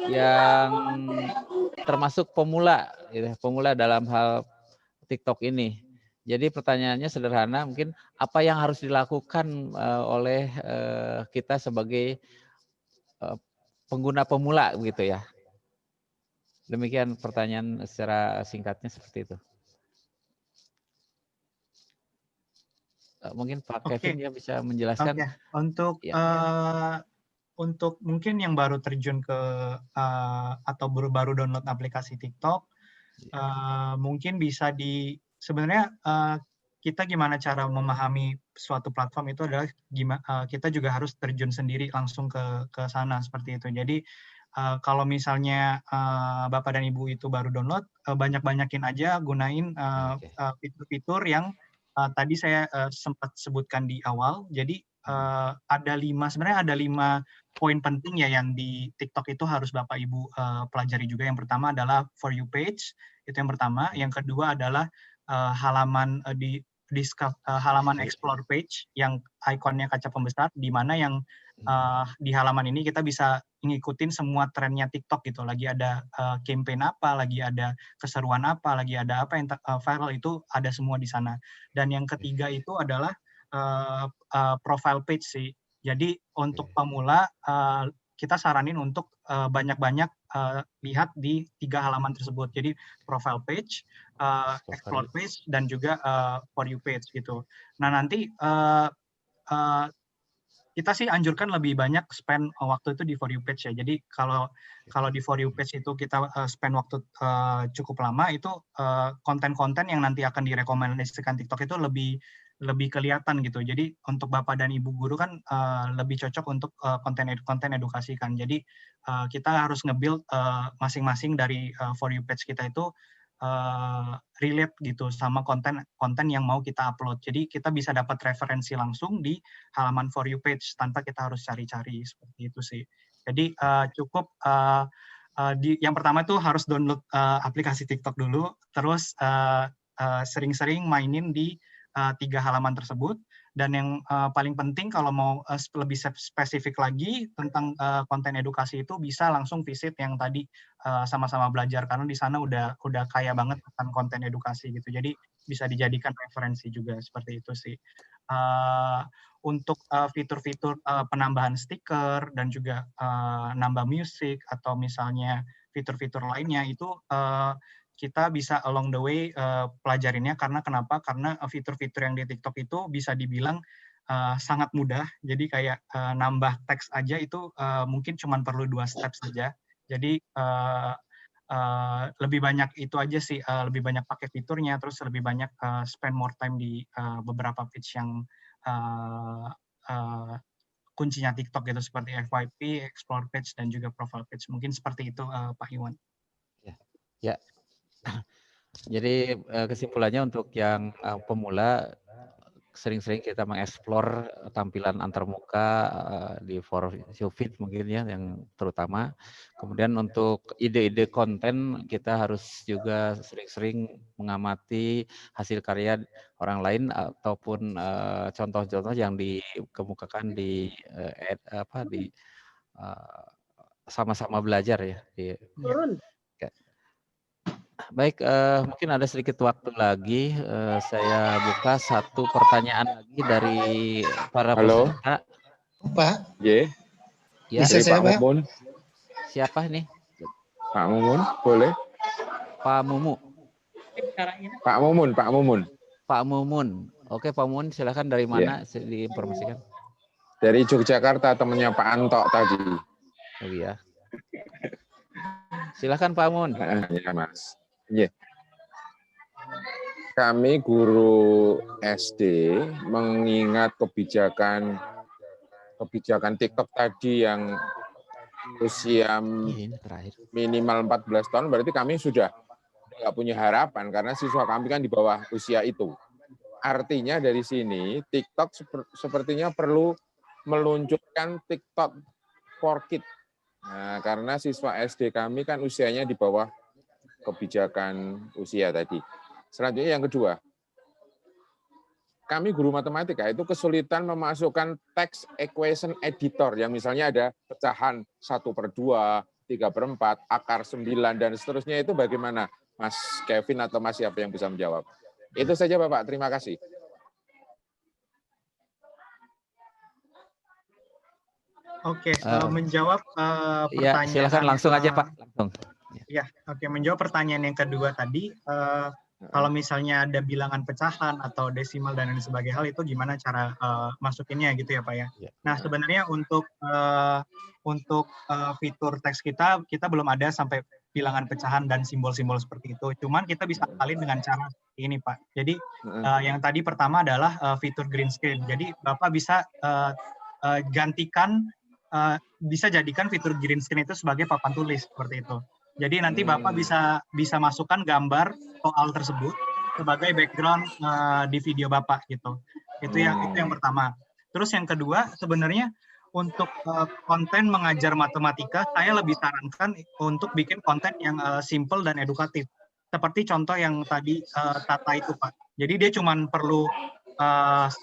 yang termasuk pemula, pemula dalam hal TikTok ini. Jadi pertanyaannya sederhana, mungkin apa yang harus dilakukan oleh kita sebagai pengguna pemula begitu ya. Demikian pertanyaan secara singkatnya seperti itu. Mungkin Pak Kevin ya bisa menjelaskan. Untuk mungkin yang baru terjun ke atau baru download aplikasi TikTok, mungkin bisa sebenarnya kita gimana cara memahami suatu platform itu adalah kita juga harus terjun sendiri langsung ke sana seperti itu. Jadi kalau misalnya Bapak dan Ibu itu baru download, banyak-banyakin aja gunain fitur-fitur yang tadi saya sempat sebutkan di awal. Jadi sebenarnya ada 5 poin penting ya yang di TikTok itu harus Bapak Ibu pelajari juga. Yang pertama adalah For You page, itu yang pertama. Yang kedua adalah halaman halaman explore page yang ikonnya kaca pembesar, di mana yang di halaman ini kita bisa ngikutin semua trennya TikTok gitu. Lagi ada campaign apa, lagi ada keseruan apa, lagi ada apa yang viral, itu ada semua di sana. Dan yang ketiga itu adalah profile page sih. Jadi untuk pemula kita saranin untuk banyak-banyak lihat di 3 halaman tersebut. Jadi profile page, explore page, dan juga For You page gitu. Nah nanti kita sih anjurkan lebih banyak spend waktu itu di For You page ya. Jadi kalau di For You page itu kita spend waktu cukup lama, itu konten-konten yang nanti akan direkomendasikan TikTok itu lebih kelihatan gitu. Jadi untuk Bapak dan Ibu guru kan lebih cocok untuk konten edukasi kan. Jadi kita harus nge-build masing-masing dari For You page kita itu relate gitu sama konten yang mau kita upload. Jadi kita bisa dapat referensi langsung di halaman For You page tanpa kita harus cari-cari, seperti itu sih. Jadi cukup yang pertama tuh harus download aplikasi TikTok dulu, terus sering-sering mainin di 3 halaman tersebut. Dan yang paling penting kalau mau lebih spesifik lagi tentang konten edukasi itu bisa langsung visit yang tadi sama-sama belajar, karena di sana udah kaya banget tentang konten edukasi gitu. Jadi bisa dijadikan referensi juga, seperti itu sih. Untuk fitur-fitur penambahan stiker dan juga nambah musik atau misalnya fitur-fitur lainnya itu kita bisa along the way pelajarinnya. Kenapa? Karena fitur-fitur yang di TikTok itu bisa dibilang sangat mudah. Jadi kayak nambah teks aja itu mungkin cuma perlu 2 step saja. Jadi lebih banyak itu aja sih, lebih banyak pakai fiturnya, terus lebih banyak spend more time di beberapa page yang kuncinya TikTok gitu, seperti FYP, Explore page, dan juga Profile page. Mungkin seperti itu Pak Iwan. Ya. Jadi kesimpulannya untuk yang pemula, sering-sering kita mengeksplor tampilan antarmuka di For You feed mungkin ya yang terutama. Kemudian untuk ide-ide konten kita harus juga sering-sering mengamati hasil karya orang lain ataupun contoh-contoh yang dikemukakan di sama-sama belajar ya. Turun. Baik, mungkin ada sedikit waktu lagi. Saya buka satu pertanyaan lagi dari para peserta. Pak. Ya. Bisa saya, Pak Mumun. Siapa nih? Pak Mumun, boleh? Pak Mumu. Pak Mumun. Pak Mumun. Oke, Pak Mumun, silakan dari mana diinformasikan? Dari Yogyakarta, temannya Pak Antok tadi. Oh iya. Silakan Pak Mumun. Ya, Mas. Iya. Kami guru SD mengingat kebijakan TikTok tadi yang usia minimal 14 tahun, berarti kami sudah nggak punya harapan karena siswa kami kan di bawah usia itu. Artinya dari sini TikTok sepertinya perlu meluncurkan TikTok for Kids. Nah, karena siswa SD kami kan usianya di bawah kebijakan usia tadi. Selanjutnya yang kedua, kami guru matematika itu kesulitan memasukkan text equation editor yang misalnya ada pecahan 1/2, 3/4, akar 9, dan seterusnya. Itu bagaimana Mas Kevin atau Mas siapa yang bisa menjawab? Itu saja Bapak, terima kasih. Oke, menjawab pertanyaan. Ya, silakan langsung aja Pak. Langsung. Ya, oke. Menjawab pertanyaan yang kedua tadi, kalau misalnya ada bilangan pecahan atau desimal dan lain sebagainya hal, itu gimana cara masukinnya gitu ya Pak ya. Nah sebenarnya untuk fitur teks kita belum ada sampai bilangan pecahan dan simbol-simbol seperti itu. Cuman kita bisa akalin dengan cara ini Pak. Jadi yang tadi pertama adalah fitur green screen. Jadi Bapak bisa bisa jadikan fitur green screen itu sebagai papan tulis seperti itu. Jadi nanti Bapak bisa masukkan gambar soal tersebut sebagai background di video Bapak gitu. Itu yang pertama. Terus yang kedua, sebenarnya untuk konten mengajar matematika, saya lebih sarankan untuk bikin konten yang simple dan edukatif. Seperti contoh yang tadi Tata itu Pak. Jadi dia cuma perlu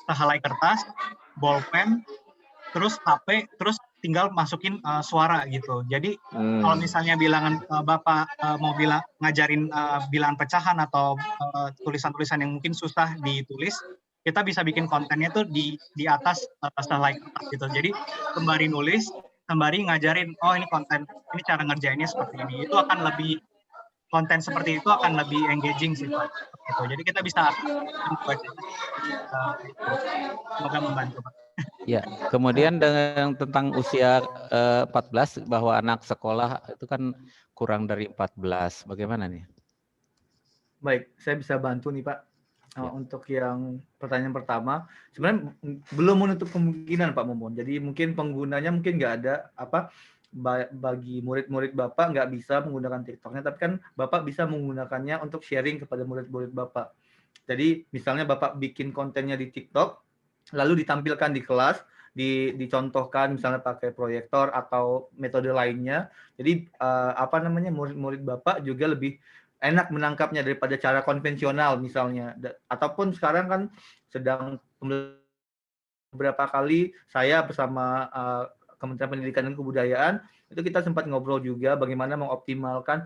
sehelai kertas, bolpen, terus HP, terus tinggal masukin suara gitu. Jadi kalau misalnya bilangan Bapak mau ngajarin bilangan pecahan atau tulisan-tulisan yang mungkin susah ditulis, kita bisa bikin kontennya tuh di atas sehelai kertas gitu. Jadi sembari nulis, sembari ngajarin, oh ini konten, ini cara ngerjainnya seperti ini. Itu akan lebih, konten seperti itu akan lebih engaging sih Pak. Gitu. Jadi kita bisa semoga membantu Pak. Ya, kemudian dengan tentang usia 14 bahwa anak sekolah itu kan kurang dari 14. Bagaimana nih? Baik, saya bisa bantu nih Pak. Untuk yang pertanyaan pertama, sebenarnya belum menutup kemungkinan Pak Mumun. Jadi mungkin penggunanya mungkin nggak ada bagi murid-murid Bapak nggak bisa menggunakan TikToknya, tapi kan Bapak bisa menggunakannya untuk sharing kepada murid-murid Bapak. Jadi misalnya Bapak bikin kontennya di TikTok, lalu ditampilkan di kelas, dicontohkan misalnya pakai proyektor atau metode lainnya. Jadi murid-murid Bapak juga lebih enak menangkapnya daripada cara konvensional misalnya. Ataupun sekarang kan sedang beberapa kali saya bersama Kementerian Pendidikan dan Kebudayaan itu kita sempat ngobrol juga bagaimana mengoptimalkan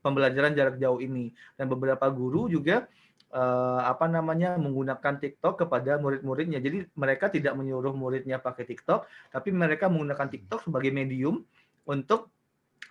pembelajaran jarak jauh ini, dan beberapa guru juga menggunakan TikTok kepada murid-muridnya. Jadi mereka tidak menyuruh muridnya pakai TikTok, tapi mereka menggunakan TikTok sebagai medium untuk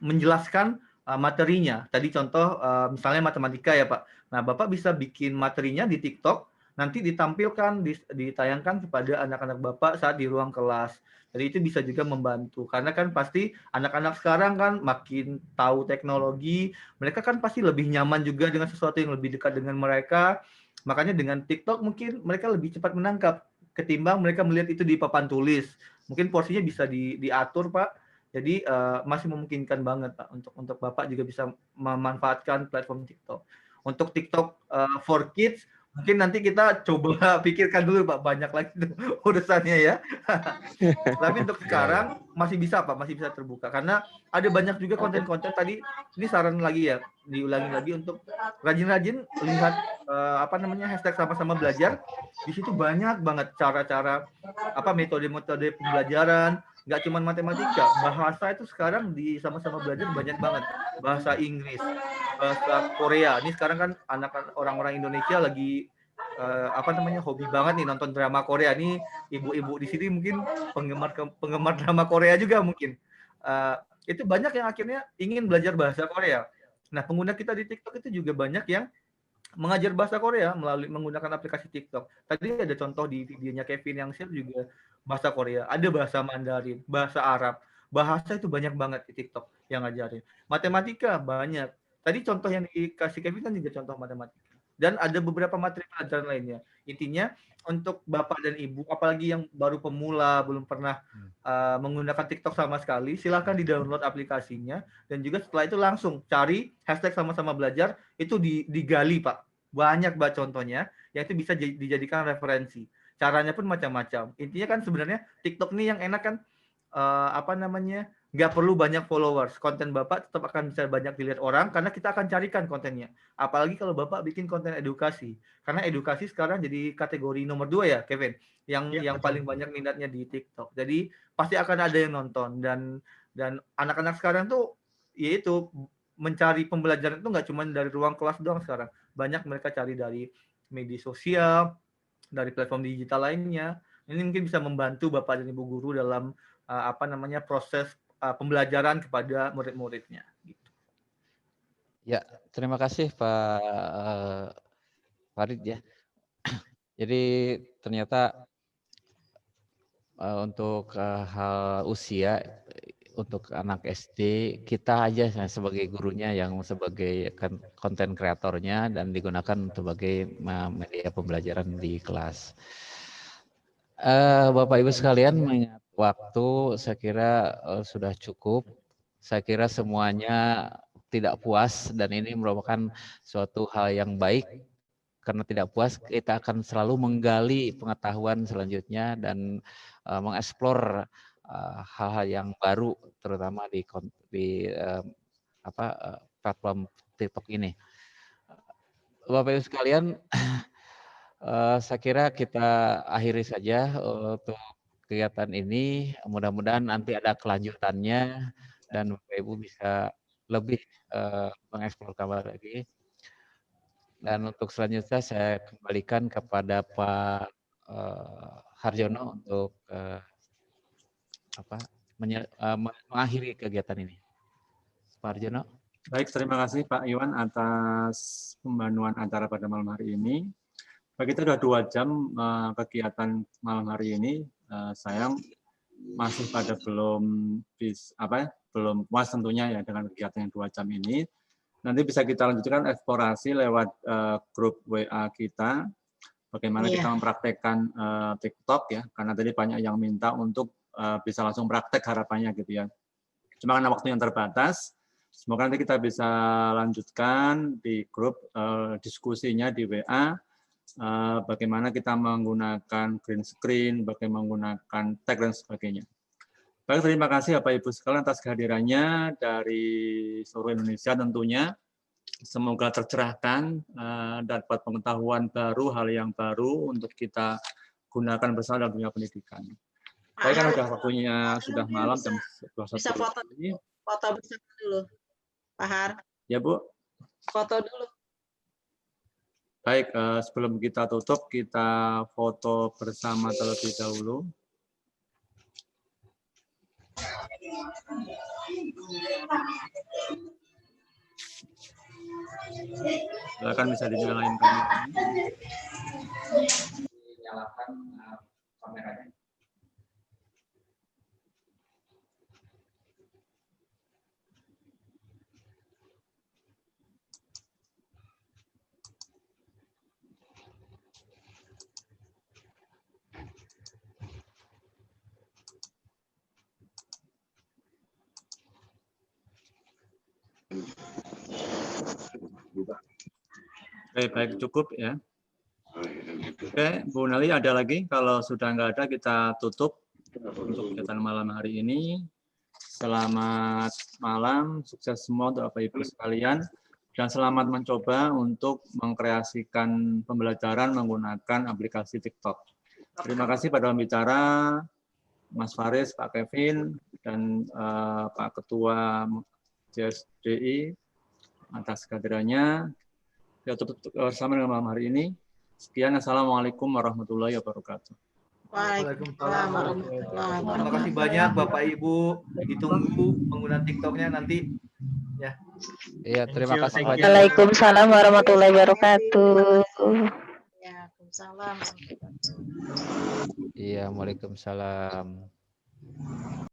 menjelaskan materinya. Tadi contoh misalnya matematika ya Pak. Nah Bapak bisa bikin materinya di TikTok, nanti ditampilkan, ditayangkan kepada anak-anak Bapak saat di ruang kelas. Jadi itu bisa juga membantu, karena kan pasti anak-anak sekarang kan makin tahu teknologi, mereka kan pasti lebih nyaman juga dengan sesuatu yang lebih dekat dengan mereka. Makanya dengan TikTok mungkin mereka lebih cepat menangkap ketimbang mereka melihat itu di papan tulis. Mungkin porsinya bisa diatur Pak. Jadi masih memungkinkan banget Pak untuk Bapak juga bisa memanfaatkan platform TikTok. Untuk TikTok for kids, mungkin nanti kita coba pikirkan dulu Pak, banyak lagi urusannya ya. Tapi untuk sekarang masih bisa Pak, masih bisa terbuka. Karena ada banyak juga konten-konten tadi, ini saran lagi ya, diulangi lagi untuk rajin-rajin lihat hashtag sama-sama belajar. Di situ banyak banget cara-cara metode-metode pembelajaran. Nggak cuma matematika, bahasa itu sekarang di sama-sama belajar banyak banget. Bahasa Inggris, bahasa Korea. Ini sekarang kan orang-orang Indonesia lagi hobi banget nih nonton drama Korea. Ini ibu-ibu di sini mungkin penggemar drama Korea juga mungkin. Itu banyak yang akhirnya ingin belajar bahasa Korea. Nah, pengguna kita di TikTok itu juga banyak yang mengajar bahasa Korea melalui menggunakan aplikasi TikTok. Tadi ada contoh di videonya Kevin yang share juga bahasa Korea, ada bahasa Mandarin, bahasa Arab. Bahasa itu banyak banget di TikTok yang ngajarin. Matematika banyak. Tadi contoh yang dikasih Kevin kan juga contoh matematika. Dan ada beberapa materi pelajaran lainnya. Intinya untuk Bapak dan Ibu, apalagi yang baru pemula, belum pernah menggunakan TikTok sama sekali, silahkan di-download aplikasinya. Dan juga setelah itu langsung cari hashtag sama-sama belajar, itu digali Pak. Banyak Mbak contohnya, yang itu bisa dijadikan referensi. Caranya pun macam-macam. Intinya kan sebenarnya TikTok ini yang enak kan, nggak perlu banyak followers. Konten Bapak tetap akan bisa banyak dilihat orang, karena kita akan carikan kontennya. Apalagi kalau Bapak bikin konten edukasi. Karena edukasi sekarang jadi kategori nomor 2 ya, Kevin. Yang paling banyak minatnya di TikTok. Jadi pasti akan ada yang nonton. Dan anak-anak sekarang tuh, yaitu mencari pembelajaran itu nggak cuma dari ruang kelas doang sekarang. Banyak mereka cari dari media sosial, dari platform digital lainnya. Ini mungkin bisa membantu Bapak dan Ibu guru dalam proses pembelajaran kepada murid-muridnya. Gitu. Ya, terima kasih Pak Farid ya. Jadi ternyata untuk hal usia untuk anak SD, kita aja sebagai gurunya yang sebagai konten kreatornya dan digunakan sebagai media pembelajaran di kelas. Bapak Ibu sekalian, mengingat waktu saya kira sudah cukup. Saya kira semuanya tidak puas dan ini merupakan suatu hal yang baik. Karena tidak puas, kita akan selalu menggali pengetahuan selanjutnya dan mengeksplor hal-hal yang baru, terutama di platform TikTok ini. Bapak Ibu sekalian, saya kira kita akhiri saja untuk kegiatan ini. Mudah-mudahan nanti ada kelanjutannya dan Bapak Ibu bisa lebih mengeksplor kabar lagi. Dan untuk selanjutnya saya kembalikan kepada Pak Harjono untuk mengakhiri kegiatan ini. Pak Harjono. Baik, terima kasih Pak Iwan atas pembanuan acara pada malam hari ini. Kita sudah 2 jam kegiatan malam hari ini. saya masih pada belum belum puas tentunya ya dengan kegiatan yang 2 jam ini. Nanti bisa kita lanjutkan eksplorasi lewat grup WA kita, bagaimana kita mempraktekkan TikTok ya, karena tadi banyak yang minta untuk bisa langsung praktek harapannya gitu ya. Cuma karena waktu yang terbatas, semoga nanti kita bisa lanjutkan di grup diskusinya di WA, bagaimana kita menggunakan green screen, bagaimana menggunakan tag dan sebagainya. Baik, terima kasih Bapak Ibu sekalian atas kehadirannya dari seluruh Indonesia tentunya. Semoga tercerahkan, dapat pengetahuan baru, hal yang baru untuk kita gunakan bersama dalam dunia pendidikan. Baik, kan sudah waktunya sudah malam jam 21. Bisa foto bersama dulu, Pak Har. Ya Bu. Foto dulu. Baik, sebelum kita tutup, kita foto bersama terlebih dahulu. Silakan bisa dinyalain kameranya. Dinyalakan kameranya. Baik, cukup ya. Oke, Bu Nali ada lagi? Kalau sudah nggak ada, kita tutup untuk kegiatan malam hari ini. Selamat malam, sukses semua untuk Bapak Ibu sekalian, dan selamat mencoba untuk mengkreasikan pembelajaran menggunakan aplikasi TikTok. Terima kasih pada pembicara, Mas Faris, Pak Kevin, dan Pak Ketua JSDI atas kehadirannya. Kita tutup bersama dengan malam hari ini. Sekian, Assalamualaikum warahmatullahi wabarakatuh. Waalaikumsalam warahmatullahi wabarakatuh. Terima kasih banyak Bapak Ibu. Ditunggu penggunaan TikToknya nanti. Ya. Iya, terima kasih banyak. Waalaikumsalam warahmatullahi wabarakatuh. Waalaikumsalam. Iya, waalaikumsalam.